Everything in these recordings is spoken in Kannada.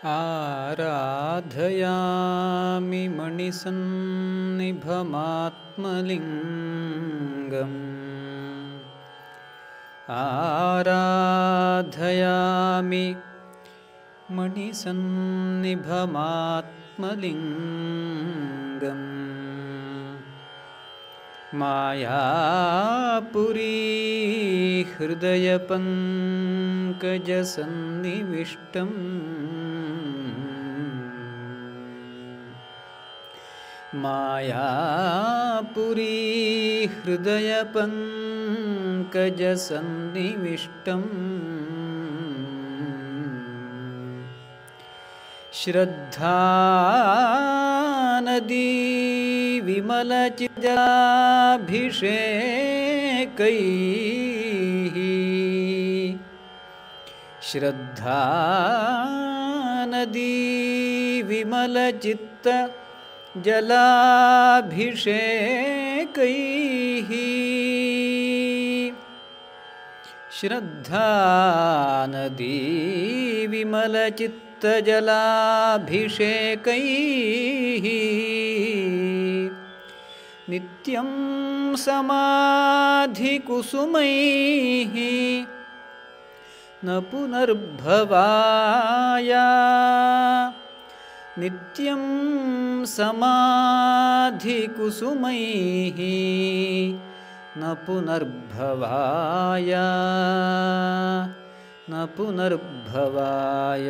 आराधयामि मणिसन्निभमात्मलिङ्गम् आराधयामि मणिसन्निभमात्मलिङ्गम् मायापुरी हृदयपङ्कजसन्निविष्टम् मायापुरी हृदयपङ्कजसन्निविष्टम् श्रद्धानदी विमलचिदाभिषेकैः श्रद्धानदी विमलचित्तजलाभिषेकैः श्रद्धानदी विमलचित्तजलाभिषेकैः नित्यं समाधिकुसुमैः न पुनर्भवाय नित्यं समाधिकुसुमैः न पुनर्भवाय न पुनर्भवाय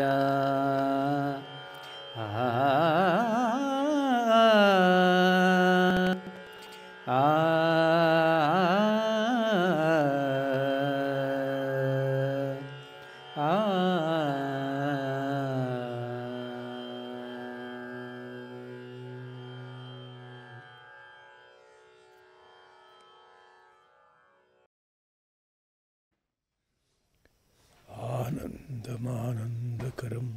आनन्दमानन्दकरं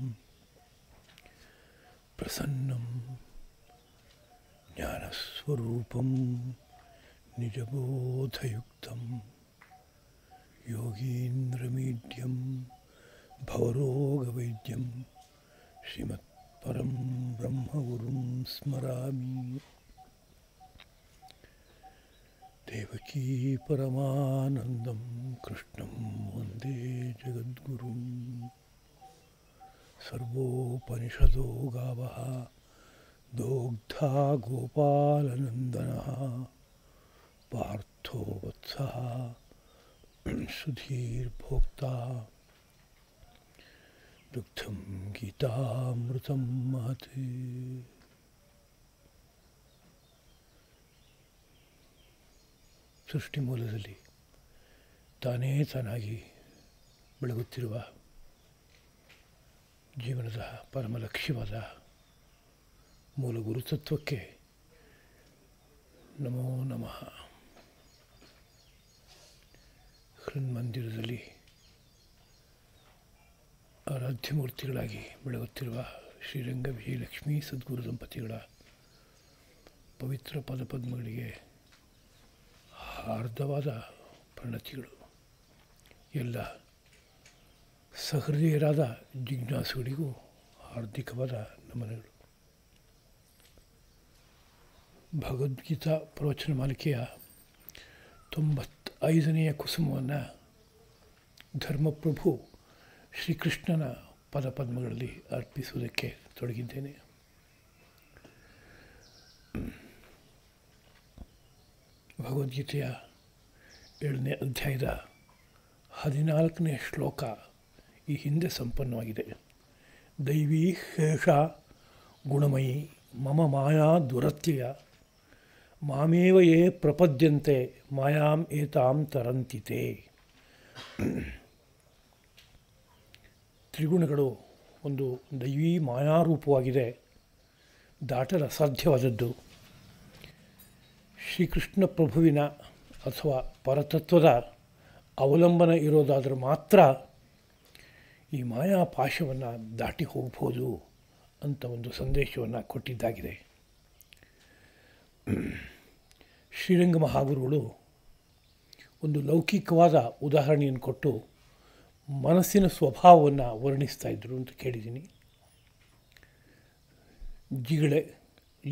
प्रसन्नं ज्ञानस्वरूपं निजबोधयुक्तं योगीन्द्रमीड्यं भवरोगवैद्यं श्रीमत्परं ब्रह्मगुरुं स्मरामि। देवकी परमानन्दं कृष्णं वन्दे जगद्गुरुं सर्वोपनिषदो गावः दोग्धा गोपालनन्दनः पार्थो वत्सः सुधीर्भोक्ता दुग्धं गीतामृतं महत्। ಸೃಷ್ಟಿ ಮೂಲದಲ್ಲಿ ತಾನೇ ತಾನಾಗಿ ಬೆಳಗುತ್ತಿರುವ ಜೀವನದ ಪರಮ ಲಕ್ಷ್ಯವಾದ ಮೂಲ ಗುರುತತ್ವಕ್ಕೆ ನಮೋ ನಮಃ. ಹೃನ್ಮಂದಿರದಲ್ಲಿ ಆರಾಧ್ಯ ಬೆಳಗುತ್ತಿರುವ ಶ್ರೀರಂಗ ವಿಜಯಲಕ್ಷ್ಮೀ ಸದ್ಗುರು ದಂಪತಿಗಳ ಪವಿತ್ರ ಪದಪದ್ಮಗಳಿಗೆ ಹಾರ್ದವಾದ ಪ್ರಣತಿಗಳು. ಎಲ್ಲ ಸಹೃದಯರಾದ ಜಿಜ್ಞಾಸುಗಳಿಗೂ ಹಾರ್ದಿಕವಾದ ನಮನಗಳು. ಭಗವದ್ಗೀತಾ ಪ್ರವಚನ ಮಾಲಿಕೆಯ 95ನೆಯ ಕುಸುಮವನ್ನು ಧರ್ಮಪ್ರಭು ಶ್ರೀಕೃಷ್ಣನ ಪದಪದ್ಮಗಳಲ್ಲಿ ಅರ್ಪಿಸುವುದಕ್ಕೆ ತೊಡಗಿದ್ದೇನೆ. ಭಗವದ್ಗೀತೆಯ 7ನೇ ಅಧ್ಯಾಯದ 14ನೇ ಶ್ಲೋಕ ಈ ಹಿಂದೆ ಸಂಪನ್ನವಾಗಿದೆ. ದೈವೀ ಹೇಷ ಗುಣಮಯಿ ಮಮ ಮಾಯಾ ದುರತ್ಯಯ ಮಾಮೇವ ಯೇ ಪ್ರಪದ್ಯಂತೆ ಮಾಯಾಂ ಏತಾಂ ತರಂತಿತೆ. ತ್ರಿಗುಣಗಳು ಒಂದು ದೈವೀ ಮಾಯಾರೂಪವಾಗಿದೆ, ದಾಟಲು ಅಸಾಧ್ಯವಾದದ್ದು. ಶ್ರೀಕೃಷ್ಣ ಪ್ರಭುವಿನ ಅಥವಾ ಪರತತ್ವದ ಅವಲಂಬನ ಇರೋದಾದರೆ ಮಾತ್ರ ಈ ಮಾಯಾಪಾಶವನ್ನು ದಾಟಿ ಹೋಗ್ಬೋದು ಅಂತ ಒಂದು ಸಂದೇಶವನ್ನು ಕೊಟ್ಟಿದ್ದಾಗಿದೆ. ಶ್ರೀರಂಗ ಮಹಾಗುರುಗಳು ಒಂದು ಲೌಕಿಕವಾದ ಉದಾಹರಣೆಯನ್ನು ಕೊಟ್ಟು ಮನಸ್ಸಿನ ಸ್ವಭಾವವನ್ನು ವರ್ಣಿಸ್ತಾ ಇದ್ದರು ಅಂತ ಕೇಳಿದ್ದೀನಿ. ಜಿಗಳೆ,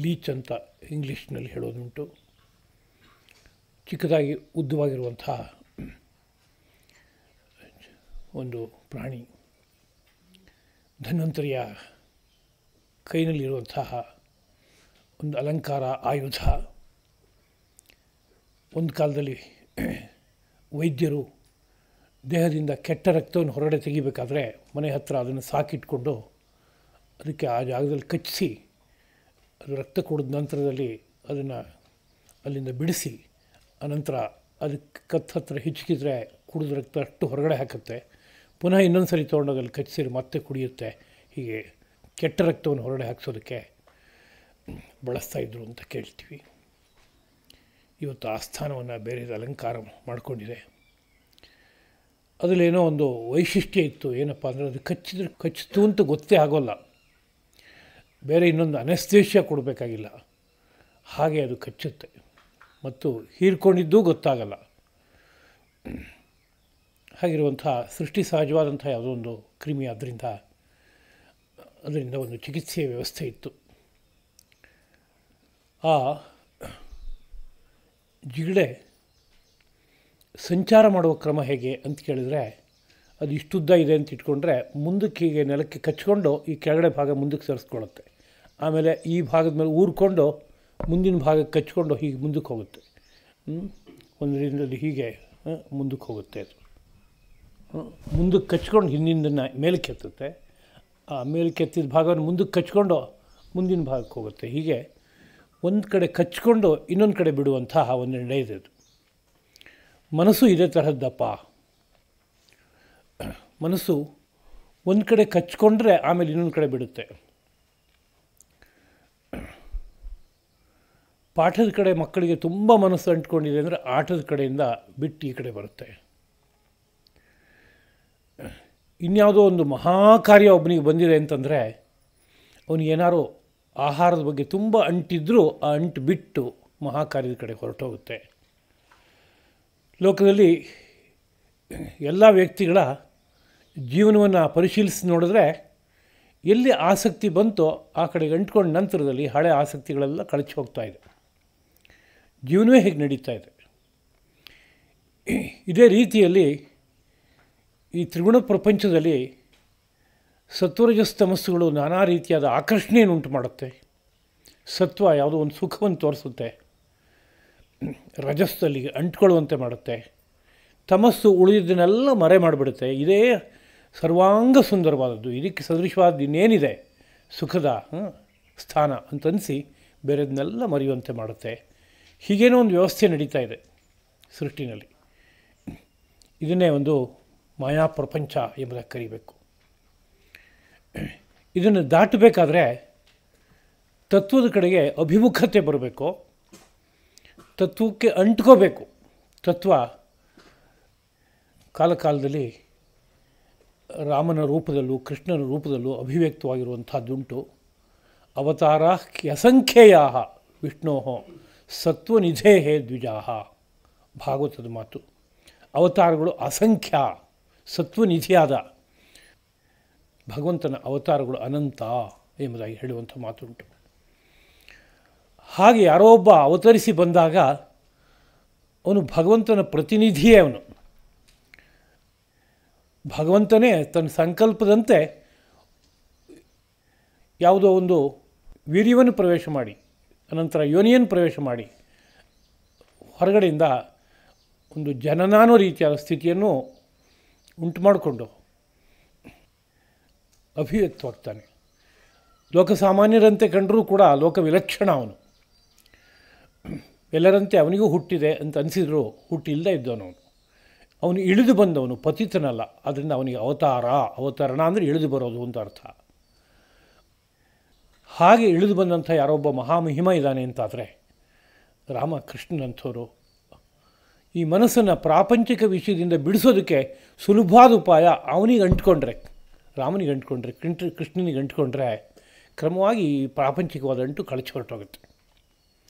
ಲೀಚ್ ಅಂತ ಇಂಗ್ಲೀಷ್ನಲ್ಲಿ ಹೇಳೋದುಂಟು. ಚಿಕ್ಕದಾಗಿ ಉದ್ದವಾಗಿರುವಂಥ ಒಂದು ಪ್ರಾಣಿ. ಧನ್ವಂತರಿಯ ಕೈನಲ್ಲಿರುವಂತಹ ಒಂದು ಅಲಂಕಾರ, ಆಯುಧ. ಒಂದು ಕಾಲದಲ್ಲಿ ವೈದ್ಯರು ದೇಹದಿಂದ ಕೆಟ್ಟ ರಕ್ತವನ್ನು ಹೊರಗಡೆ ತೆಗಿಬೇಕಾದ್ರೆ ಮನೆ ಹತ್ತಿರ ಅದನ್ನು ಸಾಕಿಟ್ಕೊಂಡು ಅದಕ್ಕೆ ಆ ಜಾಗದಲ್ಲಿ ಕಚ್ಚಿಸಿ ಅದು ರಕ್ತ ಕುಡಿದ ನಂತರದಲ್ಲಿ ಅದನ್ನು ಅಲ್ಲಿಂದ ಬಿಡಿಸಿ ಅನಂತರ ಅದಕ್ಕೆ ಕತ್ತು ಹತ್ತಿರ ಹಿಚ್ಕಿದ್ರೆ ಕುಡಿದ ರಕ್ತ ಅಷ್ಟು ಹೊರಗಡೆ ಹಾಕುತ್ತೆ. ಪುನಃ ಇನ್ನೊಂದು ಸರಿ ತೊಗೊಂಡೋಗಿ ಅಲ್ಲಿ ಕಚ್ಚಿಸಿ ಮತ್ತೆ ಕುಡಿಯುತ್ತೆ. ಹೀಗೆ ಕೆಟ್ಟ ರಕ್ತವನ್ನು ಹೊರಗಡೆ ಹಾಕ್ಸೋದಕ್ಕೆ ಬಳಸ್ತಾಯಿದ್ರು ಅಂತ ಕೇಳ್ತೀವಿ. ಇವತ್ತು ಆ ಸ್ಥಾನವನ್ನು ಬೇರೆ ಅಲಂಕಾರ ಮಾಡಿಕೊಂಡಿದೆ. ಅದರಲ್ಲೇನೋ ಒಂದು ವೈಶಿಷ್ಟ್ಯ ಇತ್ತು. ಏನಪ್ಪ ಅಂದರೆ ಅದು ಕಚ್ಚಿದ್ರೆ ಕಚ್ಚಿತು ಅಂತ ಗೊತ್ತೇ ಆಗೋಲ್ಲ. ಬೇರೆ ಇನ್ನೊಂದು ಅನೆಸ್ಥೇಷಿಯಾ ಕೊಡಬೇಕಾಗಿಲ್ಲ, ಹಾಗೆ ಅದು ಕಚ್ಚುತ್ತೆ ಮತ್ತು ಹೀರ್ಕೊಂಡಿದ್ದೂ ಗೊತ್ತಾಗಲ್ಲ. ಹಾಗಿರುವಂಥ ಸೃಷ್ಟಿ ಸಹಜವಾದಂಥ ಯಾವುದೋ ಒಂದು ಕ್ರಿಮಿ. ಅದರಿಂದ ಒಂದು ಚಿಕಿತ್ಸೆಯ ವ್ಯವಸ್ಥೆ ಇತ್ತು. ಆ ಜಿಗಳೆ ಸಂಚಾರ ಮಾಡುವ ಕ್ರಮ ಹೇಗೆ ಅಂತ ಕೇಳಿದರೆ, ಅದು ಇಷ್ಟುದ್ದ ಇದೆ ಅಂತ ಇಟ್ಕೊಂಡ್ರೆ ಮುಂದಕ್ಕೆ ಹೀಗೆ ನೆಲಕ್ಕೆ ಕಚ್ಕೊಂಡು ಈ ಕೆಳಗಡೆ ಭಾಗ ಮುಂದಕ್ಕೆ ಸರಿಸ್ಕೊಳ್ಳುತ್ತೆ. ಆಮೇಲೆ ಈ ಭಾಗದ ಮೇಲೆ ಊರ್ಕೊಂಡು ಮುಂದಿನ ಭಾಗಕ್ಕೆ ಕಚ್ಕೊಂಡು ಹೀಗೆ ಮುಂದಕ್ಕೆ ಹೋಗುತ್ತೆ. ಒಂದು ರೀತಿಯಲ್ಲಿ ಹೀಗೆ ಮುಂದಕ್ಕೆ ಹೋಗುತ್ತೆ. ಅದು ಮುಂದಕ್ಕೆ ಕಚ್ಕೊಂಡು ಹಿಂದಿಂದನ್ನು ಮೇಲಕ್ಕೆ ಎತ್ತುತ್ತೆ. ಆ ಮೇಲಕ್ಕೆ ಎತ್ತಿದ ಭಾಗವನ್ನು ಮುಂದಕ್ಕೆ ಕಚ್ಕೊಂಡು ಮುಂದಿನ ಭಾಗಕ್ಕೆ ಹೋಗುತ್ತೆ. ಹೀಗೆ ಒಂದು ಕಡೆ ಕಚ್ಕೊಂಡು ಇನ್ನೊಂದು ಕಡೆ ಬಿಡುವಂತಹ ಒಂದು ನಡೆ ಇದೆ. ಅದು ಮನಸ್ಸು ಇದೇ ತರಹದ್ದಪ್ಪ. ಮನಸ್ಸು ಒಂದು ಕಡೆ ಕಚ್ಕೊಂಡ್ರೆ ಆಮೇಲೆ ಇನ್ನೊಂದು ಕಡೆ ಬಿಡುತ್ತೆ. ಪಾಠದ ಕಡೆ ಮಕ್ಕಳಿಗೆ ತುಂಬ ಮನಸ್ಸು ಅಂಟ್ಕೊಂಡಿದೆ ಅಂದರೆ ಆಟದ ಕಡೆಯಿಂದ ಬಿಟ್ಟು ಈ ಕಡೆ ಬರುತ್ತೆ. ಇನ್ಯಾವುದೋ ಒಂದು ಮಹಾಕಾರ್ಯ ಒಬ್ಬನಿಗೆ ಬಂದಿದೆ ಅಂತಂದರೆ ಅವನಿಗೇನಾರು ಆಹಾರದ ಬಗ್ಗೆ ತುಂಬ ಅಂಟಿದ್ರೂ ಆ ಅಂಟು ಬಿಟ್ಟು ಮಹಾಕಾರ್ಯದ ಕಡೆ ಹೊರಟೋಗುತ್ತೆ. ಲೋಕದಲ್ಲಿ ಎಲ್ಲ ವ್ಯಕ್ತಿಗಳ ಜೀವನವನ್ನು ಪರಿಶೀಲಿಸಿ ನೋಡಿದ್ರೆ ಎಲ್ಲಿ ಆಸಕ್ತಿ ಬಂತೋ ಆ ಕಡೆಗೆ ಅಂಟ್ಕೊಂಡ ನಂತರದಲ್ಲಿ ಹಳೆ ಆಸಕ್ತಿಗಳೆಲ್ಲ ಕಳಚಿ ಹೋಗ್ತಾ ಇದೆ. ಜೀವನವೇ ಹೇಗೆ ನಡೀತಾ ಇದೆ. ಇದೇ ರೀತಿಯಲ್ಲಿ ಈ ತ್ರಿಗುಣ ಪ್ರಪಂಚದಲ್ಲಿ ಸತ್ವರಜಸ್ ತಮಸ್ಸುಗಳು ನಾನಾ ರೀತಿಯಾದ ಆಕರ್ಷಣೆಯನ್ನು ಉಂಟು ಮಾಡುತ್ತೆ. ಸತ್ವ ಯಾವುದೋ ಒಂದು ಸುಖವನ್ನು ತೋರಿಸುತ್ತೆ, ರಜಸ್ಸಲ್ಲಿ ಅಂಟ್ಕೊಳ್ಳುವಂತೆ ಮಾಡುತ್ತೆ. ತಮಸ್ಸು ಉಳಿದಿದ್ದನ್ನೆಲ್ಲ ಮರೆ ಮಾಡಿಬಿಡುತ್ತೆ. ಇದೇ ಸರ್ವಾಂಗ ಸುಂದರವಾದದ್ದು, ಇದಕ್ಕೆ ಸದೃಶವಾದ ಇನ್ನೇನಿದೆ ಸುಖದ ಸ್ಥಾನ ಅಂತನಿಸಿ ಬೇರೆದನ್ನೆಲ್ಲ ಮರೆಯುವಂತೆ ಮಾಡುತ್ತೆ. ಹೀಗೇನೋ ಒಂದು ವ್ಯವಸ್ಥೆ ನಡೀತಾ ಇದೆ ಸೃಷ್ಟಿನಲ್ಲಿ. ಇದನ್ನೇ ಒಂದು ಮಾಯಾ ಪ್ರಪಂಚ ಎಂಬುದಾಗಿ ಕರಿಬೇಕು. ಇದನ್ನು ದಾಟಬೇಕಾದ್ರೆ ತತ್ವದ ಕಡೆಗೆ ಅಭಿಮುಖತೆ ಬರಬೇಕು, ತತ್ವಕ್ಕೆ ಅಂಟ್ಕೋಬೇಕು. ತತ್ವ ಕಾಲಕಾಲದಲ್ಲಿ ರಾಮನ ರೂಪದಲ್ಲೂ ಕೃಷ್ಣನ ರೂಪದಲ್ಲೂ ಅಭಿವ್ಯಕ್ತವಾಗಿರುವಂಥದ್ದುಂಟು. ಅವತಾರ ಅಸಂಖ್ಯೇಯ ವಿಷ್ಣೋ ಸತ್ವನಿಧೇ ದ್ವಿಜಾಹ, ಭಾಗವತದ ಮಾತು. ಅವತಾರಗಳು ಅಸಂಖ್ಯ, ಸತ್ವನಿಧಿಯಾದ ಭಗವಂತನ ಅವತಾರಗಳು ಅನಂತ ಎಂಬುದಾಗಿ ಹೇಳುವಂಥ ಮಾತುಂಟು. ಹಾಗೆ ಯಾರೋ ಒಬ್ಬ ಅವತರಿಸಿ ಬಂದಾಗ ಅವನು ಭಗವಂತನ ಪ್ರತಿನಿಧಿಯೇ. ಅವನು ಭಗವಂತನೇ ತನ್ನ ಸಂಕಲ್ಪದಂತೆ ಯಾವುದೋ ಒಂದು ವೀರ್ಯವನ್ನು ಪ್ರವೇಶ ಮಾಡಿ ಅನಂತರ ಯೋನಿಯನ್ನು ಪ್ರವೇಶ ಮಾಡಿ ಹೊರಗಡೆಯಿಂದ ಒಂದು ಜನನಾನೋ ರೀತಿಯಾದ ಸ್ಥಿತಿಯನ್ನು ಉಂಟು ಮಾಡಿಕೊಂಡು ಅಭಿವ್ಯಕ್ತವಾಗ್ತಾನೆ. ಲೋಕಸಾಮಾನ್ಯರಂತೆ ಕಂಡರೂ ಕೂಡ ಲೋಕ ವಿಲಕ್ಷಣ ಅವನು. ಎಲ್ಲರಂತೆ ಅವನಿಗೂ ಹುಟ್ಟಿದೆ ಅಂತ ಅನಿಸಿದ್ರು ಹುಟ್ಟಿಲ್ಲದೆ ಇದ್ದವನು. ಅವನು ಇಳಿದು ಬಂದವನು, ಪತಿತನಲ್ಲ. ಅದರಿಂದ ಅವನಿಗೆ ಅವತರಣ ಅಂದರೆ ಇಳಿದು ಬರೋದು ಅಂತ ಅರ್ಥ. ಹಾಗೆ ಇಳಿದು ಬಂದಂಥ ಯಾರೊಬ್ಬ ಮಹಾಮಹಿಮ ಇದ್ದಾನೆ ಅಂತಾದರೆ ರಾಮಕೃಷ್ಣನಂಥವರು. ಈ ಮನಸ್ಸನ್ನು ಪ್ರಾಪಂಚಿಕ ವಿಷಯದಿಂದ ಬಿಡಿಸೋದಕ್ಕೆ ಸುಲಭವಾದ ಉಪಾಯ ಅವನಿಗೆ ಅಂಟ್ಕೊಂಡ್ರೆ, ರಾಮನಿಗೆ ಅಂಟ್ಕೊಂಡ್ರೆ, ಕೃಷ್ಣನಿಗೆ ಅಂಟ್ಕೊಂಡ್ರೆ ಕ್ರಮವಾಗಿ ಈ ಪ್ರಾಪಂಚಿಕವಾದ ಅಂಟು ಕಳಚಿ ಹೊರಟೋಗುತ್ತೆ.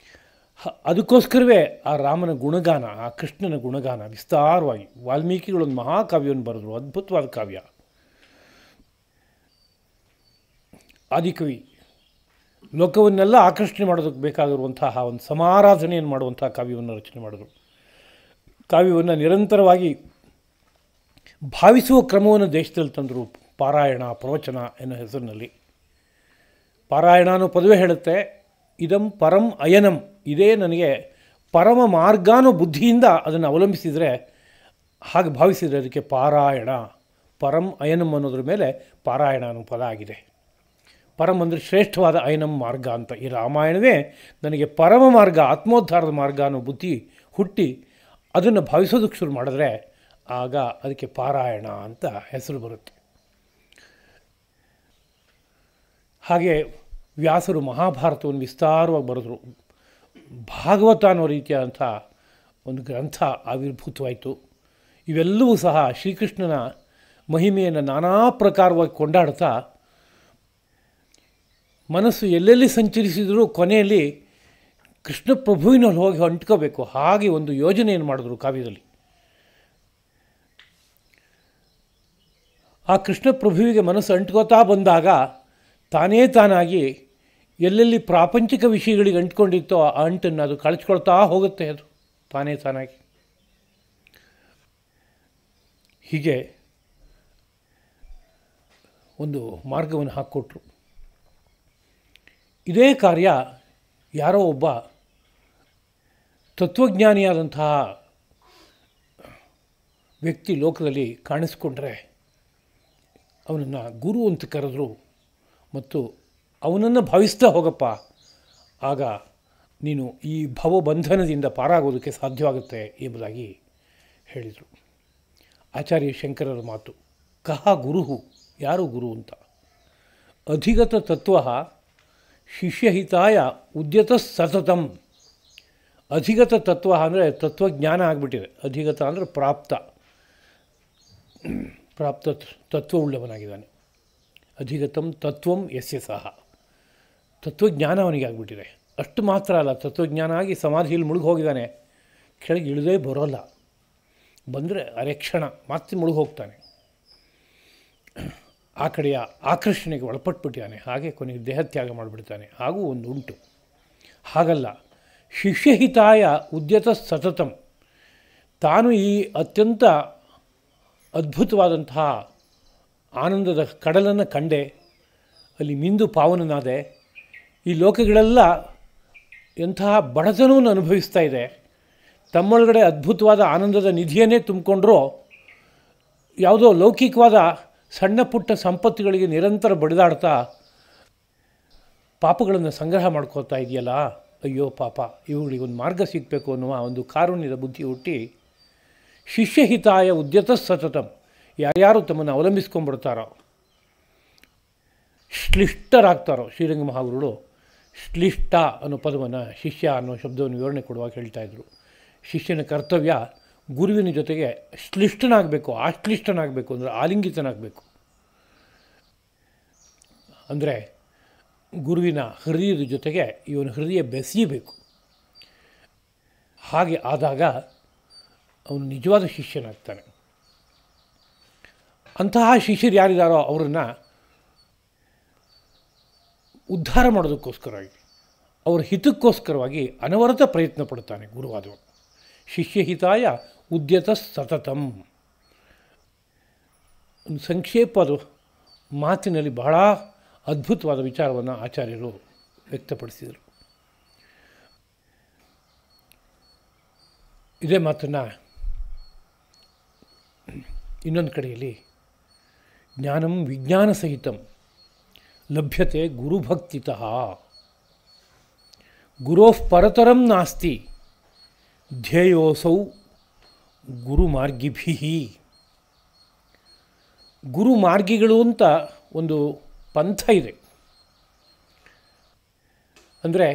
ಅದಕ್ಕೋಸ್ಕರವೇ ಆ ರಾಮನ ಗುಣಗಾನ, ಆ ಕೃಷ್ಣನ ಗುಣಗಾನ ವಿಸ್ತಾರವಾಗಿ ವಾಲ್ಮೀಕಿಗಳೊಂದು ಮಹಾಕಾವ್ಯವನ್ನು ಬರೆದರು. ಅದ್ಭುತವಾದ ಕಾವ್ಯ. ಆದಿಕವಿ ಲೋಕವನ್ನೆಲ್ಲ ಆಕರ್ಷಣೆ ಮಾಡೋದಕ್ಕೆ ಬೇಕಾಗಿರುವಂತಹ ಒಂದು ಸಮಾರಾಧನೆಯನ್ನು ಮಾಡುವಂಥ ಕಾವ್ಯವನ್ನು ರಚನೆ ಮಾಡಿದ್ರು. ಕಾವ್ಯವನ್ನು ನಿರಂತರವಾಗಿ ಭಾವಿಸುವ ಕ್ರಮವನ್ನು ದೇಶದಲ್ಲಿ ತಂದರು. ಪಾರಾಯಣ, ಪ್ರವಚನ ಎನ್ನೋ ಹೆಸರಿನಲ್ಲಿ. ಪಾರಾಯಣ ಅನ್ನೋ ಪದವೇ ಹೇಳುತ್ತೆ, ಇದಂ ಪರಂ ಅಯನಂ, ಇದೇ ನನಗೆ ಪರಮ ಮಾರ್ಗ ಅನ್ನೋ ಬುದ್ಧಿಯಿಂದ ಅದನ್ನು ಅವಲಂಬಿಸಿದರೆ, ಹಾಗೆ ಭಾವಿಸಿದರೆ ಅದಕ್ಕೆ ಪಾರಾಯಣ. ಪರಂ ಅಯನಂ ಅನ್ನೋದ್ರ ಮೇಲೆ ಪಾರಾಯಣ ಅನ್ನೋ ಪದ ಆಗಿದೆ. ಪರಂ ಅಂದರೆ ಶ್ರೇಷ್ಠವಾದ ಅಯನಂ ಮಾರ್ಗ ಅಂತ. ಈ ರಾಮಾಯಣವೇ ನನಗೆ ಪರಮ ಮಾರ್ಗ, ಆತ್ಮೋದ್ಧಾರದ ಮಾರ್ಗ ಅನ್ನೋ ಬುದ್ಧಿ ಹುಟ್ಟಿ ಅದನ್ನು ಭಾವಿಸೋದಕ್ಕೆ ಶುರು ಮಾಡಿದ್ರೆ ಆಗ ಅದಕ್ಕೆ ಪಾರಾಯಣ ಅಂತ ಹೆಸರು ಬರುತ್ತೆ. ಹಾಗೆ ವ್ಯಾಸರು ಮಹಾಭಾರತವನ್ನು ವಿಸ್ತಾರವಾಗಿ ಬರೆದರು. ಭಾಗವತ ಅನ್ನೋ ರೀತಿಯಾದಂಥ ಒಂದು ಗ್ರಂಥ ಆವಿರ್ಭೂತವಾಯಿತು. ಇವೆಲ್ಲವೂ ಸಹ ಶ್ರೀಕೃಷ್ಣನ ಮಹಿಮೆಯನ್ನು ನಾನಾ ಪ್ರಕಾರವಾಗಿ ಕೊಂಡಾಡ್ತಾ ಮನಸ್ಸು ಎಲ್ಲೆಲ್ಲಿ ಸಂಚರಿಸಿದರೂ ಕೊನೆಯಲ್ಲಿ ಕೃಷ್ಣ ಪ್ರಭುವಿನಲ್ಲಿ ಹೋಗಿ ಅಂಟ್ಕೋಬೇಕು, ಹಾಗೆ ಒಂದು ಯೋಜನೆಯನ್ನು ಮಾಡಿದ್ರು ಕಾವ್ಯದಲ್ಲಿ. ಆ ಕೃಷ್ಣ ಪ್ರಭುವಿಗೆ ಮನಸ್ಸು ಅಂಟ್ಕೋತಾ ಬಂದಾಗ ತಾನೇ ತಾನಾಗಿ ಎಲ್ಲೆಲ್ಲಿ ಪ್ರಾಪಂಚಿಕ ವಿಷಯಗಳಿಗೆ ಅಂಟ್ಕೊಂಡಿತ್ತೋ ಆ ಅಂಟನ್ನು ಅದು ಕಳಚ್ಕೊಳ್ತಾ ಹೋಗುತ್ತೆ, ಅದು ತಾನೇ ತಾನಾಗಿ. ಹೀಗೆ ಒಂದು ಮಾರ್ಗವನ್ನು ಹಾಕ್ಕೊಟ್ರು. ಇದೇ ಕಾರ್ಯ ಯಾರೋ ಒಬ್ಬ ತತ್ವಜ್ಞಾನಿಯಾದಂತಹ ವ್ಯಕ್ತಿ ಲೋಕದಲ್ಲಿ ಕಾಣಿಸ್ಕೊಂಡ್ರೆ ಅವನನ್ನು ಗುರು ಅಂತ ಕರೆದ್ರು ಮತ್ತು ಅವನನ್ನು ಭಾವಿಸ್ತಾ ಹೋಗಪ್ಪ, ಆಗ ನೀನು ಈ ಭವಬಂಧನದಿಂದ ಪಾರಾಗೋದಕ್ಕೆ ಸಾಧ್ಯವಾಗುತ್ತೆ ಎಂಬುದಾಗಿ ಹೇಳಿದರು. ಆಚಾರ್ಯ ಶಂಕರರ ಮಾತು, ಕಹ ಗುರುಹು, ಯಾರು ಗುರು ಅಂತ. ಅಧಿಗತ ತತ್ವ ಶಿಷ್ಯಹಿತಾಯ ಉದ್ಯತ ಸತತಂ. ಅಧಿಗತ ತತ್ವ ಅಂದರೆ ತತ್ವಜ್ಞಾನ ಆಗಿಬಿಟ್ಟಿದೆ. ಅಧಿಗತ ಅಂದರೆ ಪ್ರಾಪ್ತ ತತ್ವವುಳ್ಳವನಾಗಿದ್ದಾನೆ. ಅಧಿಗತಂ ತತ್ವಂ ಯಸ್ಯ ಸಹ, ತತ್ವಜ್ಞಾನ ಅವನಿಗೆ ಆಗಿಬಿಟ್ಟಿದೆ. ಅಷ್ಟು ಮಾತ್ರ ಅಲ್ಲ, ತತ್ವಜ್ಞಾನ ಆಗಿ ಸಮಾಧಿಯಲ್ಲಿ ಮುಳುಗಿ ಹೋಗಿದ್ದಾನೆ, ಕೆಳಗೆ ಇಳಿದೇ ಬರೋಲ್ಲ. ಬಂದರೆ ಅರೆಕ್ಷಣ ಮತ್ತೆ ಮುಳುಗಿ ಹೋಗ್ತಾನೆ. ಆ ಕಡೆಯ ಆಕರ್ಷಣೆಗೆ ಒಳಪಟ್ಬಿಟ್ಟಿದ್ದಾನೆ. ಹಾಗೆ ಕೊನೆಗೆ ದೇಹತ್ಯಾಗ ಮಾಡಿಬಿಡ್ತಾನೆ. ಹಾಗೂ ಒಂದು ಉಂಟು. ಹಾಗಲ್ಲ, ಶಿಷ್ಯಹಿತಾಯ ಉದ್ಯತ ಸತತಂ. ತಾನು ಈ ಅತ್ಯಂತ ಅದ್ಭುತವಾದಂತಹ ಆನಂದದ ಕಡಲನ್ನು ಕಂಡೆ, ಅಲ್ಲಿ ಮಿಂದು ಪಾವನನಾದೆ. ಈ ಲೋಕಗಳೆಲ್ಲ ಎಂತಹ ಬಡತನವನ್ನು ಅನುಭವಿಸ್ತಾ ಇದೆ. ತಮ್ಮೊಳಗಡೆ ಅದ್ಭುತವಾದ ಆನಂದದ ನಿಧಿಯನ್ನೇ ತುಂಬಿಕೊಂಡ್ರೂ ಯಾವುದೋ ಲೌಕಿಕವಾದ ಸಣ್ಣ ಪುಟ್ಟ ಸಂಪತ್ತುಗಳಿಗೆ ನಿರಂತರ ಬಡಿದಾಡ್ತಾ ಪಾಪಗಳನ್ನು ಸಂಗ್ರಹ ಮಾಡ್ಕೋತಾ ಇದೆಯಲ್ಲ, ಅಯ್ಯೋ ಪಾಪ, ಇವುಗಳಿಗೆ ಒಂದು ಮಾರ್ಗ ಸಿಗಬೇಕು ಅನ್ನುವ ಒಂದು ಕಾರುಣ್ಯದ ಬುದ್ಧಿ ಹುಟ್ಟಿ ಶಿಷ್ಯಹಿತಾಯ ಉದ್ಯತ ಸತತಂ. ಯಾರ್ಯಾರು ತಮ್ಮನ್ನು ಅವಲಂಬಿಸ್ಕೊಂಡ್ಬಿಡ್ತಾರೋ, ಶ್ಲಿಷ್ಟರಾಗ್ತಾರೋ, ಶ್ರೀರಂಗ ಮಹಾಗುರುಗಳು ಶ್ಲಿಷ್ಟ ಅನ್ನೋ ಪದವನ್ನು, ಶಿಷ್ಯ ಅನ್ನೋ ಶಬ್ದವನ್ನು ವಿವರಣೆ ಕೊಡುವಾಗ ಹೇಳ್ತಾಯಿದ್ರು. ಶಿಷ್ಯನ ಕರ್ತವ್ಯ ಗುರುವಿನ ಜೊತೆಗೆ ಶ್ಲಿಷ್ಟನಾಗಬೇಕು. ಆಶ್ಲಿಷ್ಟನಾಗಬೇಕು ಅಂದರೆ ಆಲಿಂಗಿತನಾಗಬೇಕು. ಅಂದರೆ ಗುರುವಿನ ಹೃದಯದ ಜೊತೆಗೆ ಇವನ ಹೃದಯ ಬೆಸೆಯಬೇಕು. ಹಾಗೆ ಆದಾಗ ಅವನು ನಿಜವಾದ ಶಿಷ್ಯನಾಗ್ತಾನೆ. ಅಂತಹ ಶಿಷ್ಯರು ಯಾರಿದ್ದಾರೋ ಅವರನ್ನು ಉದ್ಧಾರ ಮಾಡೋದಕ್ಕೋಸ್ಕರವಾಗಿ, ಅವರ ಹಿತಕ್ಕೋಸ್ಕರವಾಗಿ ಅನವರತ ಪ್ರಯತ್ನ ಪಡ್ತಾನೆ ಗುರುವಾದವನು. ಶಿಷ್ಯಹಿತಾಯ ಉದ್ಯತ ಸತತಂ. ಒಂದು ಸಂಕ್ಷೇಪದ ಮಾತಿನಲ್ಲಿ ಬಹಳ ಅದ್ಭುತವಾದ ವಿಚಾರವನ್ನು ಆಚಾರ್ಯರು ವ್ಯಕ್ತಪಡಿಸಿದರು. ಇದೇ ಮಾತನ್ನು ಇನ್ನೊಂದು ಕಡೆಯಲ್ಲಿ ಜ್ಞಾನಂ ವಿಜ್ಞಾನ ಸಹಿತಂ ಲಭ್ಯತೆ ಗುರುಭಕ್ತಿತಃ ಗುರೋಃ ಪರತರಂ ನಾಸ್ತಿ ಧ್ಯೇಯೋಸೌ ಗುರುಮಾರ್ಗಿಭಿಃ. ಗುರುಮಾರ್ಗಿಗಳು ಅಂತ ಒಂದು ಪಂಥ ಇದೆ. ಅಂದರೆ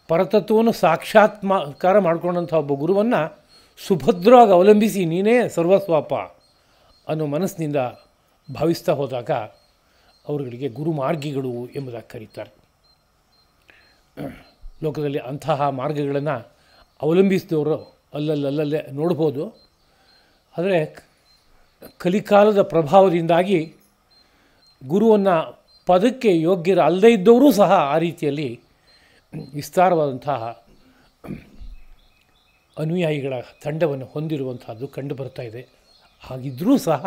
ಪರತತ್ವವನ್ನು ಸಾಕ್ಷಾತ್ಕಾರ ಮಾಡಿಕೊಂಡಂಥ ಒಬ್ಬ ಗುರುವನ್ನು ಸುಭದ್ರವಾಗಿ ಅವಲಂಬಿಸಿ ನೀನೇ ಸರ್ವಸ್ವಪ ಅನ್ನೋ ಮನಸ್ಸಿನಿಂದ ಭಾವಿಸ್ತಾ ಹೋದಾಗ ಅವರುಗಳಿಗೆ ಗುರುಮಾರ್ಗಿಗಳು ಎಂಬುದಾಗಿ ಕರೀತಾರೆ. ಲೋಕದಲ್ಲಿ ಅಂತಹ ಮಾರ್ಗಗಳನ್ನು ಅವಲಂಬಿಸಿದವರು ಅಲ್ಲಲ್ಲೇ ನೋಡ್ಬೋದು. ಆದರೆ ಕಲಿಕಾಲದ ಪ್ರಭಾವದಿಂದಾಗಿ ಗುರುವನ್ನು ಪದಕ್ಕೆ ಯೋಗ್ಯರ ಅಲ್ಲದೇ ಇದ್ದವರೂ ಸಹ ಆ ರೀತಿಯಲ್ಲಿ ವಿಸ್ತಾರವಾದಂತಹ ಅನುಯಾಯಿಗಳ ತಂಡವನ್ನು ಹೊಂದಿರುವಂಥದ್ದು ಕಂಡು ಬರ್ತಾ ಇದೆ. ಹಾಗಿದ್ದರೂ ಸಹ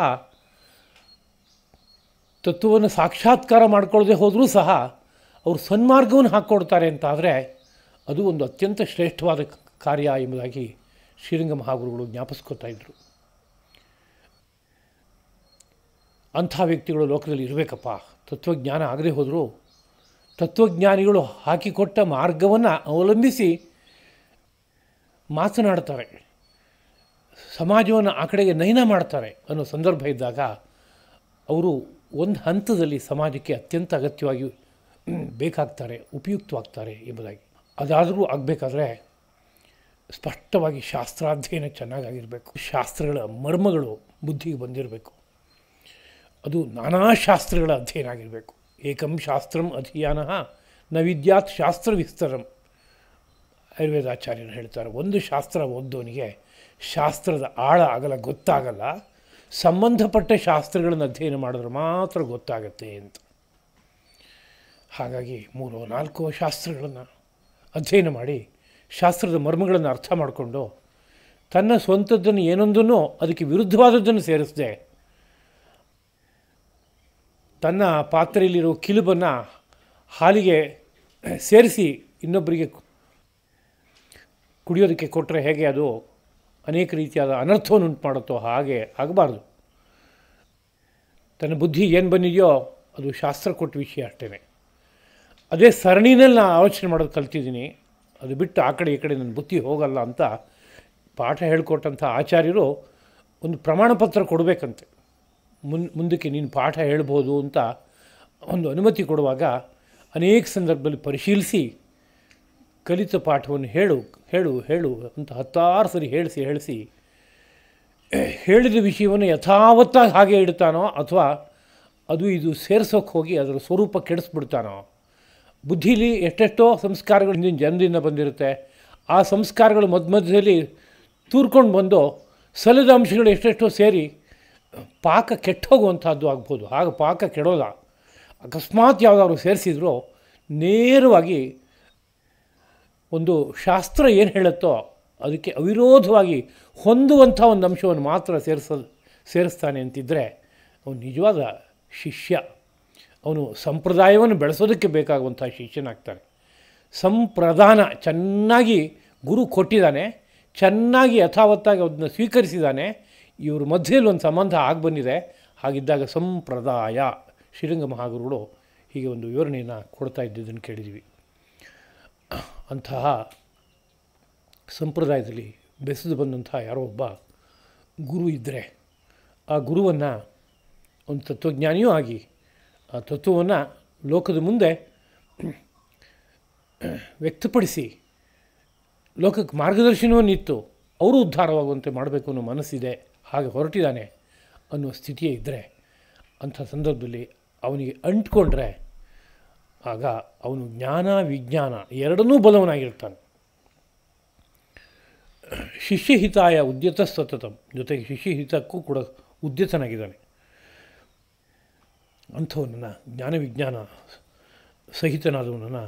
ತತ್ವವನ್ನು ಸಾಕ್ಷಾತ್ಕಾರ ಮಾಡ್ಕೊಳ್ಳದೆ ಹೋದರೂ ಸಹ ಅವರು ಸನ್ಮಾರ್ಗವನ್ನು ಹಾಕ್ಕೊಡ್ತಾರೆ ಅಂತಾದರೆ ಅದು ಒಂದು ಅತ್ಯಂತ ಶ್ರೇಷ್ಠವಾದ ಕಾರ್ಯ ಎಂಬುದಾಗಿ ಶ್ರೀರಂಗ ಮಹಾಗುರುಗಳು ಜ್ಞಾಪಿಸ್ಕೊತಾ ಇದ್ದರು. ಅಂಥ ವ್ಯಕ್ತಿಗಳು ಲೋಕದಲ್ಲಿ ಇರಬೇಕಪ್ಪ. ತತ್ವಜ್ಞಾನ ಆಗದೆ ಹೋದರೂ ತತ್ವಜ್ಞಾನಿಗಳು ಹಾಕಿಕೊಟ್ಟ ಮಾರ್ಗವನ್ನು ಅವಲಂಬಿಸಿ ಮಾತನಾಡ್ತಾರೆ, ಸಮಾಜವನ್ನು ಆ ಕಡೆಗೆ ನಯನ ಮಾಡ್ತಾರೆ ಅನ್ನೋ ಸಂದರ್ಭ ಇದ್ದಾಗ ಅವರು ಒಂದು ಹಂತದಲ್ಲಿ ಸಮಾಜಕ್ಕೆ ಅತ್ಯಂತ ಅಗತ್ಯವಾಗಿ ಬೇಕಾಗ್ತಾರೆ, ಉಪಯುಕ್ತವಾಗ್ತಾರೆ ಎಂಬುದಾಗಿ. ಅದಾದರೂ ಆಗಬೇಕಾದ್ರೆ ಸ್ಪಷ್ಟವಾಗಿ ಶಾಸ್ತ್ರಾಧ್ಯಯನ ಚೆನ್ನಾಗಿರಬೇಕು. ಶಾಸ್ತ್ರಗಳ ಮರ್ಮಗಳು ಬುದ್ಧಿಗೆ ಬಂದಿರಬೇಕು. ಅದು ನಾನಾ ಶಾಸ್ತ್ರಗಳ ಅಧ್ಯಯನ ಆಗಿರಬೇಕು. ಏಕಂ ಶಾಸ್ತ್ರಂ ಅಧೀಯಾನ ನ ವಿದ್ಯಾತ್ ಶಾಸ್ತ್ರ ವಿಸ್ತರಂ ಆಯುರ್ವೇದಾಚಾರ್ಯರು ಹೇಳ್ತಾರೆ. ಒಂದು ಶಾಸ್ತ್ರ ಓದೋನಿಗೆ ಶಾಸ್ತ್ರದ ಆಳ ಅಗಲ ಗೊತ್ತಾಗಲ್ಲ, ಸಂಬಂಧಪಟ್ಟ ಶಾಸ್ತ್ರಗಳನ್ನು ಅಧ್ಯಯನ ಮಾಡಿದ್ರೆ ಮಾತ್ರ ಗೊತ್ತಾಗತ್ತೆ ಅಂತ. ಹಾಗಾಗಿ 3-4 ಶಾಸ್ತ್ರಗಳನ್ನು ಅಧ್ಯಯನ ಮಾಡಿ ಶಾಸ್ತ್ರದ ಮರ್ಮಗಳನ್ನು ಅರ್ಥ ಮಾಡಿಕೊಂಡು ತನ್ನ ಸ್ವಂತದ್ದನ್ನು ಏನೊಂದನ್ನು ಅದಕ್ಕೆ ವಿರುದ್ಧವಾದದ್ದನ್ನು ಸೇರಿಸದೆ ತನ್ನ ಪಾತ್ರೆಯಲ್ಲಿರೋ ಕಿಲುಬನ್ನು ಹಾಲಿಗೆ ಸೇರಿಸಿ ಇನ್ನೊಬ್ಬರಿಗೆ ಕುಡಿಯೋದಕ್ಕೆ ಕೊಟ್ಟರೆ ಹೇಗೆ ಅದು ಅನೇಕ ರೀತಿಯಾದ ಅನರ್ಥವನ್ನು ಉಂಟು ಮಾಡುತ್ತೋ ಹಾಗೆ ಆಗಬಾರ್ದು. ತನ್ನ ಬುದ್ಧಿ ಏನು ಬಂದಿದೆಯೋ ಅದು ಶಾಸ್ತ್ರ ಕೊಟ್ಟ ವಿಷಯ ಅಷ್ಟೇ. ಅದೇ ಸರಣಿನಲ್ಲಿ ನಾನು ಆಲೋಚನೆ ಮಾಡೋದು ಕಲ್ತಿದ್ದೀನಿ, ಅದು ಬಿಟ್ಟು ಆ ಕಡೆ ಈ ಕಡೆ ನನ್ನ ಬುದ್ಧಿ ಹೋಗಲ್ಲ ಅಂತ ಪಾಠ ಹೇಳಿಕೊಟ್ಟಂಥ ಆಚಾರ್ಯರು ಒಂದು ಪ್ರಮಾಣ ಪತ್ರ ಕೊಡಬೇಕಂತೆ. ಮುಂದಕ್ಕೆ ನೀನು ಪಾಠ ಹೇಳ್ಬೋದು ಅಂತ ಒಂದು ಅನುಮತಿ ಕೊಡುವಾಗ ಅನೇಕ ಸಂದರ್ಭದಲ್ಲಿ ಪರಿಶೀಲಿಸಿ ಕಲಿತ ಪಾಠವನ್ನು ಹೇಳು ಹೇಳು ಹೇಳು ಅಂತ 10 ಸರಿ ಹೇಳಿಸಿ ಹೇಳಿದ ವಿಷಯವನ್ನು ಯಥಾವತ್ತಾಗಿ ಹಾಗೆ ಇಡ್ತಾನೋ ಅಥವಾ ಅದು ಇದು ಸೇರ್ಸೋಕ್ಕೆ ಹೋಗಿ ಅದರ ಸ್ವರೂಪ ಕೆಡಿಸ್ಬಿಡ್ತಾನೋ. ಬುದ್ಧಿಲಿ ಎಷ್ಟೆಷ್ಟೋ ಸಂಸ್ಕಾರಗಳು ಹಿಂದಿನ ಜನದಿಂದ ಬಂದಿರುತ್ತೆ. ಆ ಸಂಸ್ಕಾರಗಳು ಮಧ್ಯದಲ್ಲಿ ತೂರ್ಕೊಂಡು ಬಂದು ಸಲದ ಅಂಶಗಳು ಎಷ್ಟೆಷ್ಟೋ ಸೇರಿ ಪಾಕ ಕೆಟ್ಟೋಗುವಂಥದ್ದು ಆಗ್ಬೋದು. ಆಗ ಪಾಕ ಕೆಡೋಲ್ಲ. ಅಕಸ್ಮಾತ್ ಯಾವುದಾದ್ರು ಸೇರಿಸಿದ್ರು ನೇರವಾಗಿ ಒಂದು ಶಾಸ್ತ್ರ ಏನು ಹೇಳುತ್ತೋ ಅದಕ್ಕೆ ಅವಿರೋಧವಾಗಿ ಹೊಂದುವಂಥ ಒಂದು ಅಂಶವನ್ನು ಮಾತ್ರ ಸೇರಿಸ್ತಾನೆ ಅಂತಿದ್ದರೆ ಅವನು ನಿಜವಾದ ಶಿಷ್ಯ. ಅವನು ಸಂಪ್ರದಾಯವನ್ನು ಬೆಳೆಸೋದಕ್ಕೆ ಬೇಕಾಗುವಂಥ ಶಿಷ್ಯನಾಗ್ತಾನೆ. ಸಂಪ್ರದಾನ ಚೆನ್ನಾಗಿ ಗುರು ಕೊಟ್ಟಿದ್ದಾನೆ, ಚೆನ್ನಾಗಿ ಯಥಾವತ್ತಾಗಿ ಅದನ್ನು ಸ್ವೀಕರಿಸಿದ್ದಾನೆ. ಇವ್ರ ಮಧ್ಯದಲ್ಲಿ ಒಂದು ಸಂಬಂಧ ಬಂದಿದೆ. ಹಾಗಿದ್ದಾಗ ಸಂಪ್ರದಾಯ ಶ್ರೀರಂಗ ಮಹಾಗುರುಗಳು ಹೀಗೆ ಒಂದು ವಿವರಣೆಯನ್ನು ಕೊಡ್ತಾ ಇದ್ದಿದ್ದನ್ನು ಕೇಳಿದ್ವಿ. ಅಂತಹ ಸಂಪ್ರದಾಯದಲ್ಲಿ ಬೆಸೆದು ಬಂದಂಥ ಯಾರೋ ಒಬ್ಬ ಗುರು ಇದ್ದರೆ ಆ ಗುರುವನ್ನು ಒಂದು ತತ್ವಜ್ಞಾನಿಯೂ ಆಗಿ ಆ ತತ್ವವನ್ನು ಲೋಕದ ಮುಂದೆ ವ್ಯಕ್ತಪಡಿಸಿ ಲೋಕಕ್ಕೆ ಮಾರ್ಗದರ್ಶನವನ್ನು ಇತ್ತು ಅವರು ಉದ್ಧಾರವಾಗುವಂತೆ ಮಾಡಬೇಕು ಅನ್ನೋ ಮನಸ್ಸಿದೆ, ಹಾಗೆ ಹೊರಟಿದ್ದಾನೆ ಅನ್ನೋ ಸ್ಥಿತಿಯೇ ಇದ್ದರೆ ಅಂಥ ಸಂದರ್ಭದಲ್ಲಿ ಅವನಿಗೆ ಅಂಟ್ಕೊಂಡ್ರೆ ಆಗ ಅವನು ಜ್ಞಾನ ವಿಜ್ಞಾನ ಎರಡನ್ನೂ ಬಲವನಾಗಿರ್ತಾನೆ. ಶಿಷ್ಯಹಿತಾಯ ಉದ್ಯತ ಸತತಂ, ಜೊತೆಗೆ ಶಿಷ್ಯಹಿತಕ್ಕೂ ಕೂಡ ಉದ್ಯತನಾಗಿದ್ದಾನೆ. ಅಂಥವನನ್ನು ಜ್ಞಾನ ವಿಜ್ಞಾನ ಸಹಿತನಾದವನನ್ನು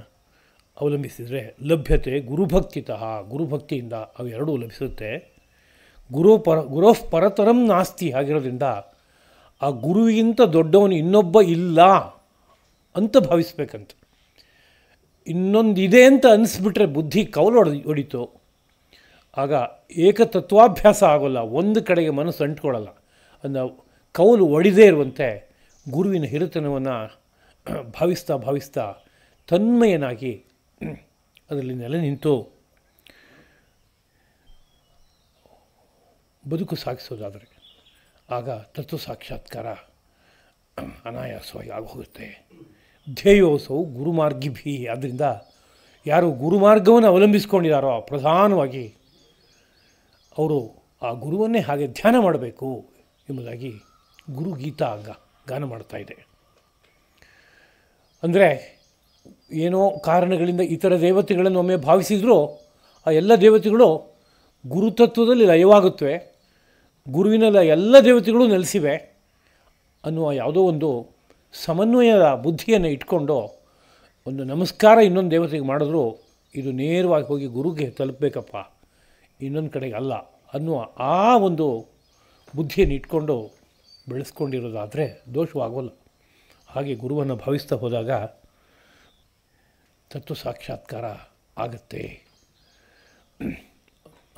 ಅವಲಂಬಿಸಿದರೆ ಲಭ್ಯತೆ ಗುರುಭಕ್ತಿತಃ, ಗುರುಭಕ್ತಿಯಿಂದ ಅವೆರಡೂ ಲಭಿಸುತ್ತೆ. ಗುರೋಃ ಪರತರಂ ನಾಸ್ತಿ ಆಗಿರೋದ್ರಿಂದ ಆ ಗುರುವಿಗಿಂತ ದೊಡ್ಡವನು ಇನ್ನೊಬ್ಬ ಇಲ್ಲ ಅಂತ ಭಾವಿಸ್ಬೇಕಂತ. ಇನ್ನೊಂದಿದೆ ಅಂತ ಅನಿಸ್ಬಿಟ್ರೆ ಬುದ್ಧಿ ಕೌಲು ಹೊಡಿತು. ಆಗ ಏಕತತ್ವಾಭ್ಯಾಸ ಆಗೋಲ್ಲ, ಒಂದು ಕಡೆಗೆ ಮನಸ್ಸು ಅಂಟ್ಕೊಳ್ಳಲ್ಲ. ಅಂದ ಕೌಲು ಒಡಿದೇ ಇರುವಂತೆ ಗುರುವಿನ ಹಿರಿತನವನ್ನು ಭಾವಿಸ್ತಾ ತನ್ಮಯನಾಗಿ ಅದರಲ್ಲಿ ನೆಲೆ ನಿಂತು ಬದುಕು ಸಾಗಿಸೋದಾದರೆ ಆಗ ತತ್ವ ಸಾಕ್ಷಾತ್ಕಾರ ಅನಾಯಾಸವಾಗಿ ಆಗೋಗುತ್ತೆ. ಧ್ಯೇಯೋಸವು ಗುರುಮಾರ್ಗಿಭಿ, ಆದ್ದರಿಂದ ಯಾರು ಗುರುಮಾರ್ಗವನ್ನು ಅವಲಂಬಿಸ್ಕೊಂಡಿದ್ದಾರೋ ಪ್ರಧಾನವಾಗಿ ಅವರು ಆ ಗುರುವನ್ನೇ ಹಾಗೆ ಧ್ಯಾನ ಮಾಡಬೇಕು ಎಂಬುದಾಗಿ ಗುರುಗೀತಾ ಗಾನ ಮಾಡ್ತಾ ಇದೆ. ಅಂದರೆ ಏನೋ ಕಾರಣಗಳಿಂದ ಇತರ ದೇವತೆಗಳನ್ನು ಒಮ್ಮೆ ಭಾವಿಸಿದರೂ ಆ ಎಲ್ಲ ದೇವತೆಗಳು ಗುರುತತ್ವದಲ್ಲಿ ಲಯವಾಗುತ್ತವೆ, ಗುರುವಿನ ಎಲ್ಲ ದೇವತೆಗಳು ನೆಲೆಸಿವೆ ಅನ್ನುವ ಯಾವುದೋ ಒಂದು ಸಮನ್ವಯದ ಬುದ್ಧಿಯನ್ನು ಇಟ್ಕೊಂಡು ಒಂದು ನಮಸ್ಕಾರ ಇನ್ನೊಂದು ದೇವತೆಗೆ ಮಾಡಿದ್ರು ಇದು ನೇರವಾಗಿ ಹೋಗಿ ಗುರುಗೆ ತಲುಪಬೇಕಪ್ಪ, ಇನ್ನೊಂದು ಕಡೆಗೆ ಅಲ್ಲ ಅನ್ನುವ ಆ ಒಂದು ಬುದ್ಧಿಯನ್ನು ಇಟ್ಕೊಂಡು ಬೆಳೆಸ್ಕೊಂಡಿರೋದಾದರೆ ದೋಷವಾಗೋಲ್ಲ. ಹಾಗೆ ಗುರುವನ್ನು ಭಾವಿಸ್ತಾ ಹೋದಾಗ ತತ್ವ ಸಾಕ್ಷಾತ್ಕಾರ ಆಗತ್ತೆ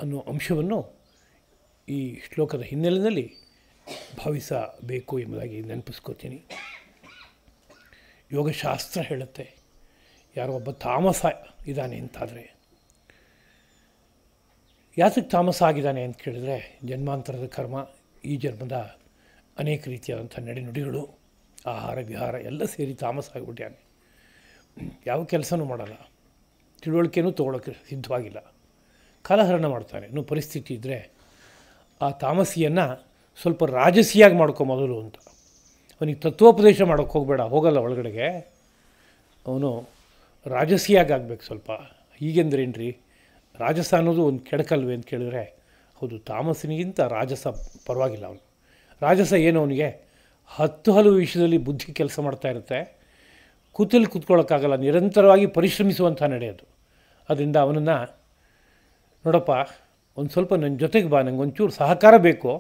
ಅನ್ನೋ ಅಂಶವನ್ನು ಈ ಶ್ಲೋಕದ ಹಿನ್ನೆಲೆಯಲ್ಲಿ ಭಾವಿಸಬೇಕು ಎಂಬುದಾಗಿ ನೆನಪಿಸ್ಕೋತೀನಿ. ಯೋಗಶಾಸ್ತ್ರ ಹೇಳುತ್ತೆ, ಯಾರೋ ಒಬ್ಬ ತಾಮಸ ಇದ್ದಾನೆ ಅಂತಾದರೆ, ಯಾತಕ್ಕೆ ತಾಮಸ ಆಗಿದ್ದಾನೆ ಅಂತ ಕೇಳಿದರೆ ಜನ್ಮಾಂತರದ ಕರ್ಮ, ಈ ಜನ್ಮದ ಅನೇಕ ರೀತಿಯಾದಂಥ ನಡೆನುಡಿಗಳು, ಆಹಾರ ವಿಹಾರ ಎಲ್ಲ ಸೇರಿ ತಾಮಸ ಆಗಿಬಿಟ್ಟಾನೆ. ಯಾವ ಕೆಲಸನೂ ಮಾಡಲ್ಲ, ತಿಳುವಳಿಕೆನೂ ತೊಗೊಳಕ್ಕೆ ಸಿದ್ಧವಾಗಿಲ್ಲ, ಕಾಲಹರಣ ಮಾಡ್ತಾನೆ. ಇನ್ನೂ ಪರಿಸ್ಥಿತಿ ಇದ್ದರೆ ಆ ತಾಮಸಿಯನ್ನು ಸ್ವಲ್ಪ ರಾಜಸಿಯಾಗಿ ಮಾಡ್ಕೊ ಮೊದಲು ಅಂತ. ಅವನಿಗೆ ತತ್ವೋಪದೇಶ ಮಾಡೋಕ್ಕೆ ಹೋಗಬೇಡ, ಹೋಗಲ್ಲ ಒಳಗಡೆಗೆ, ಅವನು ರಾಜಸಿಯಾಗಿ ಆಗಬೇಕು ಸ್ವಲ್ಪ. ಹೀಗೆಂದ್ರೇನು ರೀ, ರಾಜಸ ಅನ್ನೋದು ಒಂದು ಕೆಡಕಲ್ವೇ ಅಂತ ಕೇಳಿದ್ರೆ, ಹೌದು, ತಾಮಸನಿಗಿಂತ ರಾಜಸ ಪರವಾಗಿಲ್ಲ. ಅವನು ರಾಜಸ ಏನು, ಅವನಿಗೆ ಹಲವು ವಿಷಯದಲ್ಲಿ ಬುದ್ಧಿ ಕೆಲಸ ಮಾಡ್ತಾ ಇರುತ್ತೆ, ಕೂತ್ಕೊಳ್ಳೋಕ್ಕಾಗಲ್ಲ, ನಿರಂತರವಾಗಿ ಪರಿಶ್ರಮಿಸುವಂಥ ನಡೆಯೋದು. ಅದರಿಂದ ಅವನನ್ನು ನೋಡಪ್ಪ, ಒಂದು ಸ್ವಲ್ಪ ನನ್ನ ಜೊತೆಗೆ ಬಾ, ನನಗೆ ಒಂಚೂರು ಸಹಕಾರ ಬೇಕು,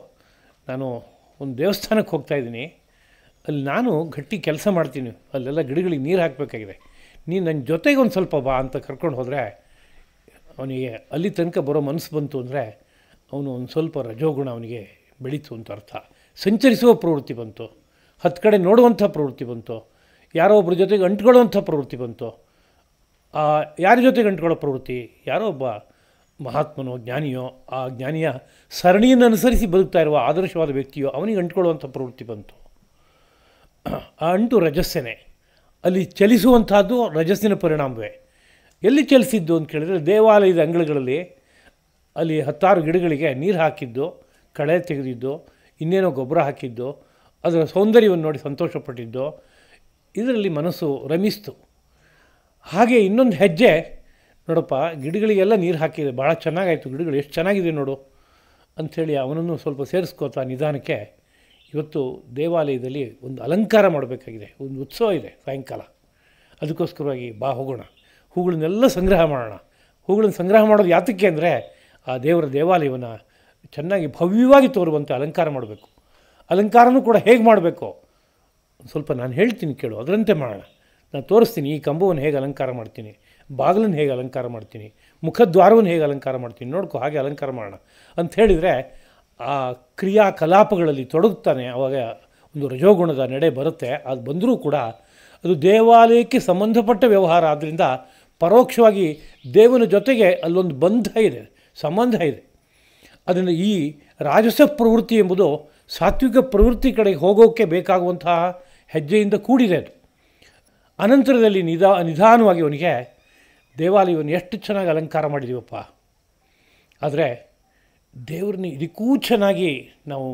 ನಾನು ಒಂದು ದೇವಸ್ಥಾನಕ್ಕೆ ಹೋಗ್ತಾಯಿದ್ದೀನಿ, ಅಲ್ಲಿ ನಾನು ಗಟ್ಟಿ ಕೆಲಸ ಮಾಡ್ತೀನಿ, ಅಲ್ಲೆಲ್ಲ ಗಿಡಗಳಿಗೆ ನೀರು ಹಾಕಬೇಕಾಗಿದೆ, ನೀನು ನನ್ನ ಜೊತೆಗೆ ಒಂದು ಸ್ವಲ್ಪ ಬಾ ಅಂತ ಕರ್ಕೊಂಡು ಹೋದರೆ ಅವನಿಗೆ ಅಲ್ಲಿ ತನಕ ಬರೋ ಮನಸ್ಸು ಬಂತು ಅಂದರೆ ಅವನು ಒಂದು ಸ್ವಲ್ಪ ರಜೋಗುಣ ಅವನಿಗೆ ಬೆಳೀತು ಅಂತ ಅರ್ಥ. ಸಂಚರಿಸುವ ಪ್ರವೃತ್ತಿ ಬಂತು, 10 ಕಡೆ ನೋಡುವಂಥ ಪ್ರವೃತ್ತಿ ಬಂತು, ಯಾರೋ ಒಬ್ಬರ ಜೊತೆಗೆ ಅಂಟ್ಕೊಳ್ಳೋವಂಥ ಪ್ರವೃತ್ತಿ ಬಂತು. ಯಾರ ಜೊತೆಗೆ ಅಂಟ್ಕೊಳ್ಳೋ ಪ್ರವೃತ್ತಿ, ಯಾರೋ ಒಬ್ಬ ಮಹಾತ್ಮನೋ ಜ್ಞಾನಿಯೋ, ಆ ಜ್ಞಾನಿಯ ಸರಣಿಯನ್ನು ಅನುಸರಿಸಿ ಬದುಕ್ತಾ ಇರುವ ಆದರ್ಶವಾದ ವ್ಯಕ್ತಿಯೋ ಅವನಿಗೆ ಅಂಟ್ಕೊಳ್ಳುವಂಥ ಪ್ರವೃತ್ತಿ ಬಂತು. ಆ ಅಂಟು ರಜಸ್ಸೇನೆ, ಅಲ್ಲಿ ಚಲಿಸುವಂಥದ್ದು ರಜಸ್ಸಿನ ಪರಿಣಾಮವೇ. ಎಲ್ಲಿ ಚಲಿಸಿದ್ದು ಅಂತ ಕೇಳಿದರೆ ದೇವಾಲಯದ ಅಂಗಳಗಳಲ್ಲಿ ಅಲ್ಲಿ 10 ಗಿಡಗಳಿಗೆ ನೀರು ಹಾಕಿದ್ದು, ಕಳೆ ತೆಗೆದಿದ್ದು, ಇನ್ನೇನೋ ಗೊಬ್ಬರ ಹಾಕಿದ್ದು, ಅದರ ಸೌಂದರ್ಯವನ್ನು ನೋಡಿ ಸಂತೋಷಪಟ್ಟಿದ್ದು, ಇದರಲ್ಲಿ ಮನಸ್ಸು ರಮಿಸ್ತು. ಹಾಗೆ ಇನ್ನೊಂದು ಹೆಜ್ಜೆ, ನೋಡಪ್ಪ ಗಿಡಗಳಿಗೆಲ್ಲ ನೀರು ಹಾಕಿದೆ, ಭಾಳ ಚೆನ್ನಾಗಾಯಿತು, ಗಿಡಗಳು ಎಷ್ಟು ಚೆನ್ನಾಗಿದೆ ನೋಡು ಅಂಥೇಳಿ ಅವನನ್ನು ಸ್ವಲ್ಪ ಸೇರಿಸ್ಕೋತಾ ನಿಧಾನಕ್ಕೆ ಇವತ್ತು ದೇವಾಲಯದಲ್ಲಿ ಒಂದು ಅಲಂಕಾರ ಮಾಡಬೇಕಾಗಿದೆ, ಒಂದು ಉತ್ಸವ ಇದೆ ಸಾಯಂಕಾಲ, ಅದಕ್ಕೋಸ್ಕರವಾಗಿ ಬಾ ಹೋಗೋಣ, ಹೂಗಳನ್ನೆಲ್ಲ ಸಂಗ್ರಹ ಮಾಡೋಣ. ಹೂಗಳನ್ನು ಸಂಗ್ರಹ ಮಾಡೋದು ಯಾತಕ್ಕೆ ಅಂದರೆ ಆ ದೇವರ ದೇವಾಲಯವನ್ನು ಚೆನ್ನಾಗಿ ಭವ್ಯವಾಗಿ ತೋರುವಂತೆ ಅಲಂಕಾರ ಮಾಡಬೇಕು. ಅಲಂಕಾರನೂ ಕೂಡ ಹೇಗೆ ಮಾಡಬೇಕು ಸ್ವಲ್ಪ ನಾನು ಹೇಳ್ತೀನಿ ಕೇಳು, ಅದರಂತೆ ಮಾಡೋಣ. ನಾನು ತೋರಿಸ್ತೀನಿ, ಈ ಕಂಬವನ್ನು ಹೇಗೆ ಅಲಂಕಾರ ಮಾಡ್ತೀನಿ, ಬಾಗಿಲನ್ನು ಹೇಗೆ ಅಲಂಕಾರ ಮಾಡ್ತೀನಿ, ಮುಖದ್ವಾರವನ್ನು ಹೇಗೆ ಅಲಂಕಾರ ಮಾಡ್ತೀನಿ, ನೋಡ್ಕೊ ಹಾಗೆ ಅಲಂಕಾರ ಮಾಡೋಣ ಅಂತ ಹೇಳಿದರೆ ಆ ಕ್ರಿಯಾಕಲಾಪಗಳಲ್ಲಿ ತೊಡಗುತ್ತಾನೆ. ಆವಾಗ ಒಂದು ರಜೋಗುಣದ ನಡೆ ಬರುತ್ತೆ. ಅದು ಬಂದರೂ ಕೂಡ ಅದು ದೇವಾಲಯಕ್ಕೆ ಸಂಬಂಧಪಟ್ಟ ವ್ಯವಹಾರ ಆದ್ದರಿಂದ ಪರೋಕ್ಷವಾಗಿ ದೇವನ ಜೊತೆಗೆ ಅಲ್ಲೊಂದು ಬಂಧ ಇದೆ, ಸಂಬಂಧ ಇದೆ. ಅದನ್ನು ಈ ರಾಜಸ ಪ್ರವೃತ್ತಿ ಎಂಬುದು ಸಾತ್ವಿಕ ಪ್ರವೃತ್ತಿ ಕಡೆಗೆ ಹೋಗೋಕ್ಕೆ ಬೇಕಾಗುವಂತಹ ಹೆಜ್ಜೆಯಿಂದ ಕೂಡಿದೆ. ಅದು ಅನಂತರದಲ್ಲಿ ನಿಧಾನವಾಗಿ ಅವನಿಗೆ ದೇವಾಲಯವನ್ನು ಎಷ್ಟು ಚೆನ್ನಾಗಿ ಅಲಂಕಾರ ಮಾಡಿದ್ದೀವಪ್ಪ, ಆದರೆ ದೇವ್ರನ್ನ ಇದಕ್ಕೂ ಚೆನ್ನಾಗಿ ನಾವು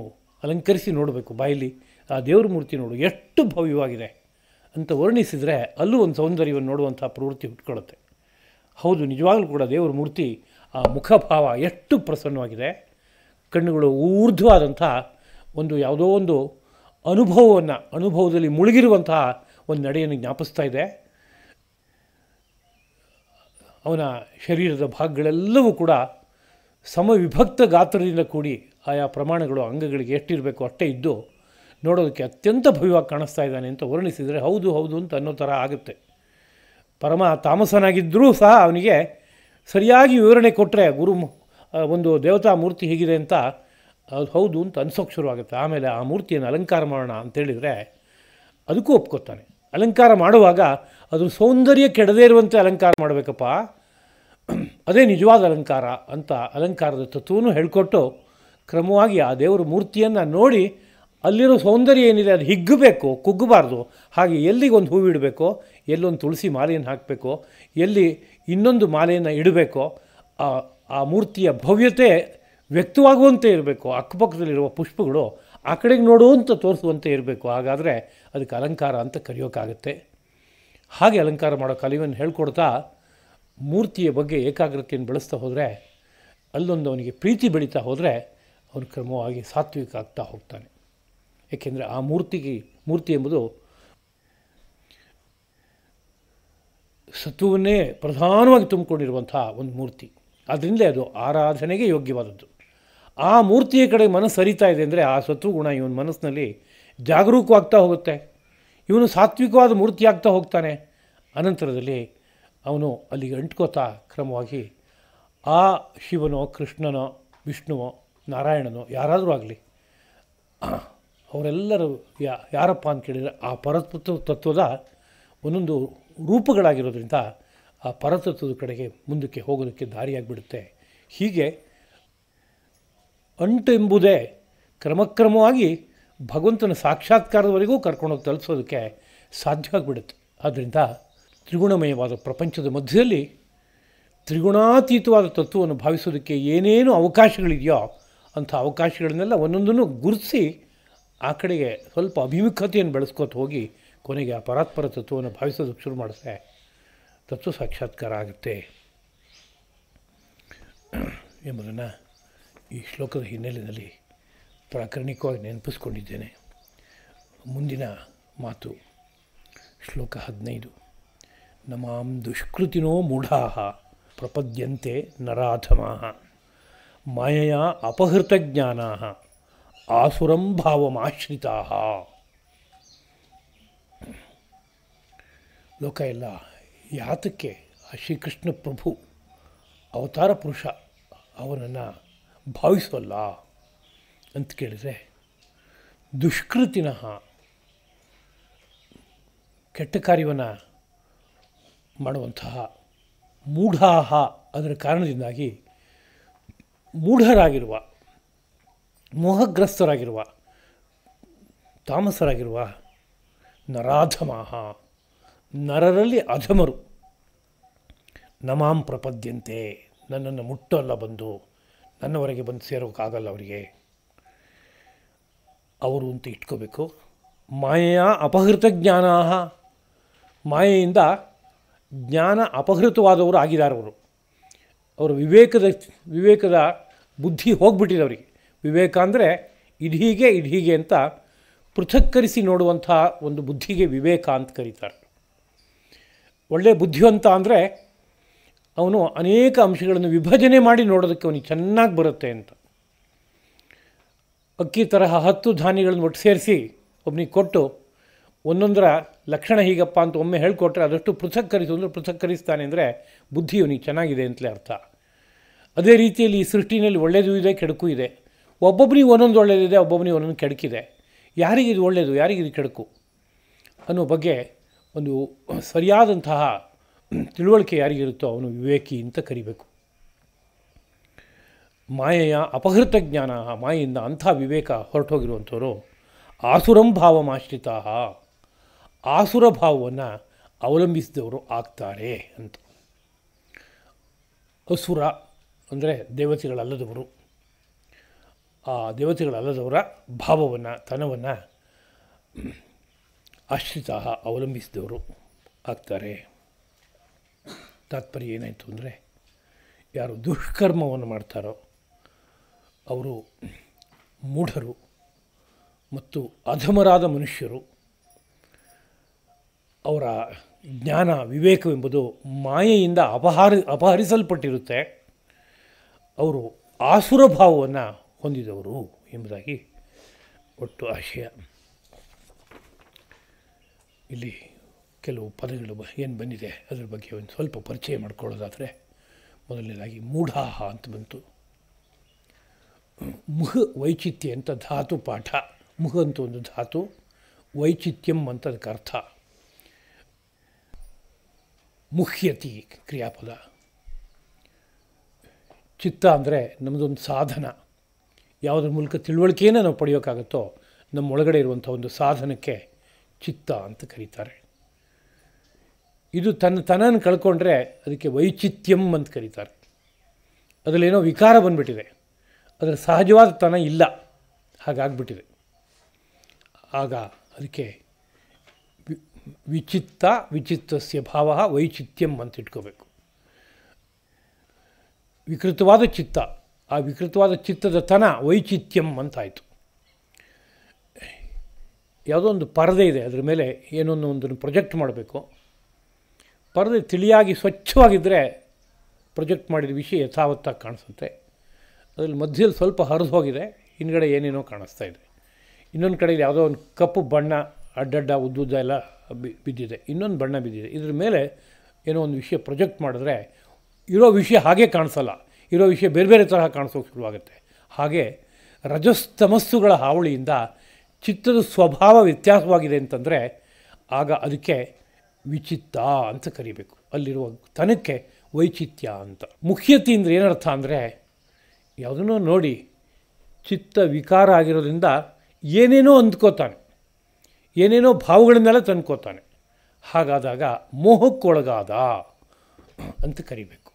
ಅಲಂಕರಿಸಿ ನೋಡಬೇಕು. ಬಾಯಲ್ಲಿ ಆ ದೇವ್ರ ಮೂರ್ತಿ ನೋಡು ಎಷ್ಟು ಭವ್ಯವಾಗಿದೆ ಅಂತ ವರ್ಣಿಸಿದರೆ ಅಲ್ಲೂ ಒಂದು ಸೌಂದರ್ಯವನ್ನು ನೋಡುವಂಥ ಪ್ರವೃತ್ತಿ ಹುಟ್ಕೊಳ್ಳುತ್ತೆ. ಹೌದು, ನಿಜವಾಗಲೂ ಕೂಡ ದೇವರ ಮೂರ್ತಿ ಆ ಮುಖಭಾವ ಎಷ್ಟು ಪ್ರಸನ್ನವಾಗಿದೆ, ಕಣ್ಣುಗಳು ಊರ್ಧ್ವವಾದಂಥ ಒಂದು ಯಾವುದೋ ಒಂದು ಅನುಭವದಲ್ಲಿ ಮುಳುಗಿರುವಂತಹ ಒಂದು ನಡೆಯನ್ನು ಜ್ಞಾಪಿಸ್ತಾ ಇದೆ. ಅವನ ಶರೀರದ ಭಾಗಗಳೆಲ್ಲವೂ ಕೂಡ ಸಮವಿಭಕ್ತ ಗಾತ್ರದಿಂದ ಕೂಡಿ ಆಯಾ ಪ್ರಮಾಣಗಳು ಅಂಗಗಳಿಗೆ ಎಷ್ಟಿರಬೇಕು ಅಷ್ಟೇ ಇದ್ದು ನೋಡೋದಕ್ಕೆ ಅತ್ಯಂತ ಭವ್ಯವಾಗಿ ಕಾಣಿಸ್ತಾ ಇದ್ದಾನೆ ಅಂತ ವರ್ಣಿಸಿದರೆ ಹೌದು ಹೌದು ಅಂತ ಅನ್ನೋ ಥರ ಆಗುತ್ತೆ. ಪರಮ ತಾಮಸನಾಗಿದ್ದರೂ ಸಹ ಅವನಿಗೆ ಸರಿಯಾಗಿ ವಿವರಣೆ ಕೊಟ್ಟರೆ ಒಂದು ದೇವತಾ ಮೂರ್ತಿ ಹೀಗಿದೆ ಅಂತ ಅದು ಹೌದು ಅಂತ ಅನ್ಸೋಕ್ಕೆ ಶುರುವಾಗುತ್ತೆ. ಆಮೇಲೆ ಆ ಮೂರ್ತಿಯನ್ನು ಅಲಂಕಾರ ಮಾಡೋಣ ಅಂತೇಳಿದರೆ ಅದಕ್ಕೂ ಒಪ್ಕೋತಾನೆ. ಅಲಂಕಾರ ಮಾಡುವಾಗ ಅದು ಸೌಂದರ್ಯ ಕೆಡದೇ ಇರುವಂತೆ ಅಲಂಕಾರ ಮಾಡಬೇಕಪ್ಪ, ಅದೇ ನಿಜವಾದ ಅಲಂಕಾರ ಅಂತ ಅಲಂಕಾರದ ತತ್ವವನ್ನು ಹೇಳಿಕೊಟ್ಟು ಕ್ರಮವಾಗಿ ಆ ದೇವರ ಮೂರ್ತಿಯನ್ನು ನೋಡಿ ಅಲ್ಲಿರೋ ಸೌಂದರ್ಯ ಏನಿದೆ ಅದು ಹಿಗ್ಗಬೇಕು, ಕುಗ್ಗಬಾರ್ದು. ಹಾಗೆ ಎಲ್ಲಿಗೊಂದು ಹೂವು ಇಡಬೇಕೋ, ಎಲ್ಲೊಂದು ತುಳಸಿ ಮಾಲೆಯನ್ನು ಹಾಕಬೇಕೋ, ಎಲ್ಲಿ ಇನ್ನೊಂದು ಮಾಲೆಯನ್ನು ಇಡಬೇಕೋ, ಆ ಮೂರ್ತಿಯ ಭವ್ಯತೆ ವ್ಯಕ್ತವಾಗುವಂತೆ ಇರಬೇಕು. ಅಕ್ಕಪಕ್ಕದಲ್ಲಿರುವ ಪುಷ್ಪಗಳು ಆ ಕಡೆಗೆ ನೋಡುವಂತ ತೋರಿಸುವಂತೆ ಇರಬೇಕು. ಹಾಗಾದರೆ ಅದಕ್ಕೆ ಅಲಂಕಾರ ಅಂತ ಕರೆಯೋಕ್ಕಾಗತ್ತೆ. ಹಾಗೆ ಅಲಂಕಾರ ಮಾಡೋ ಕಲೆಯನ್ನು ಹೇಳ್ಕೊಡ್ತಾ ಮೂರ್ತಿಯ ಬಗ್ಗೆ ಏಕಾಗ್ರತೆಯನ್ನು ಬೆಳೆಸ್ತಾ ಹೋದರೆ, ಅಲ್ಲೊಂದು ಅವನಿಗೆ ಪ್ರೀತಿ ಬೆಳೀತಾ ಹೋದರೆ ಅವನು ಕ್ರಮವಾಗಿ ಸಾತ್ವಿಕ ಆಗ್ತಾ ಹೋಗ್ತಾನೆ. ಏಕೆಂದರೆ ಆ ಮೂರ್ತಿ ಎಂಬುದು ಸತ್ವವನ್ನೇ ಪ್ರಧಾನವಾಗಿ ತುಂಬಿಕೊಂಡಿರುವಂಥ ಒಂದು ಮೂರ್ತಿ. ಅದರಿಂದಲೇ ಅದು ಆರಾಧನೆಗೆ ಯೋಗ್ಯವಾದದ್ದು. ಆ ಮೂರ್ತಿಯ ಕಡೆ ಮನಸ್ಸು ಹರಿತಾ ಇದೆ ಅಂದರೆ ಆ ಸತ್ವಗುಣ ಇವನ ಮನಸ್ಸಿನಲ್ಲಿ ಜಾಗರೂಕವಾಗ್ತಾ ಹೋಗುತ್ತೆ. ಇವನು ಸಾತ್ವಿಕವಾದ ಮೂರ್ತಿ ಆಗ್ತಾ ಹೋಗ್ತಾನೆ. ಅನಂತರದಲ್ಲಿ ಅವನು ಅಲ್ಲಿಗೆ ಅಂಟ್ಕೋತಾ ಕ್ರಮವಾಗಿ ಆ ಶಿವನೋ ಕೃಷ್ಣನೋ ವಿಷ್ಣುವೋ ನಾರಾಯಣನೋ ಯಾರಾದರೂ ಆಗಲಿ ಅವರೆಲ್ಲರೂ ಯಾರಪ್ಪ ಅಂತ ಕೇಳಿದರೆ ಆ ಪರತತ್ವದ ಒಂದೊಂದು ರೂಪಗಳಾಗಿರೋದ್ರಿಂದ ಆ ಪರತತ್ವದ ಕಡೆಗೆ ಮುಂದಕ್ಕೆ ಹೋಗೋದಕ್ಕೆ ದಾರಿಯಾಗಿಬಿಡುತ್ತೆ. ಹೀಗೆ ಅಂಟು ಎಂಬುದೇ ಕ್ರಮಕ್ರಮವಾಗಿ ಭಗವಂತನ ಸಾಕ್ಷಾತ್ಕಾರದವರೆಗೂ ಕರ್ಕೊಂಡೋಗಿ ತಲುಪಿಸೋದಕ್ಕೆ ಸಾಧ್ಯವಾಗಿಬಿಡುತ್ತೆ. ಆದ್ದರಿಂದ ತ್ರಿಗುಣಮಯವಾದ ಪ್ರಪಂಚದ ಮಧ್ಯದಲ್ಲಿ ತ್ರಿಗುಣಾತೀತವಾದ ತತ್ವವನ್ನು ಭಾವಿಸೋದಕ್ಕೆ ಏನೇನು ಅವಕಾಶಗಳಿದೆಯೋ ಅಂಥ ಅವಕಾಶಗಳನ್ನೆಲ್ಲ ಒಂದೊಂದನ್ನು ಗುರುತಿಸಿ ಆ ಕಡೆಗೆ ಸ್ವಲ್ಪ ಅಭಿಮುಖತೆಯನ್ನು ಬೆಳೆಸ್ಕೊತ ಹೋಗಿ ಕೊನೆಗೆ ಆ ಪರಾತ್ಪರ ತತ್ವವನ್ನು ಭಾವಿಸೋದಕ್ಕೆ ಶುರು ಮಾಡಿದ್ರೆ ತತ್ವ ಸಾಕ್ಷಾತ್ಕಾರ ಆಗುತ್ತೆ ಎಂಬುದನ್ನು ಈ ಶ್ಲೋಕದ ಹಿನ್ನೆಲೆಯಲ್ಲಿ ಪ್ರಾಕರಣಿಕವಾಗಿ ನೆನಪಿಸ್ಕೊಂಡಿದ್ದೇನೆ. ಮುಂದಿನ ಮಾತು ಶ್ಲೋಕ 15. ನಮಾಂ ದುಷ್ಕೃತಿನೋ ಮೂಢಾಃ ಪ್ರಪದ್ಯಂತೆ ನರಾಧಮಾಃ ಮಾಯೆಯ ಅಪಹೃತಜ್ಞಾನಾಃ ಆಸುರಂ ಭಾವಮಾಶ್ರಿತಾಃ. ಲೋಕ ಎಲ್ಲ ಯಾತಕ್ಕೆ ಆ ಶ್ರೀಕೃಷ್ಣ ಪ್ರಭು ಅವತಾರ ಪುರುಷ ಅವನನ್ನು ಭಾವಿಸೋಲ್ಲ ಅಂತ ಕೇಳಿದರೆ, ದುಷ್ಕೃತಿನಃ ಕೆಟ್ಟ ಕಾರ್ಯವನ್ನು ಮಾಡುವಂತಹ ಮೂಢಾಹ ಅದರ ಕಾರಣದಿಂದಾಗಿ ಮೂಢರಾಗಿರುವ ಮೋಹಗ್ರಸ್ತರಾಗಿರುವ ತಾಮಸರಾಗಿರುವ ನರಾಧಮಾಹ ನರರಲ್ಲಿ ಅಧಮರು ನಮಾಂ ಪ್ರಪದ್ಯಂತೆ ನನ್ನನ್ನು ಮುಟ್ಟಲ್ಲ ಬಂದು ನನ್ನವರೆಗೆ ಬಂದು ಸೇರೋಕ್ಕಾಗಲ್ಲ ಅವರಿಗೆ. ಅವರು ಅಂತ ಇಟ್ಕೋಬೇಕು. ಮಾಯೆಯ ಅಪಹೃತ ಜ್ಞಾನಾಹ ಮಾಯೆಯಿಂದ ಜ್ಞಾನ ಅಪಹೃತವಾದವರು ಆಗಿದ್ದಾರೆ. ಅವರು ವಿವೇಕದ ಬುದ್ಧಿ ಹೋಗ್ಬಿಟ್ಟಿದೆ ಅವರಿಗೆ. ವಿವೇಕ ಅಂದರೆ ಇದು ಹೀಗೆ ಅಂತ ಪೃಥಕ್ಕರಿಸಿ ನೋಡುವಂಥ ಒಂದು ಬುದ್ಧಿಗೆ ವಿವೇಕ ಅಂತ ಕರೀತಾರೆ. ಒಳ್ಳೆಯ ಬುದ್ಧಿವಂತ ಅಂದರೆ ಅವನು ಅನೇಕ ಅಂಶಗಳನ್ನು ವಿಭಜನೆ ಮಾಡಿ ನೋಡೋದಕ್ಕೆ ಅವನಿಗೆ ಚೆನ್ನಾಗಿ ಬರುತ್ತೆ ಅಂತ. ಅಕ್ಕಿ ತರಹ 10 ಧಾನ್ಯಗಳನ್ನು ಒಟ್ಟು ಸೇರಿಸಿ ಒಬ್ಬನಿಗೆ ಕೊಟ್ಟು ಒಂದೊಂದರ ಲಕ್ಷಣ ಹೀಗಪ್ಪ ಅಂತ ಒಮ್ಮೆ ಹೇಳಿಕೊಟ್ರೆ ಅದಷ್ಟು ಪೃಥಕ್ಕರಿಸು ಅಂದರೆ ಪೃಥಕ್ಕರಿಸ್ತಾನೆ ಅಂದರೆ ಬುದ್ಧಿ ಅವನಿಗೆ ಚೆನ್ನಾಗಿದೆ ಅಂತಲೇ ಅರ್ಥ. ಅದೇ ರೀತಿಯಲ್ಲಿ ಈ ಸೃಷ್ಟಿನಲ್ಲಿ ಒಳ್ಳೆಯದು ಇದೆ, ಕೆಡುಕು ಇದೆ. ಒಬ್ಬೊಬ್ಬನಿಗೆ ಒಂದೊಂದು ಒಳ್ಳೆಯದಿದೆ, ಒಬ್ಬೊಬ್ಬನಿಗೆ ಒಂದೊಂದು ಕೆಡುಕಿದೆ. ಯಾರಿಗಿದು ಒಳ್ಳೆಯದು, ಯಾರಿಗಿದು ಕೆಡುಕು ಅನ್ನೋ ಬಗ್ಗೆ ಒಂದು ಸರಿಯಾದಂತಹ ತಿಳುವಳಿಕೆ ಯಾರಿಗಿರುತ್ತೋ ಅವನು ವಿವೇಕಿ ಅಂತ ಕರಿಬೇಕು. ಮಾಯೆಯ ಅಪಹೃತ ಜ್ಞಾನ ಮಾಯೆಯಿಂದ ಅಂಥ ವಿವೇಕ ಹೊರಟೋಗಿರುವಂಥವರು ಆಸುರಂ ಭಾವಮಾಶ್ರಿತಾ ಆಸುರ ಭಾವವನ್ನು ಅವಲಂಬಿಸಿದವರು ಆಗ್ತಾರೆ ಅಂತ. ಅಸುರ ಅಂದರೆ ದೇವತೆಗಳಲ್ಲದವರು. ಆ ದೇವತೆಗಳಲ್ಲದವರ ಭಾವವನ್ನು ತನವನ್ನು ಆಶ್ರಿತ ಅವಲಂಬಿಸಿದವರು ಆಗ್ತಾರೆ. ತಾತ್ಪರ್ಯ ಏನಾಯಿತು ಅಂದರೆ, ಯಾರು ದುಷ್ಕರ್ಮವನ್ನು ಮಾಡ್ತಾರೋ ಅವರು ಮೂಢರು ಮತ್ತು ಅಧಮರಾದ ಮನುಷ್ಯರು. ಅವರ ಜ್ಞಾನ ವಿವೇಕವೆಂಬುದು ಮಾಯೆಯಿಂದ ಅಪಹರಿಸಲ್ಪಟ್ಟಿರುತ್ತೆ. ಅವರು ಆಸುರ ಭಾವವನ್ನು ಹೊಂದಿದವರು ಎಂಬುದಾಗಿ ಒಟ್ಟು ಆಶಯ. ಇಲ್ಲಿ ಕೆಲವು ಪದಗಳು ಏನು ಬಂದಿದೆ ಅದರ ಬಗ್ಗೆ ಒಂದು ಸ್ವಲ್ಪ ಪರಿಚಯ ಮಾಡಿಕೊಳ್ಳೋದಾದರೆ, ಮೊದಲನೇದಾಗಿ ಮೂಢಾಹ ಅಂತ ಬಂತು. ಮುಹ ವೈಚಿತ್ಯ ಅಂತ ಧಾತು ಪಾಠ. ಮುಹ ಅಂತ ಒಂದು ಧಾತು, ವೈಚಿತ್ಯಂ ಅಂತ ಅದಕ್ಕೆ ಅರ್ಥ. ಮುಹ್ಯತಿ ಕ್ರಿಯಾಪದ. ಚಿತ್ತ ಅಂದರೆ ನಮ್ಮದೊಂದು ಸಾಧನ. ಯಾವುದ್ರ ಮೂಲಕ ತಿಳುವಳಿಕೆಯನ್ನು ನಾವು ಪಡೆಯೋಕ್ಕಾಗುತ್ತೋ ನಮ್ಮ ಒಳಗಡೆ ಇರುವಂಥ ಒಂದು ಸಾಧನಕ್ಕೆ ಚಿತ್ತ ಅಂತ ಕರೀತಾರೆ. ಇದು ತನ್ನನ್ನು ಕಳ್ಕೊಂಡ್ರೆ ಅದಕ್ಕೆ ವೈಚಿತ್ಯಂ ಅಂತ ಕರೀತಾರೆ. ಅದರಲ್ಲೇನೋ ವಿಕಾರ ಬಂದುಬಿಟ್ಟಿದೆ, ಅದರ ಸಹಜವಾದ ತನ ಇಲ್ಲ, ಹಾಗಾಗ್ಬಿಟ್ಟಿದೆ. ಆಗ ಅದಕ್ಕೆ ವಿಚಿತ್ತಸ್ಯ ಭಾವ ವೈಚಿತ್ಯಂ ಅಂತ ಇಟ್ಕೋಬೇಕು. ವಿಕೃತವಾದ ಚಿತ್ತ, ಆ ವಿಕೃತವಾದ ಚಿತ್ತದ ತನ ವೈಚಿತ್ಯಂ ಅಂತಾಯಿತು. ಯಾವುದೋ ಒಂದು ಪರದೆ ಇದೆ, ಅದರ ಮೇಲೆ ಏನೊಂದನ್ನು ಪ್ರೊಜೆಕ್ಟ್ ಮಾಡಬೇಕು. ಪರದೆ ತಿಳಿಯಾಗಿ ಸ್ವಚ್ಛವಾಗಿದ್ದರೆ ಪ್ರೊಜೆಕ್ಟ್ ಮಾಡಿದ ವಿಷಯ ಯಥಾವತ್ತಾಗಿ ಕಾಣಿಸುತ್ತೆ. ಅದರಲ್ಲಿ ಮಧ್ಯದಲ್ಲಿ ಸ್ವಲ್ಪ ಹರಿದು ಹೋಗಿದೆ, ಹಿಂದ್ಗಡೆ ಏನೇನೋ ಕಾಣಿಸ್ತಾ ಇದೆ. ಇನ್ನೊಂದು ಕಡೆಯಲ್ಲಿ ಯಾವುದೋ ಒಂದು ಕಪ್ಪು ಬಣ್ಣ ಅಡ್ಡಡ್ಡ ಉದ್ದುದ್ದ ಎಲ್ಲ ಬಿದ್ದಿದೆ, ಇನ್ನೊಂದು ಬಣ್ಣ ಬಿದ್ದಿದೆ. ಇದ್ರ ಮೇಲೆ ಏನೋ ಒಂದು ವಿಷಯ ಪ್ರೊಜೆಕ್ಟ್ ಮಾಡಿದ್ರೆ ಇರೋ ವಿಷಯ ಹಾಗೆ ಕಾಣಿಸಲ್ಲ, ಇರೋ ವಿಷಯ ಬೇರೆ ಬೇರೆ ತರಹ ಕಾಣಿಸೋಕೆ ಶುರುವಾಗುತ್ತೆ. ಹಾಗೆ ರಜಸ್ತಮಸ್ಸುಗಳ ಹಾವಳಿಯಿಂದ ಚಿತ್ತದ ಸ್ವಭಾವ ವ್ಯತ್ಯಾಸವಾಗಿದೆ ಅಂತಂದರೆ ಆಗ ಅದಕ್ಕೆ ವಿಚಿತ್ತ ಅಂತ ಕರಿಬೇಕು. ಅಲ್ಲಿರುವ ತನಕ್ಕೆ ವೈಚಿತ್ಯ ಅಂತ. ಮುಖ್ಯತೆ ಅಂದರೆ ಏನರ್ಥ ಅಂದರೆ ಯಾವುದನ್ನೋ ನೋಡಿ ಚಿತ್ತ ವಿಕಾರ ಆಗಿರೋದ್ರಿಂದ ಏನೇನೋ ಅಂದ್ಕೋತಾನೆ, ಏನೇನೋ ಭಾವಗಳನ್ನೆಲ್ಲ ತಂದ್ಕೋತಾನೆ. ಹಾಗಾದಾಗ ಮೋಹಕ್ಕೊಳಗಾದ ಅಂತ ಕರಿಬೇಕು.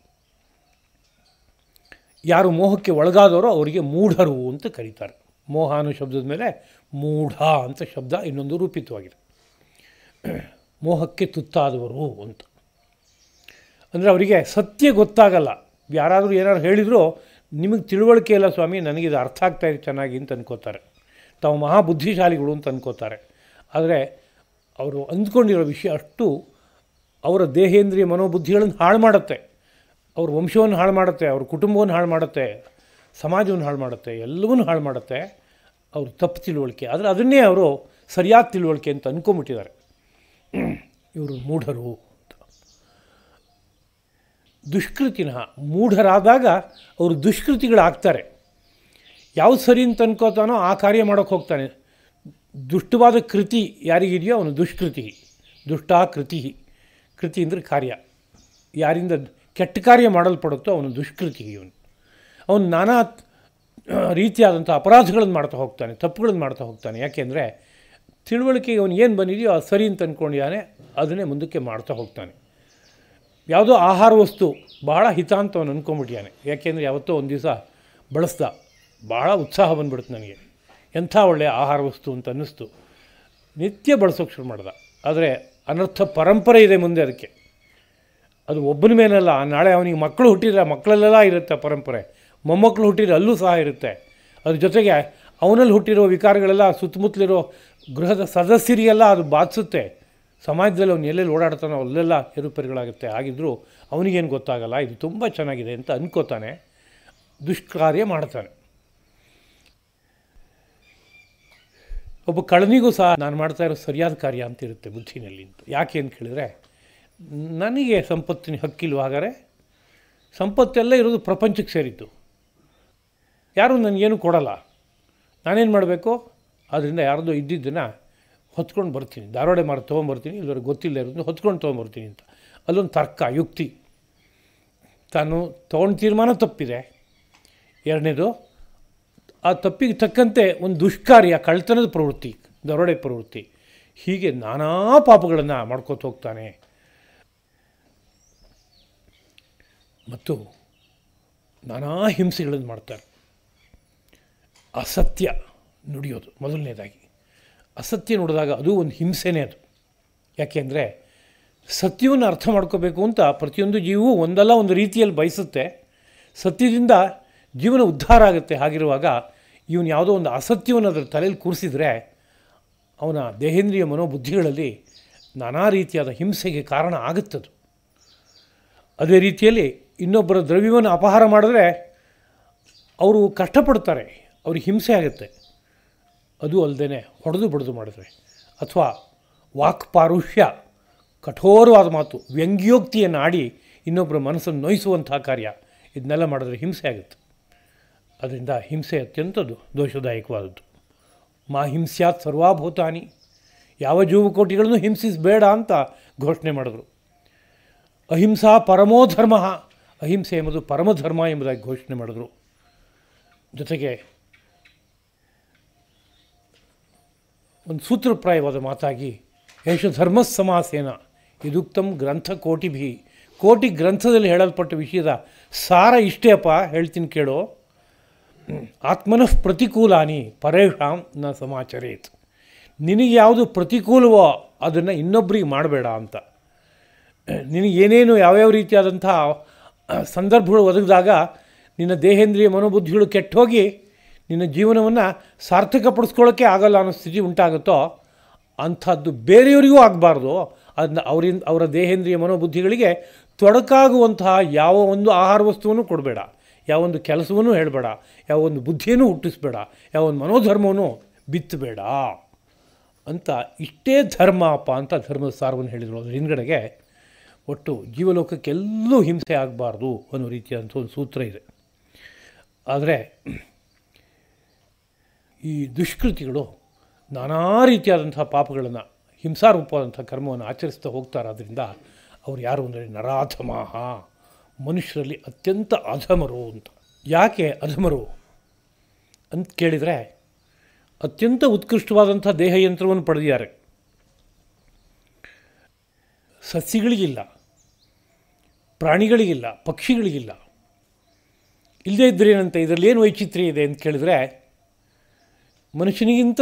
ಯಾರು ಮೋಹಕ್ಕೆ ಒಳಗಾದವರೋ ಅವರಿಗೆ ಮೂಢರು ಅಂತ ಕರೀತಾರೆ. ಮೋಹ ಅನ್ನೋ ಶಬ್ದದ ಮೇಲೆ ಮೂಢ ಅಂತ ಶಬ್ದ ಇನ್ನೊಂದು ರೂಪಿತವಾಗಿದೆ. ಮೋಹಕ್ಕೆ ತುತ್ತಾದವರು ಅಂತ ಅಂದರೆ ಅವರಿಗೆ ಸತ್ಯ ಗೊತ್ತಾಗಲ್ಲ. ಯಾರಾದರೂ ಏನಾದ್ರು ಹೇಳಿದರೂ ನಿಮಗೆ ತಿಳುವಳಿಕೆ ಇಲ್ಲ ಸ್ವಾಮಿ, ನನಗಿದು ಅರ್ಥ ಆಗ್ತಾಯಿದೆ ಚೆನ್ನಾಗಿ ಅಂತ ಅನ್ಕೋತಾರೆ. ತಾವು ಮಹಾಬುದ್ಧಿಶಾಲಿಗಳು ಅಂತ ಅನ್ಕೋತಾರೆ. ಆದರೆ ಅವರು ಅಂದ್ಕೊಂಡಿರೋ ವಿಷಯ ಅಷ್ಟು ಅವರ ದೇಹೇಂದ್ರಿಯ ಮನೋಬುದ್ಧಿಗಳನ್ನು ಹಾಳು ಮಾಡುತ್ತೆ, ಅವ್ರ ವಂಶವನ್ನು ಹಾಳು ಮಾಡುತ್ತೆ, ಅವ್ರ ಕುಟುಂಬವನ್ನು ಹಾಳು ಮಾಡುತ್ತೆ, ಸಮಾಜವನ್ನು ಹಾಳು ಮಾಡುತ್ತೆ, ಎಲ್ಲವನ್ನೂ ಹಾಳು ಮಾಡುತ್ತೆ ಅವರು ತಪ್ಪು ತಿಳುವಳಿಕೆ. ಆದರೆ ಅದನ್ನೇ ಅವರು ಸರಿಯಾದ ತಿಳುವಳಿಕೆ ಅಂತ ಅಂದ್ಕೊಂಬಿಟ್ಟಿದ್ದಾರೆ. ಇವರು ಮೂಢರು ಅಂತ. ದುಷ್ಕೃತಿನ ಮೂಢರಾದಾಗ ಅವರು ದುಷ್ಕೃತಿಗಳಾಗ್ತಾರೆ. ಯಾವುದು ಸರಿ ಅಂತ ಅನ್ಕೋತಾನೋ ಆ ಕಾರ್ಯ ಮಾಡೋಕ್ಕೆ ಹೋಗ್ತಾನೆ. ದುಷ್ಟವಾದ ಕೃತಿ ಯಾರಿಗಿದೆಯೋ ಅವನು ದುಷ್ಕೃತಿ. ದುಷ್ಟಾಕೃತಿ, ಕೃತಿ ಅಂದರೆ ಕಾರ್ಯ. ಯಾರಿಂದ ಕೆಟ್ಟ ಕಾರ್ಯ ಮಾಡಲ್ಪಡುತ್ತೋ ಅವನು ದುಷ್ಕೃತಿ. ಅವನು ನಾನಾ ರೀತಿಯಾದಂಥ ಅಪರಾಧಗಳನ್ನು ಮಾಡ್ತಾ ಹೋಗ್ತಾನೆ, ತಪ್ಪುಗಳನ್ನು ಮಾಡ್ತಾ ಹೋಗ್ತಾನೆ. ಯಾಕೆಂದರೆ ತಿಳುವಳಿಕೆಗೆ ಅವನು ಏನು ಬಂದಿದೆಯೋ ಅದು ಸರಿ ಅಂತ ಅಂದ್ಕೊಂಡಿದ್ದಾನೆ, ಅದನ್ನೇ ಮುಂದಕ್ಕೆ ಮಾಡ್ತಾ ಹೋಗ್ತಾನೆ. ಯಾವುದೋ ಆಹಾರ ವಸ್ತು ಭಾಳ ಹಿತ ಅಂತ ಅವನು ಅಂದ್ಕೊಂಬಿಟ್ಟಿದ್ದಾನೆ. ಯಾಕೆಂದರೆ ಯಾವತ್ತೋ ಒಂದು ದಿವಸ ಬಳಸ್ದ, ಭಾಳ ಉತ್ಸಾಹ ಬಂದ್ಬಿಡುತ್ತೆ ನನಗೆ, ಎಂಥ ಒಳ್ಳೆಯ ಆಹಾರ ವಸ್ತು ಅಂತ ಅನ್ನಿಸ್ತು. ನಿತ್ಯ ಬಳಸೋಕೆ ಶುರು ಮಾಡ್ದ. ಆದರೆ ಅನರ್ಥ ಪರಂಪರೆ ಇದೆ ಮುಂದೆ ಅದಕ್ಕೆ. ಅದು ಒಬ್ಬನ ಮೇಲಲ್ಲ, ನಾಳೆ ಅವನಿಗೆ ಮಕ್ಕಳು ಹುಟ್ಟಿದ್ರೆ ಮಕ್ಕಳಲ್ಲೆಲ್ಲ ಇರುತ್ತೆ ಪರಂಪರೆ, ಮೊಮ್ಮಕ್ಕಳು ಹುಟ್ಟಿದ್ರೆ ಅಲ್ಲೂ ಸಹ ಇರುತ್ತೆ. ಅದ್ರ ಜೊತೆಗೆ ಅವನಲ್ಲಿ ಹುಟ್ಟಿರೋ ವಿಕಾರಗಳೆಲ್ಲ ಸುತ್ತಮುತ್ತಲಿರೋ ಗೃಹದ ಸದಸ್ಯರಿಗೆಲ್ಲ ಅದು ಬಾಧಿಸುತ್ತೆ. ಸಮಾಜದಲ್ಲಿ ಅವನು ಎಲ್ಲೆಲ್ಲಿ ಓಡಾಡ್ತಾನೋ ಅಲ್ಲೆಲ್ಲ ಏರುಪೇರುಗಳಾಗುತ್ತೆ. ಆಗಿದ್ದರೂ ಅವನಿಗೇನು ಗೊತ್ತಾಗಲ್ಲ, ಇದು ತುಂಬ ಚೆನ್ನಾಗಿದೆ ಅಂತ ಅನ್ಕೋತಾನೆ, ದುಷ್ಕಾರ್ಯ ಮಾಡ್ತಾನೆ. ಒಬ್ಬ ಕಳ್ಳನಿಗೂ ಸಹ ನಾನು ಮಾಡ್ತಾ ಇರೋ ಸರಿಯಾದ ಕಾರ್ಯ ಅಂತ ಇರುತ್ತೆ ಬುದ್ಧಿನಲ್ಲಿ ಅಂತ. ಯಾಕೆ ಅಂತ ಕೇಳಿದರೆ, ನನಗೆ ಸಂಪತ್ತಿನ ಹಕ್ಕಿಲ್ವ? ಹಾಗಾದರೆ ಸಂಪತ್ತೆಲ್ಲ ಇರೋದು ಪ್ರಪಂಚಕ್ಕೆ ಸೇರಿತ್ತು, ಯಾರೂ ನನಗೇನು ಕೊಡಲ್ಲ, ನಾನೇನು ಮಾಡಬೇಕು? ಆದ್ದರಿಂದ ಯಾರ್ದು ಇದ್ದಿದ್ದನ್ನು ಹೊತ್ಕೊಂಡು ಬರ್ತೀನಿ, ಧಾರವಾಡ ಮಾರು ತೊಗೊಂಬರ್ತೀನಿ, ಇಲ್ಲವ್ರಿಗೆ ಗೊತ್ತಿಲ್ಲ ಇರೋದನ್ನ ಹೊತ್ಕೊಂಡು ತೊಗೊಂಬರ್ತೀನಿ ಅಂತ. ಅಲ್ಲೊಂದು ತರ್ಕ, ಯುಕ್ತಿ. ತಾನು ತೊಗೊಂಡು ತೀರ್ಮಾನ ತಪ್ಪಿದೆ. ಎರಡನೇದು, ಆ ತಪ್ಪಿಗೆ ತಕ್ಕಂತೆ ಒಂದು ದುಷ್ಕಾರ್ಯ, ಕಳ್ತನದ ಪ್ರವೃತ್ತಿ, ದರೋಡೆ ಪ್ರವೃತ್ತಿ, ಹೀಗೆ ನಾನಾ ಪಾಪಗಳನ್ನು ಮಾಡ್ಕೋತ ಹೋಗ್ತಾನೆ. ಮತ್ತು ನಾನಾ ಹಿಂಸೆಗಳನ್ನು ಮಾಡ್ತಾರೆ. ಅಸತ್ಯ ನುಡಿಯೋದು ಮೊದಲನೇದಾಗಿ. ಅಸತ್ಯ ನುಡಿದಾಗ ಅದು ಒಂದು ಹಿಂಸೆನೇ ಅದು. ಯಾಕೆಂದರೆ ಸತ್ಯವನ್ನು ಅರ್ಥ ಮಾಡ್ಕೋಬೇಕು ಅಂತ ಪ್ರತಿಯೊಂದು ಜೀವವೂ ಒಂದಲ್ಲ ಒಂದು ರೀತಿಯಲ್ಲಿ ಬಯಸುತ್ತೆ. ಸತ್ಯದಿಂದ ಜೀವನ ಉದ್ಧಾರ ಆಗುತ್ತೆ. ಹಾಗಿರುವಾಗ ಇವನು ಯಾವುದೋ ಒಂದು ಅಸತ್ಯವನ್ನು ಅದರ ತಲೆಯಲ್ಲಿ ಕೂರಿಸಿದರೆ ಅವನ ದೇಹೇಂದ್ರಿಯ ಮನೋಬುದ್ಧಿಗಳಲ್ಲಿ ನಾನಾ ರೀತಿಯಾದ ಹಿಂಸೆಗೆ ಕಾರಣ ಆಗುತ್ತದು. ಅದೇ ರೀತಿಯಲ್ಲಿ ಇನ್ನೊಬ್ಬರ ದ್ರವ್ಯವನ್ನು ಅಪಹಾರ ಮಾಡಿದ್ರೆ ಅವರು ಕಷ್ಟಪಡ್ತಾರೆ, ಅವ್ರಿಗೆ ಹಿಂಸೆ ಆಗುತ್ತೆ. ಅದು ಅಲ್ಲದೆ ಹೊಡೆದು ಬಡಿದು ಮಾಡಿದ್ರೆ, ಅಥವಾ ವಾಕ್ಪಾರುಷ್ಯ, ಕಠೋರವಾದ ಮಾತು, ವ್ಯಂಗ್ಯೋಕ್ತಿಯನ್ನು ಆಡಿ ಇನ್ನೊಬ್ಬರ ಮನಸ್ಸನ್ನು ನೋಯಿಸುವಂಥ ಕಾರ್ಯ, ಇದನ್ನೆಲ್ಲ ಮಾಡಿದ್ರೆ ಹಿಂಸೆ ಆಗುತ್ತೆ. ಅದರಿಂದ ಹಿಂಸೆ ಅತ್ಯಂತ ದೋಷದಾಯಕವಾದದ್ದು. ಮಾ ಹಿಂಸ್ಯಾತ್ ಸರ್ವಾಭೂತಾನಿ, ಯಾವ ಜೀವಕೋಟಿಗಳನ್ನು ಹಿಂಸಿಸಬೇಡ ಅಂತ ಘೋಷಣೆ ಮಾಡಿದ್ರು. ಅಹಿಂಸಾ ಪರಮೋ ಧರ್ಮ, ಅಹಿಂಸೆ ಎಂಬುದು ಪರಮಧರ್ಮ ಎಂಬುದಾಗಿ ಘೋಷಣೆ ಮಾಡಿದ್ರು. ಜೊತೆಗೆ ಒಂದು ಸೂತ್ರಪ್ರಾಯವಾದ ಮಾತಾಗಿ ಯಶ ಧರ್ಮ ಸಮಾಸೇನ ಇದುಕ್ತಂ ಗ್ರಂಥ ಕೋಟಿಭಿ, ಕೋಟಿ ಗ್ರಂಥದಲ್ಲಿ ಹೇಳಲ್ಪಟ್ಟ ವಿಷಯದ ಸಾರ ಇಷ್ಟೇ ಅಪ್ಪ, ಹೇಳ್ತೀನಿ ಕೇಳೋ. ಆತ್ಮನಃ ಪ್ರತಿಕೂಲಾನಿ ಪರೇಷಾಂ ನ ಸಮಾಚರೇತ್, ನಿನಗೆ ಯಾವುದು ಪ್ರತಿಕೂಲವೋ ಅದನ್ನು ಇನ್ನೊಬ್ಬರಿಗೆ ಮಾಡಬೇಡ ಅಂತ. ನಿನಗೇನೇನು ಯಾವ್ಯಾವ ರೀತಿಯಾದಂಥ ಸಂದರ್ಭಗಳು ಒದಗಿದಾಗ ನಿನ್ನ ದೇಹೇಂದ್ರಿಯ ಮನೋಬುದ್ಧಿಗಳು ಕೆಟ್ಟೋಗಿ ನಿನ್ನ ಜೀವನವನ್ನು ಸಾರ್ಥಕಪಡಿಸ್ಕೊಳ್ಳೋಕ್ಕೆ ಆಗಲ್ಲ ಅನ್ನೋ ಸ್ಥಿತಿ ಉಂಟಾಗುತ್ತೋ ಅಂಥದ್ದು ಬೇರೆಯವರಿಗೂ ಆಗಬಾರ್ದು, ಅದನ್ನ ಅವರ ದೇಹೇಂದ್ರಿಯ ಮನೋಬುದ್ಧಿಗಳಿಗೆ ತೊಡಕಾಗುವಂತಹ ಯಾವ ಒಂದು ಆಹಾರ ವಸ್ತುವನ್ನು ಕೊಡಬೇಡ, ಯಾವೊಂದು ಕೆಲಸವನ್ನು ಹೇಳಬೇಡ, ಯಾವೊಂದು ಬುದ್ಧಿಯನ್ನು ಹುಟ್ಟಿಸಬೇಡ, ಯಾವೊಂದು ಮನೋಧರ್ಮವನ್ನು ಬಿತ್ತಬೇಡ ಅಂತ ಇಷ್ಟೇ ಧರ್ಮ ಅಪ್ಪ ಅಂತ ಧರ್ಮದ ಸಾರವನ್ನು ಹೇಳಿದರು. ಅದ್ರ ಹಿಂದ್ಗಡೆಗೆ ಒಟ್ಟು ಜೀವಲೋಕಕ್ಕೆಲ್ಲೂ ಹಿಂಸೆ ಆಗಬಾರ್ದು ಅನ್ನೋ ರೀತಿಯಾದಂಥ ಒಂದು ಸೂತ್ರ ಇದೆ. ಆದರೆ ಈ ದುಷ್ಕೃತಿಗಳು ನಾನಾ ರೀತಿಯಾದಂಥ ಪಾಪಗಳನ್ನು, ಹಿಂಸಾರೂಪವಾದಂಥ ಕರ್ಮವನ್ನು ಆಚರಿಸ್ತಾ ಹೋಗ್ತಾರೆ. ಆದ್ದರಿಂದ ಅವ್ರು ಯಾರು ಅಂದರೆ ನರಾಧಮಾಹ, ಮನುಷ್ಯರಲ್ಲಿ ಅತ್ಯಂತ ಅಧಮರು ಅಂತ. ಯಾಕೆ ಅಧಮರು ಅಂತ ಕೇಳಿದರೆ, ಅತ್ಯಂತ ಉತ್ಕೃಷ್ಟವಾದಂಥ ದೇಹಯಂತ್ರವನ್ನು ಪಡೆದಿದ್ದಾರೆ. ಸಸ್ಯಗಳಿಗಿಲ್ಲ, ಪ್ರಾಣಿಗಳಿಗಿಲ್ಲ, ಪಕ್ಷಿಗಳಿಗಿಲ್ಲ. ಇಲ್ಲದೇ ಇದ್ದರೆ ಏನಂತ, ಇದರಲ್ಲಿ ಏನು ವೈಚಿತ್ರ್ಯ ಇದೆ ಅಂತ ಕೇಳಿದರೆ, ಮನುಷ್ಯನಿಗಿಂತ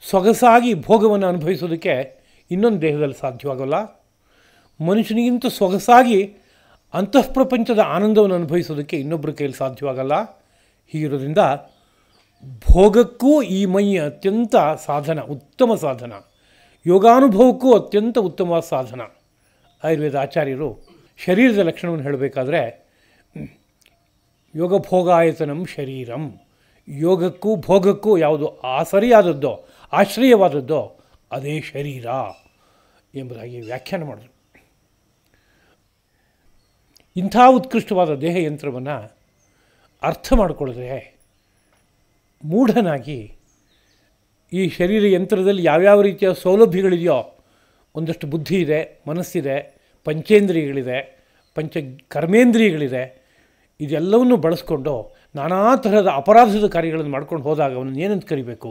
ಸೊಗಸಾಗಿ ಭೋಗವನ್ನು ಅನುಭವಿಸೋದಕ್ಕೆ ಇನ್ನೊಂದು ದೇಹದಲ್ಲಿ ಸಾಧ್ಯವಾಗಲ್ಲ. ಮನುಷ್ಯನಿಗಿಂತ ಸೊಗಸಾಗಿ ಅಂತಃಪ್ರಪಂಚದ ಆನಂದವನ್ನು ಅನುಭವಿಸೋದಕ್ಕೆ ಇನ್ನೊಬ್ಬರ ಕೈಯಲ್ಲಿ ಸಾಧ್ಯವಾಗಲ್ಲ. ಹೀಗಿರೋದ್ರಿಂದ ಭೋಗಕ್ಕೂ ಈ ಮೈ ಅತ್ಯಂತ ಸಾಧನ, ಉತ್ತಮ ಸಾಧನ. ಯೋಗಾನುಭವಕ್ಕೂ ಅತ್ಯಂತ ಉತ್ತಮವಾದ ಸಾಧನ. ಆಯುರ್ವೇದ ಆಚಾರ್ಯರು ಶರೀರದ ಲಕ್ಷಣವನ್ನು ಹೇಳಬೇಕಾದ್ರೆ, ಯೋಗಭೋಗಾಯತನಂ ಶರೀರಂ, ಯೋಗಕ್ಕೂ ಭೋಗಕ್ಕೂ ಯಾವುದು ಸರಿಯಾದದ್ದೋ, ಆಶ್ರಯವಾದದ್ದೋ ಅದೇ ಶರೀರ ಎಂಬುದಾಗಿ ವ್ಯಾಖ್ಯಾನ ಮಾಡಿದರು. ಇಂಥ ಉತ್ಕೃಷ್ಟವಾದ ದೇಹಯಂತ್ರವನ್ನು ಅರ್ಥ ಮಾಡಿಕೊಳ್ಳದೆ ಮೂಢನಾಗಿ ಈ ಶರೀರ ಯಂತ್ರದಲ್ಲಿ ಯಾವ್ಯಾವ ರೀತಿಯ ಸೌಲಭ್ಯಗಳಿದೆಯೋ, ಒಂದಷ್ಟು ಬುದ್ಧಿ ಇದೆ, ಮನಸ್ಸಿದೆ, ಪಂಚೇಂದ್ರಿಯಗಳಿದೆ, ಕರ್ಮೇಂದ್ರಿಯಗಳಿದೆ, ಇದೆಲ್ಲವನ್ನು ಬಳಸ್ಕೊಂಡು ನಾನಾ ತರಹದ ಅಪರಾಧದ ಕಾರ್ಯಗಳನ್ನು ಮಾಡ್ಕೊಂಡು ಹೋದಾಗ ಅವನನ್ನು ಏನಂತ ಕರಿಬೇಕು?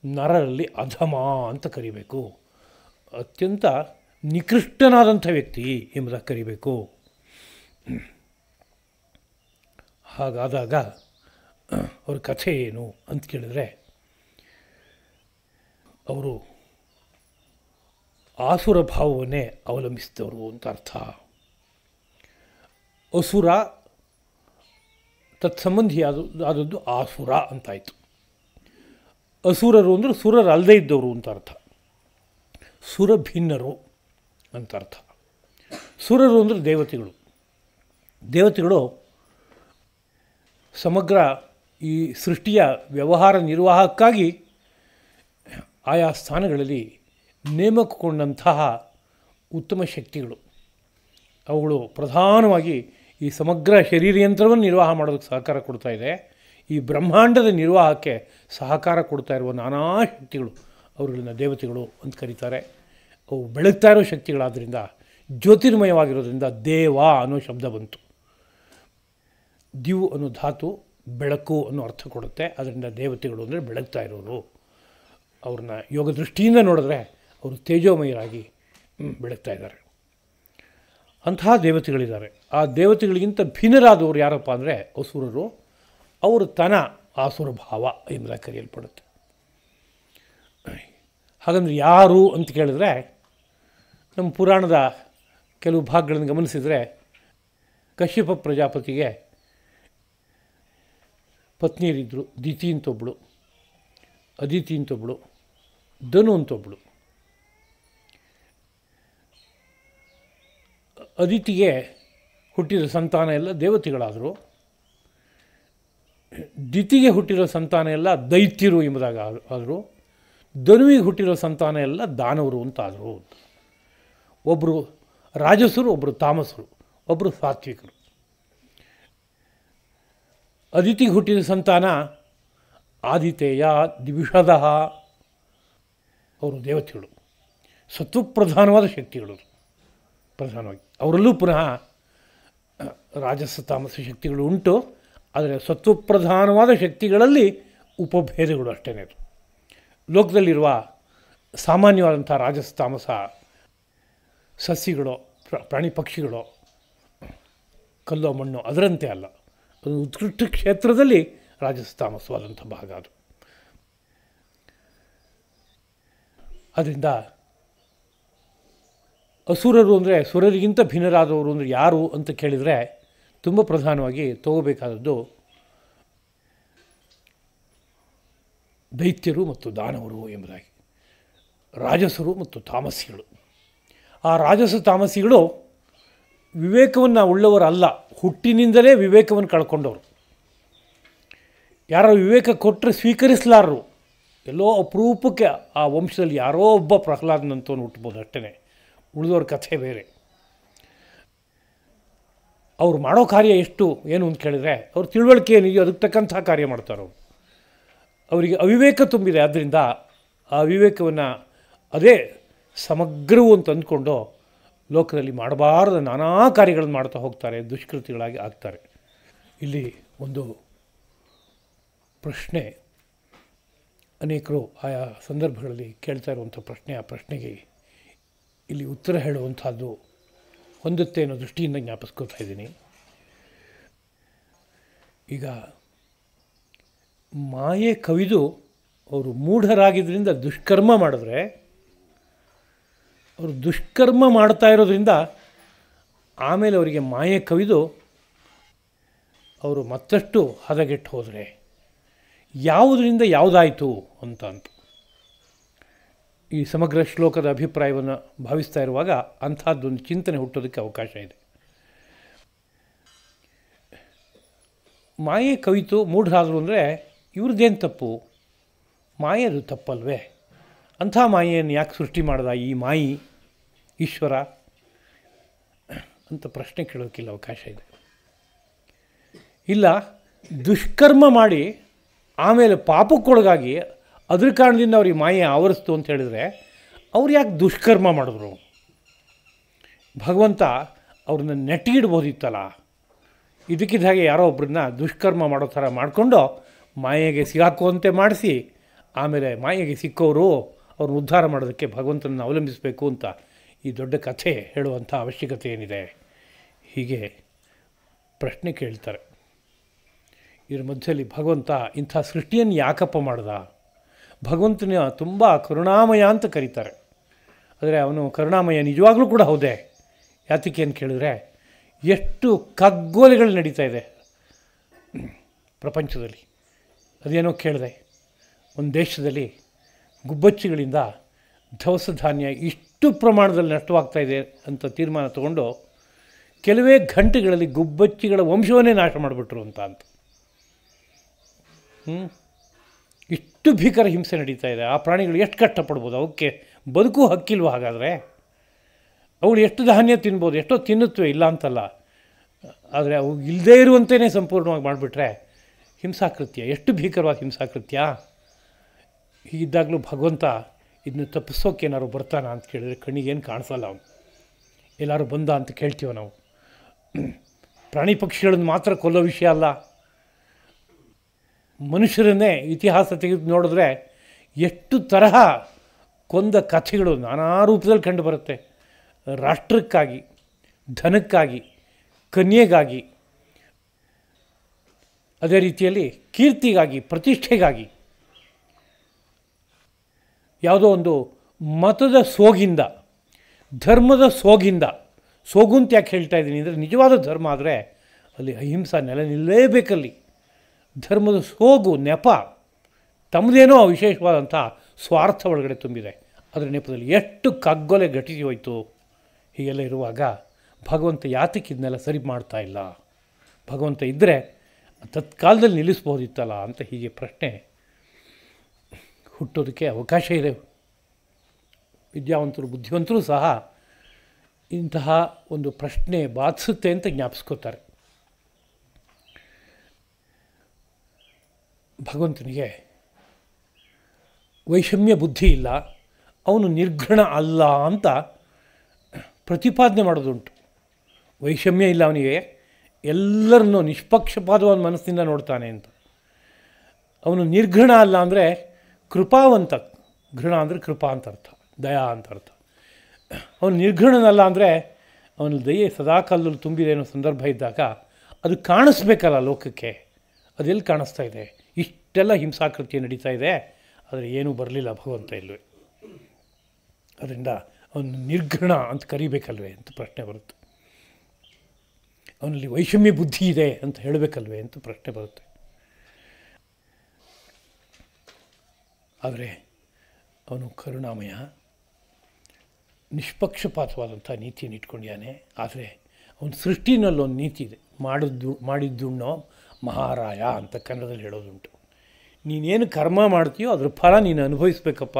ನರರಲ್ಲಿ ಅಧಮ ಅಂತ ಕರಿಬೇಕು. ಅತ್ಯಂತ ನಿಕೃಷ್ಟನಾದಂಥ ವ್ಯಕ್ತಿ ಎಂಬುದಾಗಿ ಕರಿಬೇಕು. ಹಾಗಾದಾಗ ಅವ್ರ ಕಥೆ ಏನು ಅಂತ ಕೇಳಿದ್ರೆ, ಅವರು ಆಸುರ ಭಾವವನ್ನೇ ಅವಲಂಬಿಸಿದವರು ಅಂತ ಅರ್ಥ. ಅಸುರ ತತ್ಸಂಬಂಧಿಯಾದದ್ದು ಆಸುರ ಅಂತಾಯಿತು. ಅಸುರರು ಅಂದರೆ ಸುರರು ಅಲ್ಲದೇ ಇದ್ದವರು ಅಂತ ಅರ್ಥ. ಸುರ ಭಿನ್ನರು ಅಂತ ಅರ್ಥ. ಸುರರು ಅಂದರೆ ದೇವತೆಗಳು. ದೇವತೆಗಳು ಸಮಗ್ರ ಈ ಸೃಷ್ಟಿಯ ವ್ಯವಹಾರ ನಿರ್ವಾಹಕ್ಕಾಗಿ ಆಯಾ ಸ್ಥಾನಗಳಲ್ಲಿ ನೇಮಕಗೊಂಡಂತಹ ಉತ್ತಮ ಶಕ್ತಿಗಳು. ಅವುಗಳು ಪ್ರಧಾನವಾಗಿ ಈ ಸಮಗ್ರ ಶರೀರ ಯಂತ್ರವನ್ನು ನಿರ್ವಾಹ ಮಾಡೋದಕ್ಕೆ ಸಹಕಾರ ಕೊಡ್ತಾ ಇದೆ. ಈ ಬ್ರಹ್ಮಾಂಡದ ನಿರ್ವಾಹಕ್ಕೆ ಸಹಕಾರ ಕೊಡ್ತಾ ಇರುವ ನಾನಾ ಶಕ್ತಿಗಳು, ಅವುಗಳನ್ನ ದೇವತೆಗಳು ಅಂತ ಕರೀತಾರೆ. ಅವು ಬೆಳಗ್ತಾ ಇರೋ ಶಕ್ತಿಗಳಾದ್ದರಿಂದ, ಜ್ಯೋತಿರ್ಮಯವಾಗಿರೋದ್ರಿಂದ ದೇವ ಅನ್ನೋ ಶಬ್ದ ಬಂತು. ದಿವ್ ಅನ್ನೋ ಧಾತು ಬೆಳಕು ಅನ್ನೋ ಅರ್ಥ ಕೊಡುತ್ತೆ. ಅದರಿಂದ ದೇವತೆಗಳು ಅಂದರೆ ಬೆಳಗ್ತಾ ಇರೋರು. ಅವ್ರನ್ನ ಯೋಗ ದೃಷ್ಟಿಯಿಂದ ನೋಡಿದ್ರೆ ಅವರು ತೇಜೋಮಯರಾಗಿ ಬೆಳಗ್ತಾ ಇದ್ದಾರೆ. ಅಂತಹ ದೇವತೆಗಳಿದ್ದಾರೆ. ಆ ದೇವತೆಗಳಿಗಿಂತ ಭಿನ್ನರಾದವರು ಯಾರಪ್ಪ ಅಂದರೆ ಅಸುರರು. ಅವರು ತನ ಆಸುರ ಭಾವ ಎಂಬುದಾಗಿ ಕರೆಯಲ್ಪಡುತ್ತೆ. ಹಾಗಂದ್ರೆ ಯಾರು ಅಂತ ಕೇಳಿದ್ರೆ, ನಮ್ಮ ಪುರಾಣದ ಕೆಲವು ಭಾಗಗಳನ್ನು ಗಮನಿಸಿದರೆ, ಕಶ್ಯಪ ಪ್ರಜಾಪತಿಗೆ ಪತ್ನಿಯರಿದ್ದರು. ದಿತಿ ಅಂತೊಬ್ಬಳು, ಅದಿತಿ ಅಂತೊಬ್ಬಳು, ಧನು ಅಂತೊಬ್ಬಳು. ಅದಿತಿಗೆ ಹುಟ್ಟಿದ ಸಂತಾನ ಎಲ್ಲ ದೇವತೆಗಳಾದರು. ದಿತಿಗೆ ಹುಟ್ಟಿರೋ ಸಂತಾನ ಎಲ್ಲ ದೈತ್ಯರು ಎಂಬುದಾಗ ಆದರು. ಧನುವಿಗೆ ಹುಟ್ಟಿರೋ ಸಂತಾನ ಎಲ್ಲ ದಾನವರು ಅಂತಾದರು. ಒಬ್ಬರು ರಾಜಸರು, ಒಬ್ಬರು ತಾಮಸರು, ಒಬ್ಬರು ಸಾತ್ವಿಕರು. ಅದಿತಿಗೆ ಹುಟ್ಟಿದ ಸಂತಾನ ಆದಿತೇಯ, ದಿವಿಷದಃ, ಅವರು ದೇವತೆಗಳು, ಸತ್ವಪ್ರಧಾನವಾದ ಶಕ್ತಿಗಳು. ಪ್ರಧಾನವಾಗಿ ಅವರಲ್ಲೂ ಪುನಃ ರಾಜಸ ತಾಮಸ ಶಕ್ತಿಗಳು ಉಂಟು. ಆದರೆ ಸತ್ವಪ್ರಧಾನವಾದ ಶಕ್ತಿಗಳಲ್ಲಿ ಉಪಭೇದಗಳು ಅಷ್ಟೇ. ಲೋಕದಲ್ಲಿರುವ ಸಾಮಾನ್ಯವಾದಂಥ ರಾಜಸ ತಾಮಸ ಸಸ್ಯಗಳು, ಪ್ರಾಣಿ ಪಕ್ಷಿಗಳು, ಕಲ್ಲೋ ಮಣ್ಣು ಅದರಂತೆ ಅಲ್ಲ. ಅದು ಉತ್ಕೃಷ್ಟ ಕ್ಷೇತ್ರದಲ್ಲಿ ರಾಜಸ ತಾಮಸವಾದಂಥ ಭಾಗ ಅದು. ಆದ್ದರಿಂದ ಅಸುರರು ಅಂದರೆ ಸುರರಿಗಿಂತ ಭಿನ್ನರಾದವರು ಅಂದರೆ ಯಾರು ಅಂತ ಕೇಳಿದರೆ, ತುಂಬ ಪ್ರಧಾನವಾಗಿ ತಗೋಬೇಕಾದದ್ದು ದೈತ್ಯರು ಮತ್ತು ದಾನವರು ಎಂಬುದಾಗಿ. ರಾಜಸರು ಮತ್ತು ತಾಮಸಿಗಳು. ಆ ರಾಜಸ ತಾಮಸಿಗಳು ವಿವೇಕವನ್ನು ಉಳ್ಳವರಲ್ಲ, ಹುಟ್ಟಿನಿಂದಲೇ ವಿವೇಕವನ್ನು ಕಳ್ಕೊಂಡವರು. ಯಾರೋ ವಿವೇಕ ಕೊಟ್ಟರೆ ಸ್ವೀಕರಿಸಲಾರರು. ಎಲ್ಲೋ ಅಪರೂಪಕ್ಕೆ ಆ ವಂಶದಲ್ಲಿ ಯಾರೋ ಒಬ್ಬ ಪ್ರಹ್ಲಾದನಂತವನು ಹುಟ್ಬೋದು ಅಷ್ಟೇ, ಉಳಿದವ್ರ ಕಥೆ ಬೇರೆ. ಅವ್ರು ಮಾಡೋ ಕಾರ್ಯ ಎಷ್ಟು ಏನು ಅಂತ ಕೇಳಿದ್ರೆ, ಅವ್ರ ತಿಳುವಳಿಕೆ ಏನಿದೆಯೋ ಅದಕ್ಕೆ ತಕ್ಕಂಥ ಕಾರ್ಯ ಮಾಡ್ತಾರೆ. ಅವರಿಗೆ ಅವಿವೇಕ ತುಂಬಿದೆ, ಆದ್ದರಿಂದ ಆ ಅವಿವೇಕವನ್ನು ಅದೇ ಸಮಗ್ರವು ಅಂತ ಅಂದ್ಕೊಂಡು ಲೋಕದಲ್ಲಿ ಮಾಡಬಾರದ ನಾನಾ ಕಾರ್ಯಗಳನ್ನು ಮಾಡ್ತಾ ಹೋಗ್ತಾರೆ, ದುಷ್ಕೃತಿಗಳಾಗಿ ಆಗ್ತಾರೆ. ಇಲ್ಲಿ ಒಂದು ಪ್ರಶ್ನೆ ಅನೇಕರು ಆಯಾ ಸಂದರ್ಭಗಳಲ್ಲಿ ಕೇಳ್ತಾ ಇರುವಂಥ ಪ್ರಶ್ನೆ, ಆ ಪ್ರಶ್ನೆಗೆ ಇಲ್ಲಿ ಉತ್ತರ ಹೇಳುವಂಥದ್ದು ಹೊಂದುತ್ತೆ ಅನ್ನೋ ದೃಷ್ಟಿಯಿಂದ ಜ್ಞಾಪಿಸ್ಕೋತಾ ಇದ್ದೀನಿ. ಈಗ ಮಾಯೆ ಕವಿದು ಅವರು ಮೂಢರಾಗಿದ್ದರಿಂದ ದುಷ್ಕರ್ಮ ಮಾಡಿದ್ರೆ, ಅವರು ದುಷ್ಕರ್ಮ ಮಾಡ್ತಾ ಇರೋದ್ರಿಂದ ಆಮೇಲೆ ಅವರಿಗೆ ಮಾಯೆ ಕವಿದು ಅವರು ಮತ್ತಷ್ಟು ಹದಗೆಟ್ಟು ಹೋದರೆ ಯಾವುದರಿಂದ ಯಾವುದಾಯಿತು ಅಂತ ಈ ಸಮಗ್ರ ಶ್ಲೋಕದ ಅಭಿಪ್ರಾಯವನ್ನು ಭಾವಿಸ್ತಾ ಇರುವಾಗ ಅಂಥದ್ದೊಂದು ಚಿಂತನೆ ಹುಟ್ಟೋದಕ್ಕೆ ಅವಕಾಶ ಇದೆ. ಮಾಯೆ ಕವಿತು ಮೂಢರಾದರು ಅಂದರೆ ಇವ್ರದ್ದೇನು ತಪ್ಪು? ಮಾಯೆದು ತಪ್ಪಲ್ವೇ? ಅಂಥ ಮಾಯೆಯನ್ನು ಯಾಕೆ ಸೃಷ್ಟಿ ಮಾಡ್ದ ಈ ಮಾಯಿ ಈಶ್ವರ ಅಂತ ಪ್ರಶ್ನೆ ಕೇಳೋಕ್ಕಿಲ್ಲ ಅವಕಾಶ ಇದೆ. ಇಲ್ಲ, ದುಷ್ಕರ್ಮ ಮಾಡಿ ಆಮೇಲೆ ಪಾಪಕ್ಕೊಳಗಾಗಿ ಅದ್ರ ಕಾರಣದಿಂದ ಅವ್ರಿಗೆ ಮಾಯೆ ಆವರಿಸ್ತು ಅಂತ ಹೇಳಿದರೆ ಅವ್ರು ಯಾಕೆ ದುಷ್ಕರ್ಮ ಮಾಡಿದ್ರು? ಭಗವಂತ ಅವ್ರನ್ನ ನೆಟ್ಟಿಡ್ಬೋದಿತ್ತಲ್ಲ. ಇದಕ್ಕಿದ್ದ ಹಾಗೆ ಯಾರೋ ಒಬ್ಬರನ್ನ ದುಷ್ಕರ್ಮ ಮಾಡೋ ಥರ ಮಾಡಿಕೊಂಡು ಮಾಯೆಗೆ ಸಿಗಾಕುವಂತೆ ಮಾಡಿಸಿ ಆಮೇಲೆ ಮಾಯೆಗೆ ಸಿಕ್ಕೋರು ಅವ್ರನ್ನ ಉದ್ಧಾರ ಮಾಡೋದಕ್ಕೆ ಭಗವಂತನನ್ನು ಅವಲಂಬಿಸಬೇಕು ಅಂತ ಈ ದೊಡ್ಡ ಕಥೆ ಹೇಳುವಂಥ ಅವಶ್ಯಕತೆ ಏನಿದೆ? ಹೀಗೆ ಪ್ರಶ್ನೆ ಕೇಳ್ತಾರೆ. ಇದ್ರ ಮಧ್ಯದಲ್ಲಿ ಭಗವಂತ ಇಂಥ ಸೃಷ್ಟಿಯನ್ನು ಯಾಕಪ್ಪ ಮಾಡ್ದ? ಭಗವಂತನ ತುಂಬ ಕರುಣಾಮಯ ಅಂತ ಕರೀತಾರೆ. ಆದರೆ ಅವನು ಕರುಣಾಮಯ ನಿಜವಾಗ್ಲೂ ಕೂಡ ಹೌದೇ? ಯಾತಕ್ಕೆ ಅಂತ ಕೇಳಿದ್ರೆ, ಎಷ್ಟು ಕಗ್ಗೋಲೆಗಳು ನಡೀತಾ ಇದೆ ಪ್ರಪಂಚದಲ್ಲಿ. ಅದೇನೋ ಕೇಳಿದೆ, ಒಂದು ದೇಶದಲ್ಲಿ ಗುಬ್ಬಚ್ಚಿಗಳಿಂದ ದವಸ ಧಾನ್ಯ ಇಷ್ಟು ಪ್ರಮಾಣದಲ್ಲಿ ನಷ್ಟವಾಗ್ತಾ ಇದೆ ಅಂತ ತೀರ್ಮಾನ ತಗೊಂಡು ಕೆಲವೇ ಗಂಟೆಗಳಲ್ಲಿ ಗುಬ್ಬಚ್ಚಿಗಳ ವಂಶವನ್ನೇ ನಾಶ ಮಾಡಿಬಿಟ್ರು ಅಂತ. ಇಷ್ಟು ಭೀಕರ ಹಿಂಸೆ ನಡೀತಾ ಇದೆ. ಆ ಪ್ರಾಣಿಗಳು ಎಷ್ಟು ಕಷ್ಟಪಡ್ಬೋದು? ಅವಕ್ಕೆ ಬದುಕು ಹಕ್ಕಿಲ್ವ? ಹಾಗಾದರೆ ಅವುಗಳು ಎಷ್ಟು ಧಾನ್ಯ ತಿನ್ಬೋದು? ಎಷ್ಟೋ ತಿನ್ನುತ್ತವೆ, ಇಲ್ಲ ಅಂತಲ್ಲ. ಆದರೆ ಅವು ಇಲ್ಲದೇ ಇರುವಂತೆಯೇ ಸಂಪೂರ್ಣವಾಗಿ ಮಾಡಿಬಿಟ್ರೆ ಹಿಂಸಾಕೃತ್ಯ, ಎಷ್ಟು ಭೀಕರವಾದ ಹಿಂಸಾಕೃತ್ಯ. ಹೀಗಿದ್ದಾಗಲೂ ಭಗವಂತ ಇದನ್ನು ತಪ್ಪಿಸೋಕೆ ಏನಾದ್ರು ಬರ್ತಾನ ಅಂತ ಕೇಳಿದ್ರೆ ಕಣ್ಣಿಗೇನು ಕಾಣಿಸಲ್ಲ. ಅವನು ಎಲ್ಲರೂ ಬಂದ ಅಂತ ಕೇಳ್ತೀವ ನಾವು. ಪ್ರಾಣಿ ಪಕ್ಷಿಗಳನ್ನು ಮಾತ್ರ ಕೊಲ್ಲೋ ವಿಷಯ ಅಲ್ಲ, ಮನುಷ್ಯರನ್ನೇ ಇತಿಹಾಸ ತೆಗೆದು ನೋಡಿದ್ರೆ ಎಷ್ಟು ತರಹ ಕೊಂದ ಕಥೆಗಳು ನಾನಾ ರೂಪದಲ್ಲಿ ಕಂಡು ಬರುತ್ತೆ. ರಾಷ್ಟ್ರಕ್ಕಾಗಿ, ಧನಕ್ಕಾಗಿ, ಕನ್ಯೆಗಾಗಿ, ಅದೇ ರೀತಿಯಲ್ಲಿ ಕೀರ್ತಿಗಾಗಿ, ಪ್ರತಿಷ್ಠೆಗಾಗಿ, ಯಾವುದೋ ಒಂದು ಮತದ ಸೋಗಿಂದ, ಧರ್ಮದ ಸೋಗಿಂದ. ಸೋಗು ಅಂತ ಯಾಕೆ ಹೇಳ್ತಾ ಇದ್ದೀನಿ ಅಂದರೆ, ನಿಜವಾದ ಧರ್ಮ ಆದರೆ ಅಲ್ಲಿ ಅಹಿಂಸಾ ನೆಲೆ ನಿಲ್ಲಲೇಬೇಕಲ್ಲಿ. ಧರ್ಮದ ಸೋಗು, ನೆಪ, ತಮ್ಮದೇನೋ ವಿಶೇಷವಾದಂಥ ಸ್ವಾರ್ಥ ಒಳಗಡೆ ತುಂಬಿದೆ. ಅದರ ನೆಪದಲ್ಲಿ ಎಷ್ಟು ಕಗ್ಗೊಲೆ ಘಟಿಸಿ ಹೋಯಿತು. ಹೀಗೆಲ್ಲ ಇರುವಾಗ ಭಗವಂತ ಯಾತಕ್ಕೆ ಇದನ್ನೆಲ್ಲ ಸರಿ ಮಾಡ್ತಾ ಇಲ್ಲ? ಭಗವಂತ ಇದ್ದರೆ ತತ್ಕಾಲದಲ್ಲಿ ನಿಲ್ಲಿಸ್ಬೋದಿತ್ತಲ್ಲ ಅಂತ ಹೀಗೆ ಪ್ರಶ್ನೆ ಹುಟ್ಟೋದಕ್ಕೆ ಅವಕಾಶ ಇದೆ. ವಿದ್ಯಾವಂತರು, ಬುದ್ಧಿವಂತರು ಸಹ ಇಂತಹ ಒಂದು ಪ್ರಶ್ನೆ ಬಾಧಿಸುತ್ತೆ ಅಂತ ಜ್ಞಾಪಿಸ್ಕೋತಾರೆ. ಭಗವಂತನಿಗೆ ವೈಷಮ್ಯ ಬುದ್ಧಿ ಇಲ್ಲ, ಅವನು ನಿರ್ಘೃಣ ಅಲ್ಲ ಅಂತ ಪ್ರತಿಪಾದನೆ ಮಾಡೋದುಂಟು. ವೈಷಮ್ಯ ಇಲ್ಲ ಅವನಿಗೆ, ಎಲ್ಲರನ್ನೂ ನಿಷ್ಪಕ್ಷಪಾತವಾದ ಮನಸ್ಸಿಂದ ನೋಡ್ತಾನೆ ಅಂತ. ಅವನು ನಿರ್ಘೃಣ ಅಲ್ಲ ಅಂದರೆ ಕೃಪಾವಂತ. ಘೃಣ ಅಂದರೆ ಕೃಪಾ ಅಂತ ಅರ್ಥ, ದಯಾ ಅಂತ ಅರ್ಥ. ಅವನು ನಿರ್ಘೃಣನಲ್ಲ ಅಂದರೆ ಅವನ ದಯೆ ಸದಾಕಾಲದಲ್ಲಿ ತುಂಬಿದೆ ಅನ್ನೋ ಸಂದರ್ಭ ಇದ್ದಾಗ ಅದು ಕಾಣಿಸ್ಬೇಕಲ್ಲ ಲೋಕಕ್ಕೆ. ಅದೆಲ್ಲಿ ಕಾಣಿಸ್ತಾ ಇದೆ? ಇಷ್ಟೆಲ್ಲ ಹಿಂಸಾಕೃತ್ಯ ನಡೀತಾ ಇದೆ, ಆದರೆ ಏನೂ ಬರಲಿಲ್ಲ ಭಗವಂತ ಇಲ್ಲವೇ. ಅದರಿಂದ ಅವನು ನಿರ್ಘೃಣ ಅಂತ ಕರಿಬೇಕಲ್ವೇ ಅಂತ ಪ್ರಶ್ನೆ ಬರುತ್ತೆ. ಅವನಲ್ಲಿ ವೈಷಮ್ಯ ಬುದ್ಧಿ ಇದೆ ಅಂತ ಹೇಳಬೇಕಲ್ವೇ ಅಂತ ಪ್ರಶ್ನೆ ಬರುತ್ತೆ. ಆದರೆ ಅವನು ಕರುಣಾಮಯ. ನಿಷ್ಪಕ್ಷಪಾತವಾದಂಥ ನೀತಿಯನ್ನು ಇಟ್ಕೊಂಡಿದ್ದಾನೆ. ಆದರೆ ಅವನ ಸೃಷ್ಟಿನಲ್ಲೊಂದು ನೀತಿ ಇದೆ. ಮಾಡಿದ್ದುಣ್ಣೋ ಮಹಾರಾಯ ಅಂತ ಕನ್ನಡದಲ್ಲಿ ಹೇಳೋದುಂಟು. ನೀನೇನು ಕರ್ಮ ಮಾಡ್ತೀಯೋ ಅದ್ರ ಫಲ ನೀನು ಅನುಭವಿಸ್ಬೇಕಪ್ಪ.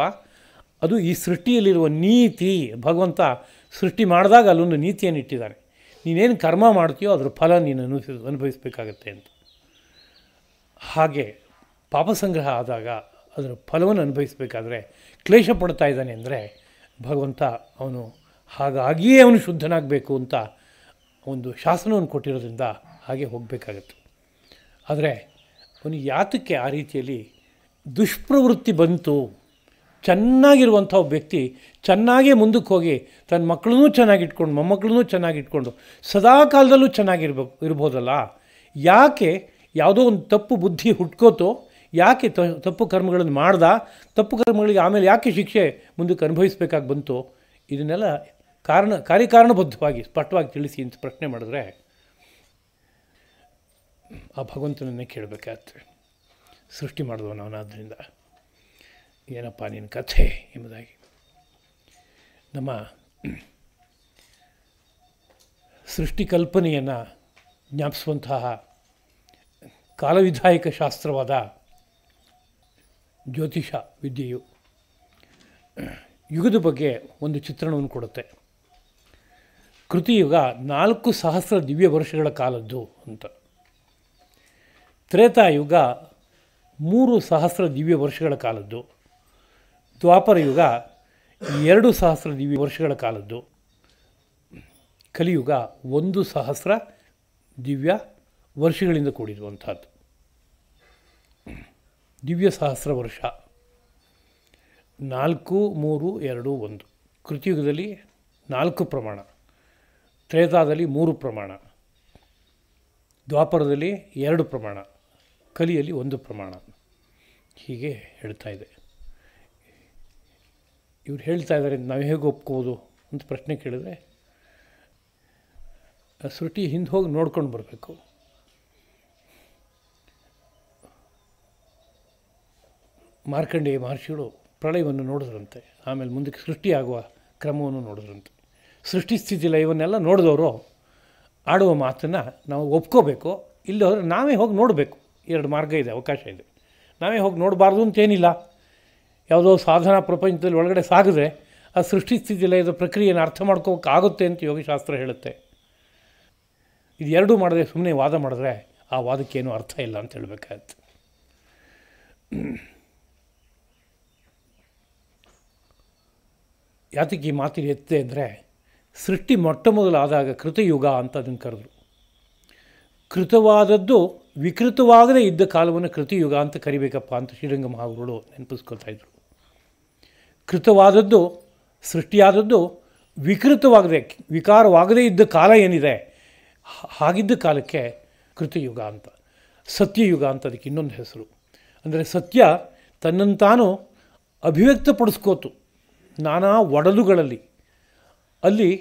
ಅದು ಈ ಸೃಷ್ಟಿಯಲ್ಲಿರುವ ನೀತಿ. ಭಗವಂತ ಸೃಷ್ಟಿ ಮಾಡಿದಾಗ ಅಲ್ಲೊಂದು ನೀತಿಯನ್ನು ಇಟ್ಟಿದ್ದಾನೆ. ನೀನೇನು ಕರ್ಮ ಮಾಡ್ತೀಯೋ ಅದ್ರ ಫಲ ನೀನು ಅನುಭವಿಸ್ಬೇಕಾಗತ್ತೆ ಅಂತ. ಹಾಗೆ ಪಾಪ ಸಂಗ್ರಹ ಆದಾಗ ಅದರ ಫಲವನ್ನು ಅನುಭವಿಸಬೇಕಾದ್ರೆ ಕ್ಲೇಶ ಪಡ್ತಾ ಇದ್ದಾನೆ ಅಂದರೆ ಭಗವಂತ ಅವನು ಹಾಗಾಗಿಯೇ ಅವನು ಶುದ್ಧನಾಗಬೇಕು ಅಂತ ಒಂದು ಶಾಸನವನ್ನು ಕೊಟ್ಟಿರೋದ್ರಿಂದ ಹಾಗೆ ಹೋಗಬೇಕಾಗತ್ತೆ. ಆದರೆ ಅವನಿಗೆ ಯಾತಕ್ಕೆ ಆ ರೀತಿಯಲ್ಲಿ ದುಷ್ಪ್ರವೃತ್ತಿ ಬಂತು? ಚೆನ್ನಾಗಿರುವಂಥ ಒಬ್ಬ ವ್ಯಕ್ತಿ ಚೆನ್ನಾಗೇ ಮುಂದಕ್ಕೆ ಹೋಗಿ ತನ್ನ ಮಕ್ಕಳನ್ನೂ ಚೆನ್ನಾಗಿಟ್ಕೊಂಡು ಮೊಮ್ಮಕ್ಕಳನ್ನೂ ಚೆನ್ನಾಗಿಟ್ಕೊಂಡು ಸದಾ ಕಾಲದಲ್ಲೂ ಇರ್ಬೋದಲ್ಲ. ಯಾಕೆ ಯಾವುದೋ ಒಂದು ತಪ್ಪು ಬುದ್ಧಿ ಹುಟ್ಕೋತೋ, ಯಾಕೆ ತಪ್ಪು ಕರ್ಮಗಳನ್ನು ಮಾಡ್ದ, ತಪ್ಪು ಕರ್ಮಗಳಿಗೆ ಆಮೇಲೆ ಯಾಕೆ ಶಿಕ್ಷೆ ಮುಂದಕ್ಕೆ ಅನುಭವಿಸ್ಬೇಕಾಗಿ ಬಂತು? ಇದನ್ನೆಲ್ಲ ಕಾರ್ಯಕಾರಣಬದ್ಧವಾಗಿ ಸ್ಪಷ್ಟವಾಗಿ ತಿಳಿಸಿ ಅಂತ ಪ್ರಶ್ನೆ ಮಾಡಿದ್ರೆ ಆ ಭಗವಂತನನ್ನೇ ಕೇಳಬೇಕಾಗ್ತದೆ. ಸೃಷ್ಟಿ ಮಾಡಿದವನು ಅವನಾದ್ದರಿಂದ ಏನಪ್ಪ ನಿನ್ನ ಕಥೆ ಎಂಬುದಾಗಿ. ನಮ್ಮ ಸೃಷ್ಟಿ ಕಲ್ಪನೆಯನ್ನು ಜ್ಞಾಪಿಸುವಂತಹ ಕಾಲವಿಧಾಯಕ ಶಾಸ್ತ್ರವಾದ ಜ್ಯೋತಿಷ ವಿದ್ಯೆಯು ಯುಗದ ಬಗ್ಗೆ ಒಂದು ಚಿತ್ರಣವನ್ನು ಕೊಡುತ್ತೆ. ಕೃತಿಯುಗ 4,000 ದಿವ್ಯ ವರ್ಷಗಳ ಕಾಲದ್ದು ಅಂತ. ತ್ರೇತಾಯುಗ 3,000 ದಿವ್ಯ ವರ್ಷಗಳ ಕಾಲದ್ದು. ದ್ವಾಪರ ಯುಗ 2,000 ದಿವ್ಯ ವರ್ಷಗಳ ಕಾಲದ್ದು. ಕಲಿಯುಗ 1,000 ದಿವ್ಯ ವರ್ಷಗಳಿಂದ ಕೂಡಿರುವಂಥದ್ದು. ದಿವ್ಯ ಸಹಸ್ರ ವರ್ಷ 4, 3, 2, 1. ಕೃತಿಯುಗದಲ್ಲಿ 4 ಪ್ರಮಾಣ, ತ್ರೇತಾದಲ್ಲಿ 3 ಪ್ರಮಾಣ, ದ್ವಾಪರದಲ್ಲಿ 2 ಪ್ರಮಾಣ, ಕಲಿಯಲ್ಲಿ 1 ಪ್ರಮಾಣ. ಹೀಗೆ ಹೇಳ್ತಾ ಇದೆ. ಇವ್ರು ಹೇಳ್ತಾ ಇದ್ದಾರೆ ನಾವು ಹೇಗೆ ಒಪ್ಕೋಬೋದು ಅಂತ ಪ್ರಶ್ನೆ ಕೇಳಿದ್ರೆ ಸೃಷ್ಟಿ ಹಿಂದೆ ಹೋಗಿ ನೋಡ್ಕೊಂಡು ಬರಬೇಕು. ಮಾರ್ಕಂಡೇಯ ಮಹರ್ಷಿಗಳು ಪ್ರಳಯವನ್ನು ನೋಡಿದ್ರಂತೆ, ಆಮೇಲೆ ಮುಂದಕ್ಕೆ ಸೃಷ್ಟಿಯಾಗುವ ಕ್ರಮವನ್ನು ನೋಡಿದ್ರಂತೆ. ಸೃಷ್ಟಿ ಸ್ಥಿತಿ ಲಯವನ್ನೆಲ್ಲ ನೋಡಿದವರು ಆಡುವ ಮಾತನ್ನು ನಾವು ಒಪ್ಕೋಬೇಕು. ಇಲ್ಲಿ ಹೋದರೆ ನಾವೇ ಹೋಗಿ ನೋಡಬೇಕು. 2 ಮಾರ್ಗ ಇದೆ, ಅವಕಾಶ ಇದೆ. ನಾವೇ ಹೋಗಿ ನೋಡಬಾರ್ದು ಅಂತೇನಿಲ್ಲ. ಯಾವುದೋ ಸಾಧನಾ ಪ್ರಪಂಚದಲ್ಲಿ ಒಳಗಡೆ ಸಾಗಿದ್ರೆ ಆ ಸೃಷ್ಟಿ ಸ್ಥಿತಿ ಲಯದ ಪ್ರಕ್ರಿಯೆಯನ್ನು ಅರ್ಥ ಮಾಡ್ಕೋಬೇಕಾಗುತ್ತೆ ಅಂತ ಯೋಗಶಾಸ್ತ್ರ ಹೇಳುತ್ತೆ. ಇದು ಎರಡೂ ಮಾಡದೆ ಸುಮ್ಮನೆ ವಾದ ಮಾಡಿದ್ರೆ ಆ ವಾದಕ್ಕೇನು ಅರ್ಥ ಇಲ್ಲ ಅಂತ ಹೇಳಬೇಕಾಗತ್ತೆ. ಯಾತಕ್ಕೆ ಈ ಮಾತಿಗೆ ಎತ್ತೆ ಅಂದರೆ ಸೃಷ್ಟಿ ಮೊಟ್ಟ ಮೊದಲಾದಾಗ ಕೃತಯುಗ ಅಂತ ಅದನ್ನು ಕರೆದ್ರು. ಕೃತವಾದದ್ದು ವಿಕೃತವಾಗದೇ ಇದ್ದ ಕಾಲವನ್ನು ಕೃತಯುಗ ಅಂತ ಕರಿಬೇಕಪ್ಪ ಅಂತ ಶ್ರೀರಂಗ ಮಹಾಗುರುಗಳು ನೆನಪಿಸ್ಕೊಳ್ತಾ ಇದ್ರು. ಕೃತವಾದದ್ದು ಸೃಷ್ಟಿಯಾದದ್ದು ವಿಕೃತವಾಗದೆ ವಿಕಾರವಾಗದೇ ಇದ್ದ ಕಾಲ ಏನಿದೆ ಹಾಗಿದ್ದ ಕಾಲಕ್ಕೆ ಕೃತಯುಗ ಅಂತ. ಸತ್ಯಯುಗ ಅಂತ ಅದಕ್ಕೆ ಇನ್ನೊಂದು ಹೆಸರು. ಅಂದರೆ ಸತ್ಯ ತನ್ನನ್ನು ತಾನು ಅಭಿವ್ಯಕ್ತಪಡಿಸ್ಕೋತು ನಾನಾ ಒಡಲುಗಳಲ್ಲಿ. ಅಲ್ಲಿ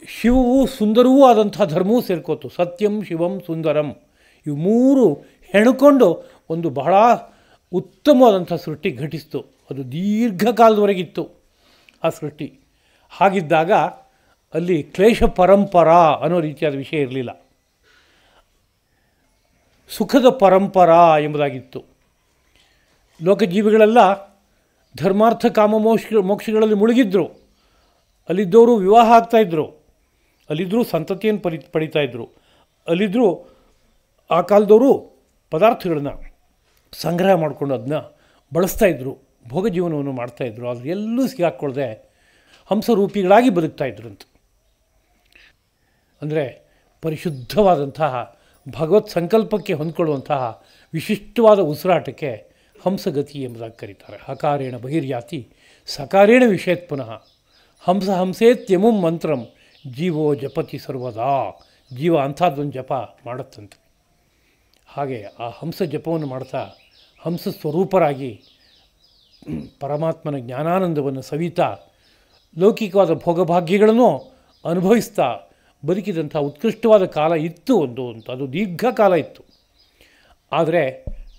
ಶಿವವೂ ಸುಂದರವೂ ಆದಂಥ ಧರ್ಮವೂ ಸೇರ್ಕೋತು. ಸತ್ಯಂ ಶಿವಂ ಸುಂದರಂ ಇವು ಮೂರು ಹೆಣ್ಕೊಂಡು ಒಂದು ಬಹಳ ಉತ್ತಮವಾದಂಥ ಸೃಷ್ಟಿ ಘಟಿಸ್ತು. ಅದು ದೀರ್ಘಕಾಲದವರೆಗಿತ್ತು ಆ ಸೃಷ್ಟಿ. ಹಾಗಿದ್ದಾಗ ಅಲ್ಲಿ ಕ್ಲೇಶ ಪರಂಪರಾ ಅನ್ನೋ ರೀತಿಯಾದ ವಿಷಯ ಇರಲಿಲ್ಲ. ಸುಖದ ಪರಂಪರಾ ಎಂಬುದಾಗಿತ್ತು. ಲೋಕಜೀವಿಗಳೆಲ್ಲ ಧರ್ಮಾರ್ಥ ಕಾಮ ಮೋಕ್ಷಗಳಲ್ಲಿ ಮುಳುಗಿದ್ರು. ಅಲ್ಲಿದ್ದವರು ವಿವಾಹ ಆಗ್ತಾಯಿದ್ರು, ಅಲ್ಲಿದ್ದರೂ ಸಂತತಿಯನ್ನು ಪಡಿತಾಯಿದ್ರು, ಅಲ್ಲಿದ್ದರೂ ಆ ಕಾಲದವರು ಪದಾರ್ಥಗಳನ್ನು ಸಂಗ್ರಹ ಮಾಡಿಕೊಂಡು ಅದನ್ನ ಬಳಸ್ತಾಯಿದ್ರು, ಭೋಗ ಜೀವನವನ್ನು ಮಾಡ್ತಾಯಿದ್ರು. ಆದರೆ ಎಲ್ಲೂ ಸಿಗಾಕ್ಕೊಳ್ಳದೆ ಹಂಸರೂಪಿಗಳಾಗಿ ಬದುಕ್ತಾಯಿದ್ರು ಅಂತ. ಅಂದರೆ ಪರಿಶುದ್ಧವಾದಂತಹ ಭಗವತ್ ಸಂಕಲ್ಪಕ್ಕೆ ಹೊಂದ್ಕೊಳ್ಳುವಂತಹ ವಿಶಿಷ್ಟವಾದ ಉಸಿರಾಟಕ್ಕೆ ಹಂಸಗತಿ ಎಂಬುದಾಗಿ ಕರೀತಾರೆ. ಹಕಾರೇಣ ಬಹಿರ್ಯಾತಿ ಸಕಾರೇಣ ವಿಷೇತ್ ಪುನಃ ಹಂಸ ಹಂಸೇತ್ಯಮುಂ ಮಂತ್ರಂ ಜೀವೋ ಜಪತಿ ಸರ್ವದಾ. ಜೀವ ಅಂಥದ್ದೊಂದು ಜಪ ಮಾಡುತ್ತಂತೆ. ಹಾಗೆ ಆ ಹಂಸ ಜಪವನ್ನು ಮಾಡ್ತಾ ಹಂಸ ಸ್ವರೂಪರಾಗಿ ಪರಮಾತ್ಮನ ಜ್ಞಾನಾನಂದವನ್ನು ಸವಿತಾ ಲೌಕಿಕವಾದ ಭೋಗಭಾಗ್ಯಗಳನ್ನು ಅನುಭವಿಸ್ತಾ ಬದುಕಿದಂಥ ಉತ್ಕೃಷ್ಟವಾದ ಕಾಲ ಇತ್ತು ಒಂದು ಅಂತ. ಅದು ದೀರ್ಘಕಾಲ ಇತ್ತು. ಆದರೆ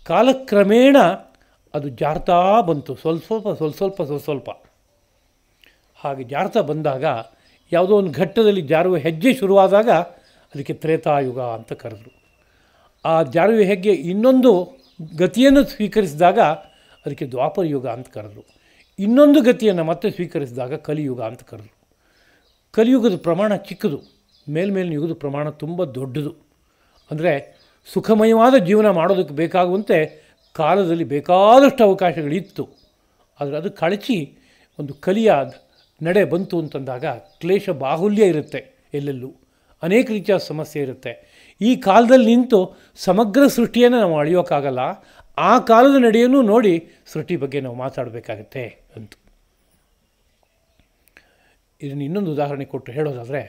ಕಾಲಕ್ರಮೇಣ ಅದು ಜಾರ್ತಾ ಬಂತು, ಸ್ವಲ್ಪ ಸ್ವಲ್ಪ. ಹಾಗೆ ಜಾರ್ತಾ ಬಂದಾಗ ಯಾವುದೋ ಒಂದು ಘಟ್ಟದಲ್ಲಿ ಜಾರುವ ಹೆಜ್ಜೆ ಶುರುವಾದಾಗ ಅದಕ್ಕೆ ತ್ರೇತಾಯುಗ ಅಂತ ಕರೆದರು. ಆ ಜಾರುವ ಹೆಜ್ಜೆ ಇನ್ನೊಂದು ಗತಿಯನ್ನು ಸ್ವೀಕರಿಸಿದಾಗ ಅದಕ್ಕೆ ದ್ವಾಪರ ಯುಗ ಅಂತ ಕರೆದರು. ಇನ್ನೊಂದು ಗತಿಯನ್ನು ಮತ್ತೆ ಸ್ವೀಕರಿಸಿದಾಗ ಕಲಿಯುಗ ಅಂತ ಕರೆದರು. ಕಲಿಯುಗದ ಪ್ರಮಾಣ ಚಿಕ್ಕದು, ಮೇಲ್ಮೇಲಿನ ಯುಗದ ಪ್ರಮಾಣ ತುಂಬ ದೊಡ್ಡದು. ಅಂದರೆ ಸುಖಮಯವಾದ ಜೀವನ ಮಾಡೋದಕ್ಕೆ ಬೇಕಾಗುವಂತೆ ಕಾಲದಲ್ಲಿ ಬೇಕಾದಷ್ಟು ಅವಕಾಶಗಳಿತ್ತು. ಆದರೆ ಅದು ಕಳಚಿ ಒಂದು ಕಲಿಯ ನಡೆ ಬಂತು ಅಂತಂದಾಗ ಕ್ಲೇಶ ಬಾಹುಲ್ಯ ಇರುತ್ತೆ, ಎಲ್ಲೆಲ್ಲೂ ಅನೇಕ ರೀತಿಯ ಸಮಸ್ಯೆ ಇರುತ್ತೆ. ಈ ಕಾಲದಲ್ಲಿ ನಿಂತು ಸಮಗ್ರ ಸೃಷ್ಟಿಯನ್ನು ನಾವು ಅಳೆಯೋಕ್ಕಾಗಲ್ಲ. ಆ ಕಾಲದ ನಡೆಯನ್ನು ನೋಡಿ ಸೃಷ್ಟಿ ಬಗ್ಗೆ ನಾವು ಮಾತಾಡಬೇಕಾಗತ್ತೆ ಅಂತ. ಇದನ್ನು ಇನ್ನೊಂದು ಉದಾಹರಣೆ ಕೊಟ್ಟು ಹೇಳೋದಾದರೆ,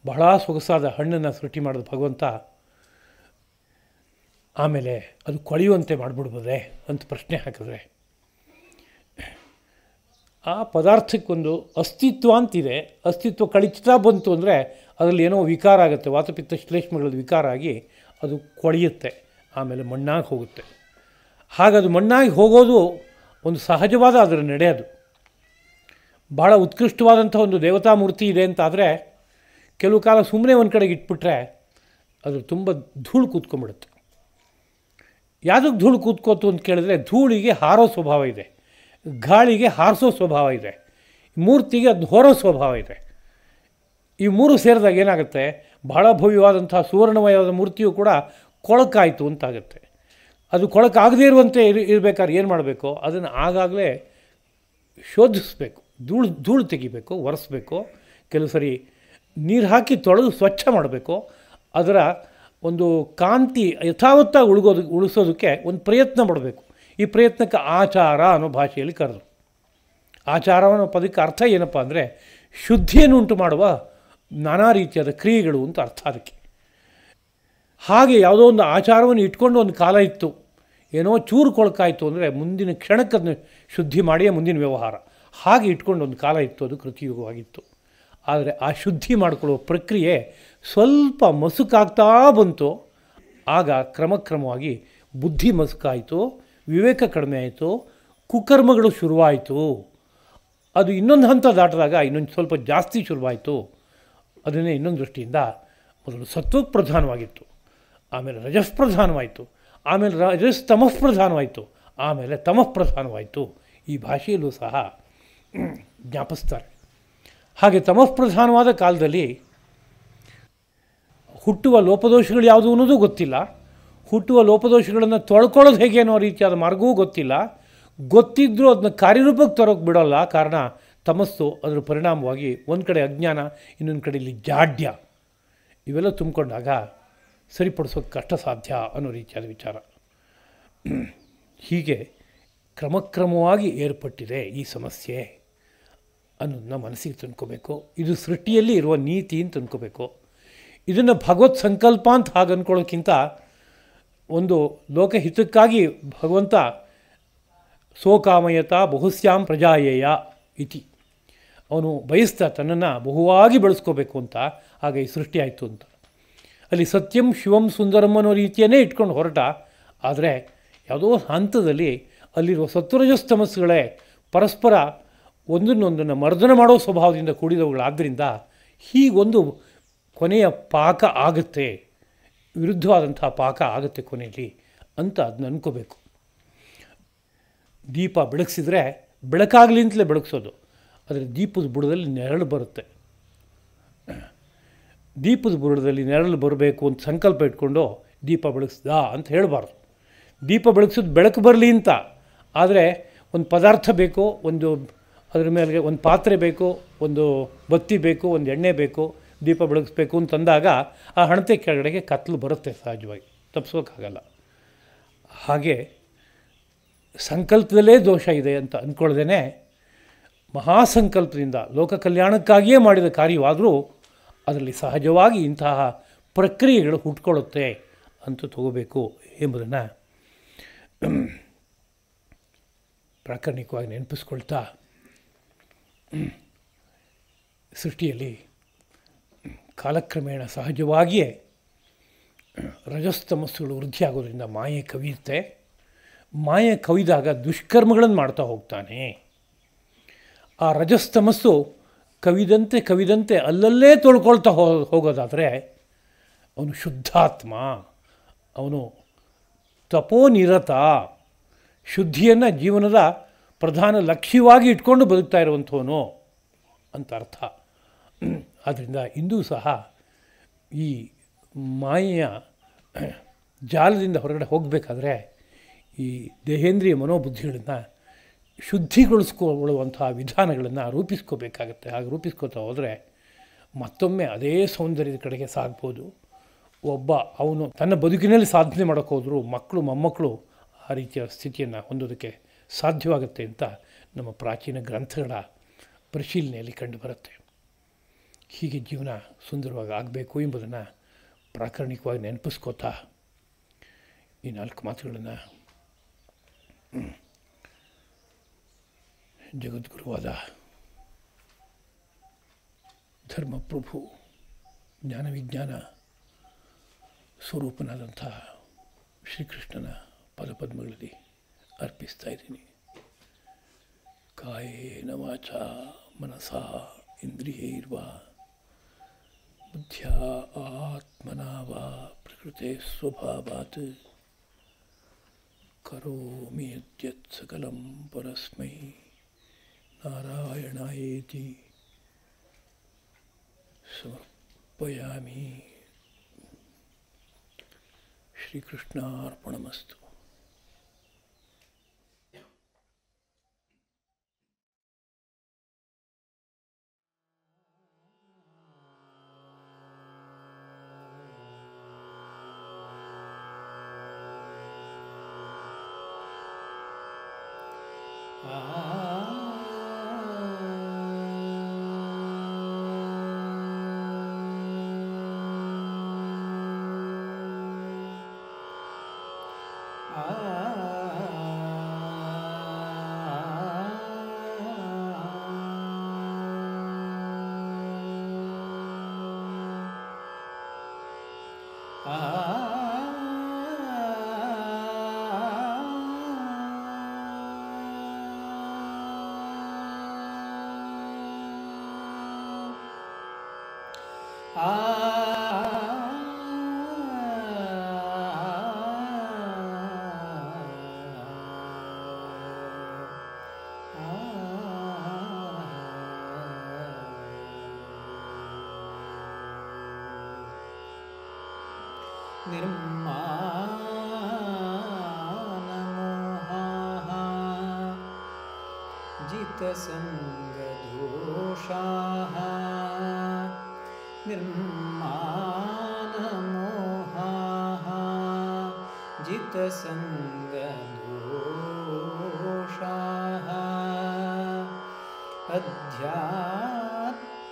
ಬಹಳ ಸೊಗಸಾದ ಹಣ್ಣನ್ನು ಸೃಷ್ಟಿ ಮಾಡಿದ ಭಗವಂತ ಆಮೇಲೆ ಅದು ಕೊಳೆಯುವಂತೆ ಮಾಡಿಬಿಡ್ಬೋದೆ ಅಂತ ಪ್ರಶ್ನೆ ಹಾಕಿದ್ರೆ, ಆ ಪದಾರ್ಥಕ್ಕೊಂದು ಅಸ್ತಿತ್ವ ಅಂತಿದೆ. ಅಸ್ತಿತ್ವ ಕಳಿತಾ ಬಂತು ಅಂದರೆ ಅದರಲ್ಲಿ ಏನೋ ವಿಕಾರ ಆಗುತ್ತೆ, ವಾತಪಿತ್ತ ಶ್ಲೇಷ್ಮಗಳದ್ದು ವಿಕಾರ ಆಗಿ ಅದು ಕೊಳೆಯುತ್ತೆ, ಆಮೇಲೆ ಮಣ್ಣಾಗಿ ಹೋಗುತ್ತೆ. ಹಾಗದು ಮಣ್ಣಾಗಿ ಹೋಗೋದು ಒಂದು ಸಹಜವಾದ ಅದರ ನಡೆಯೋದು. ಭಾಳ ಉತ್ಕೃಷ್ಟವಾದಂಥ ಒಂದು ದೇವತಾ ಮೂರ್ತಿ ಇದೆ ಅಂತಾದರೆ ಕೆಲವು ಕಾಲ ಸುಮ್ಮನೆ ಒಂದು ಕಡೆಗೆ ಇಟ್ಬಿಟ್ರೆ ಅದು ತುಂಬ ಧೂಳು ಕೂತ್ಕೊಂಡ್ಬಿಡುತ್ತೆ. ಯಾವುದಕ್ಕೆ ಧೂಳು ಕೂತ್ಕೋತು ಅಂತ ಕೇಳಿದ್ರೆ, ಧೂಳಿಗೆ ಹಾರೋ ಸ್ವಭಾವ ಇದೆ, ಗಾಳಿಗೆ ಹಾರಿಸೋ ಸ್ವಭಾವ ಇದೆ, ಮೂರ್ತಿಗೆ ಅದು ಹೊರೋ ಸ್ವಭಾವ ಇದೆ. ಈ ಮೂರು ಸೇರಿದಾಗ ಏನಾಗುತ್ತೆ, ಬಹಳ ಭವ್ಯವಾದಂಥ ಸುವರ್ಣಮಯವಾದ ಮೂರ್ತಿಯು ಕೂಡ ಕೊಳಕಾಯಿತು ಅಂತಾಗುತ್ತೆ. ಅದು ಕೊಳಕಾಗದೇ ಇರುವಂತೆ ಇರಬೇಕಾದ್ರೆ ಏನು ಮಾಡಬೇಕು, ಅದನ್ನು ಆಗಾಗಲೇ ಶೋಧಿಸಬೇಕು, ಧೂಳು ತೆಗಿಬೇಕು, ಒರೆಸ್ಬೇಕು, ಕೆಲವು ಸರಿ ನೀರು ಹಾಕಿ ತೊಳೆದು ಸ್ವಚ್ಛ ಮಾಡಬೇಕು. ಅದರ ಒಂದು ಕಾಂತಿ ಯಥಾವತ್ತಾಗಿ ಉಳಿಸೋದಕ್ಕೆ ಒಂದು ಪ್ರಯತ್ನ ಮಾಡಬೇಕು. ಈ ಪ್ರಯತ್ನಕ್ಕೆ ಆಚಾರ ಅನ್ನೋ ಭಾಷೆಯಲ್ಲಿ ಕರೆದು. ಆಚಾರ ಅನ್ನೋ ಪದಕ್ಕೆ ಅರ್ಥ ಏನಪ್ಪ ಅಂದರೆ ಶುದ್ಧಿಯನ್ನು ಉಂಟು ಮಾಡುವ ನಾನಾ ರೀತಿಯಾದ ಕ್ರಿಯೆಗಳು ಅಂತ ಅರ್ಥ ಅದಕ್ಕೆ. ಹಾಗೆ ಯಾವುದೋ ಒಂದು ಆಚಾರವನ್ನು ಇಟ್ಕೊಂಡು ಒಂದು ಕಾಲ ಇತ್ತು, ಏನೋ ಚೂರು ಕೊಳಕಾಯಿತು ಅಂದರೆ ಮುಂದಿನ ಕ್ಷಣಕ್ಕೆ ಅದನ್ನು ಶುದ್ಧಿ ಮಾಡಿಯೇ ಮುಂದಿನ ವ್ಯವಹಾರ. ಹಾಗೆ ಇಟ್ಕೊಂಡು ಒಂದು ಕಾಲ ಇತ್ತು, ಅದು ಕೃತಿಯುಗವಾಗಿತ್ತು. ಆದರೆ ಆ ಶುದ್ಧಿ ಮಾಡಿಕೊಳ್ಳುವ ಪ್ರಕ್ರಿಯೆ ಸ್ವಲ್ಪ ಮಸುಕಾಗ್ತಾ ಬಂತು. ಆಗ ಕ್ರಮಕ್ರಮವಾಗಿ ಬುದ್ಧಿ ಮಸುಕಾಯಿತು, ವಿವೇಕ ಕಡಿಮೆ ಆಯಿತು, ಕುಕರ್ಮಗಳು ಶುರುವಾಯಿತು. ಅದು ಇನ್ನೊಂದು ಹಂತ ದಾಟಿದಾಗ ಇನ್ನೊಂದು ಸ್ವಲ್ಪ ಜಾಸ್ತಿ ಶುರುವಾಯಿತು. ಅದನ್ನೇ ಇನ್ನೊಂದು ದೃಷ್ಟಿಯಿಂದ ಮೊದಲು ಸತ್ವಪ್ರಧಾನವಾಗಿತ್ತು, ಆಮೇಲೆ ರಜಸ್ಪ್ರಧಾನವಾಯಿತು, ಆಮೇಲೆ ತಮಃಪ್ರಧಾನವಾಯಿತು, ಆಮೇಲೆ ತಮಃಪ್ರಧಾನವಾಯಿತು. ಈ ಭಾಷೆಯಲ್ಲೂ ಸಹ ಜ್ಞಾಪಿಸ್ತಾರೆ. ಹಾಗೆ ತಮಃಪ್ರಧಾನವಾದ ಕಾಲದಲ್ಲಿ ಹುಟ್ಟುವ ಲೋಪದೋಷಗಳು ಯಾವುದು ಅನ್ನೋದು ಗೊತ್ತಿಲ್ಲ, ಹುಟ್ಟುವ ಲೋಪದೋಷಗಳನ್ನು ತೊಳ್ಕೊಳ್ಳೋದು ಹೇಗೆ ಅನ್ನೋ ರೀತಿಯಾದ ಮಾರ್ಗವೂ ಗೊತ್ತಿಲ್ಲ. ಗೊತ್ತಿದ್ದರೂ ಅದನ್ನ ಕಾರ್ಯರೂಪಕ್ಕೆ ತರೋಕ್ಕೆ ಬಿಡೋಲ್ಲ. ಕಾರಣ ತಮಸ್ಸು, ಅದರ ಪರಿಣಾಮವಾಗಿ ಒಂದು ಕಡೆ ಅಜ್ಞಾನ, ಇನ್ನೊಂದು ಕಡೆಯಲ್ಲಿ ಜಾಡ್ಯ, ಇವೆಲ್ಲ ತುಂಬಿಕೊಂಡಾಗ ಸರಿಪಡಿಸೋಕ್ಕೆ ಕಷ್ಟ ಸಾಧ್ಯ ಅನ್ನೋ ರೀತಿಯಾದ ವಿಚಾರ. ಹೀಗೆ ಕ್ರಮಕ್ರಮವಾಗಿ ಏರ್ಪಟ್ಟಿದೆ ಈ ಸಮಸ್ಯೆ ಅನ್ನೋದನ್ನ ಮನಸ್ಸಿಗೆ ತಂದ್ಕೋಬೇಕು. ಇದು ಸೃಷ್ಟಿಯಲ್ಲಿ ಇರುವ ನೀತಿ ಅಂತ ತಂದ್ಕೋಬೇಕು. ಇದನ್ನು ಭಗವತ್ ಸಂಕಲ್ಪ ಅಂತ ಹಾಗೆ ಅಂದ್ಕೊಳ್ಳೋಕ್ಕಿಂತ ಒಂದು ಲೋಕಹಿತಕ್ಕಾಗಿ ಭಗವಂತ ಸೋಕಾಮಯತ ಬಹುಸ್ಯಾಂ ಪ್ರಜಾಯೇಯ ಇತಿ, ಅವನು ಬಯಸ್ತಾ ತನ್ನನ್ನು ಬಹುವಾಗಿ ಬೆಳೆಸ್ಕೋಬೇಕು ಅಂತ. ಹಾಗೆ ಈ ಸೃಷ್ಟಿ ಆಯಿತು ಅಂತ. ಅಲ್ಲಿ ಸತ್ಯಂ ಶಿವಂ ಸುಂದರಂ ಅನ್ನೋ ರೀತಿಯನ್ನೇ ಇಟ್ಕೊಂಡು ಹೊರಟ. ಆದರೆ ಯಾವುದೋ ಹಂತದಲ್ಲಿ ಅಲ್ಲಿರುವ ಸತ್ವರಜಸ್ತಮಸ್ಸುಗಳೇ ಪರಸ್ಪರ ಒಂದನ್ನೊಂದನ್ನು ಮರ್ದನ ಮಾಡೋ ಸ್ವಭಾವದಿಂದ ಕೂಡಿದವುಗಳಾದ್ದರಿಂದ ಹೀಗೊಂದು ಕೊನೆಯ ಪಾಕ ಆಗುತ್ತೆ, ವಿರುದ್ಧವಾದಂಥ ಪಾಕ ಆಗುತ್ತೆ ಕೊನೆಯಲ್ಲಿ ಅಂತ ಅದನ್ನ ಅನ್ಕೋಬೇಕು. ದೀಪ ಬೆಳಗಿಸಿದ್ರೆ ಬೆಳಕಾಗಲಿ ಅಂತಲೇ ಬೆಳಗಿಸೋದು, ಆದರೆ ದೀಪದ ಬುಡದಲ್ಲಿ ನೆರಳು ಬರುತ್ತೆ. ದೀಪದ ಬುಡದಲ್ಲಿ ನೆರಳು ಬರಬೇಕು ಅಂತ ಸಂಕಲ್ಪ ಇಟ್ಕೊಂಡು ದೀಪ ಬೆಳಗಿಸ್ದ ಅಂತ ಹೇಳಬಾರ್ದು. ದೀಪ ಬೆಳಗಿಸೋದು ಬೆಳಕು ಬರಲಿ ಅಂತ. ಆದರೆ ಒಂದು ಪದಾರ್ಥ ಬೇಕು, ಒಂದು ಅದ್ರ ಮೇಲೆ ಒಂದು ಪಾತ್ರೆ ಬೇಕು, ಒಂದು ಬತ್ತಿ ಬೇಕು, ಒಂದು ಎಣ್ಣೆ ಬೇಕು, ದೀಪ ಬೆಳಗಿಸ್ಬೇಕು ಅಂತಂದಾಗ ಆ ಹಣತೆ ಕೆಳಗಡೆಗೆ ಕತ್ತಲು ಬರುತ್ತೆ, ಸಹಜವಾಗಿ ತಪ್ಪಿಸೋಕ್ಕಾಗಲ್ಲ. ಹಾಗೆ ಸಂಕಲ್ಪದಲ್ಲೇ ದೋಷ ಇದೆ ಅಂತ ಅಂದ್ಕೊಳ್ಳದೇನೆ ಮಹಾಸಂಕಲ್ಪದಿಂದ ಲೋಕ ಕಲ್ಯಾಣಕ್ಕಾಗಿಯೇ ಮಾಡಿದ ಕಾರ್ಯವಾದರೂ ಅದರಲ್ಲಿ ಸಹಜವಾಗಿ ಇಂತಹ ಪ್ರಕ್ರಿಯೆಗಳು ಹುಟ್ಕೊಳ್ಳುತ್ತೆ ಅಂತ ತಗೋಬೇಕು ಎಂಬುದನ್ನು ಪ್ರಾಕರಣಿಕವಾಗಿ ನೆನಪಿಸ್ಕೊಳ್ತಾ, ಸೃಷ್ಟಿಯಲ್ಲಿ ಕಾಲಕ್ರಮೇಣ ಸಹಜವಾಗಿಯೇ ರಜಸ್ತಮಸ್ಸುಗಳು ವೃದ್ಧಿಯಾಗೋದ್ರಿಂದ ಮಾಯೆ ಕವಿಯುತ್ತೆ. ಮಾಯೆ ಕವಿದಾಗ ದುಷ್ಕರ್ಮಗಳನ್ನು ಮಾಡ್ತಾ ಹೋಗ್ತಾನೆ. ಆ ರಜಸ್ತಮಸ್ಸು ಕವಿದಂತೆ ಕವಿದಂತೆ ಅಲ್ಲಲ್ಲೇ ತೊಳ್ಕೊಳ್ತಾ ಹೋಗೋದಾದರೆ ಅವನು ಶುದ್ಧಾತ್ಮ, ಅವನು ತಪೋನಿರತ, ಶುದ್ಧಿಯನ್ನು ಜೀವನದ ಪ್ರಧಾನ ಲಕ್ಷ್ಯವಾಗಿ ಇಟ್ಕೊಂಡು ಬದುಕ್ತಾ ಇರುವಂಥವನು ಅಂತ ಅರ್ಥ. ಆದ್ದರಿಂದ ಇಂದೂ ಸಹ ಈ ಮಾಯೆಯ ಜಾಲದಿಂದ ಹೊರಗಡೆ ಹೋಗಬೇಕಾದ್ರೆ ಈ ದೇಹೇಂದ್ರಿಯ ಮನೋಬುದ್ಧಿಗಳನ್ನು ಶುದ್ಧಿಗೊಳಿಸ್ಕೊಳ್ಳುವಂಥ ವಿಧಾನಗಳನ್ನು ರೂಪಿಸ್ಕೋಬೇಕಾಗತ್ತೆ. ಹಾಗೆ ರೂಪಿಸ್ಕೋತಾ ಹೋದರೆ ಮತ್ತೊಮ್ಮೆ ಅದೇ ಸೌಂದರ್ಯದ ಕಡೆಗೆ ಸಾಗ್ಬೋದು. ಒಬ್ಬ ಅವನು ತನ್ನ ಬದುಕಿನಲ್ಲಿ ಸಾಧನೆ ಮಾಡೋಕ್ಕೋದ್ರು ಮಕ್ಕಳು ಮೊಮ್ಮಕ್ಕಳು ಆ ರೀತಿಯ ಸ್ಥಿತಿಯನ್ನು ಹೊಂದೋದಕ್ಕೆ ಸಾಧ್ಯವಾಗುತ್ತೆ ಅಂತ ನಮ್ಮ ಪ್ರಾಚೀನ ಗ್ರಂಥಗಳ ಪರಿಶೀಲನೆಯಲ್ಲಿ ಕಂಡುಬರುತ್ತೆ. ಹೀಗೆ ಜೀವನ ಸುಂದರವಾಗಿ ಆಗಬೇಕು ಎಂಬುದನ್ನು ಪ್ರಾಕರಣಿಕವಾಗಿ ನೆನಪಿಸ್ಕೋತಾ ಈ 4 ಮಾತುಗಳನ್ನು ಜಗದ್ಗುರುವಾದ ಧರ್ಮಪ್ರಭು ಜ್ಞಾನ ವಿಜ್ಞಾನ ಸ್ವರೂಪನಾದಂಥ ಶ್ರೀಕೃಷ್ಣನ ಪದಪದ್ಮಗಳಲ್ಲಿ ಅರ್ಪಿಸ್ತಾ ಇದ್ದೀನಿ. ಕಾಯೇನ ವಾಚಾ ಮನಸಾ ಇಂದ್ರಿಯೈರ್ವಾ ಬುದ್ಧ್ಯಾ ಆತ್ಮನಾ ವಾ ಪ್ರಕೃತೆ ಸ್ವಭಾವಾತ್ ಕರೋಮಿ ಯದ್ಯತ್ ಸಕಲಂ ಪರಸ್ಮೈ ನಾರಾಯಣಾಯೇತಿ ಸಮರ್ಪಯಾಮಿ. ಶ್ರೀಕೃಷ್ಣಾರ್ಪಣಮಸ್ತು. ನಿರ್ಮಾನಮೋಹಾಃ ಜಿತಸಂಗದೋಷಾಃ ನಿರ್ಮಾನಮೋಹಾಃ ಜಿತಸಂಗದೋಷಾಃ ಅಧ್ಯಾತ್ಮನಿತ್ಯಾ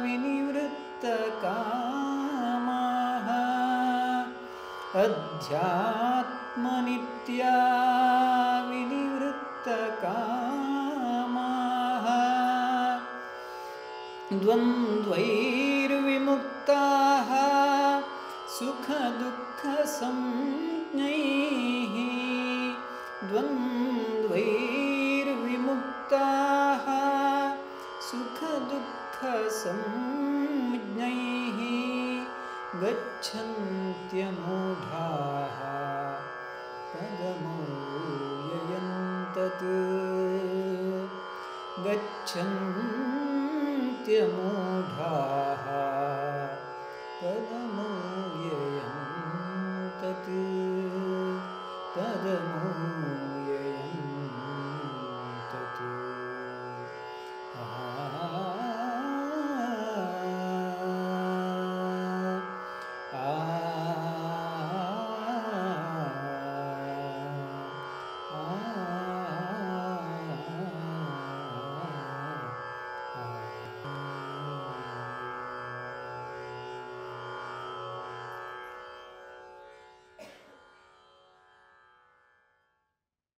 ವಿನಿವೃತ್ತಕಾಮಾಃ ಅಧ್ಯಾತ್ಮನಿತ್ಯಾ ವಿನಿವೃತ್ತಕಾಮಾಃ ದ್ವಂದ್ವೈರ್ವಿಮುಕ್ತಾಃ ಸುಖದುಃಖಸಂಜ್ಞೈಃ ದ್ವಂದ್ವೈರ್ವಿಮುಕ್ತಾಃ ಸುಖದುಃಖಸಂಜ್ಞೈಃ ಗಚ್ಚನ್ತ್ಯಮೂಢಾಃ ಪದಮವ್ಯಯಂತತ್ ಗಚ್ಚನ್ತ್ಯಮೂಢಾಃ ಪದಮವ್ಯಯಂತತ್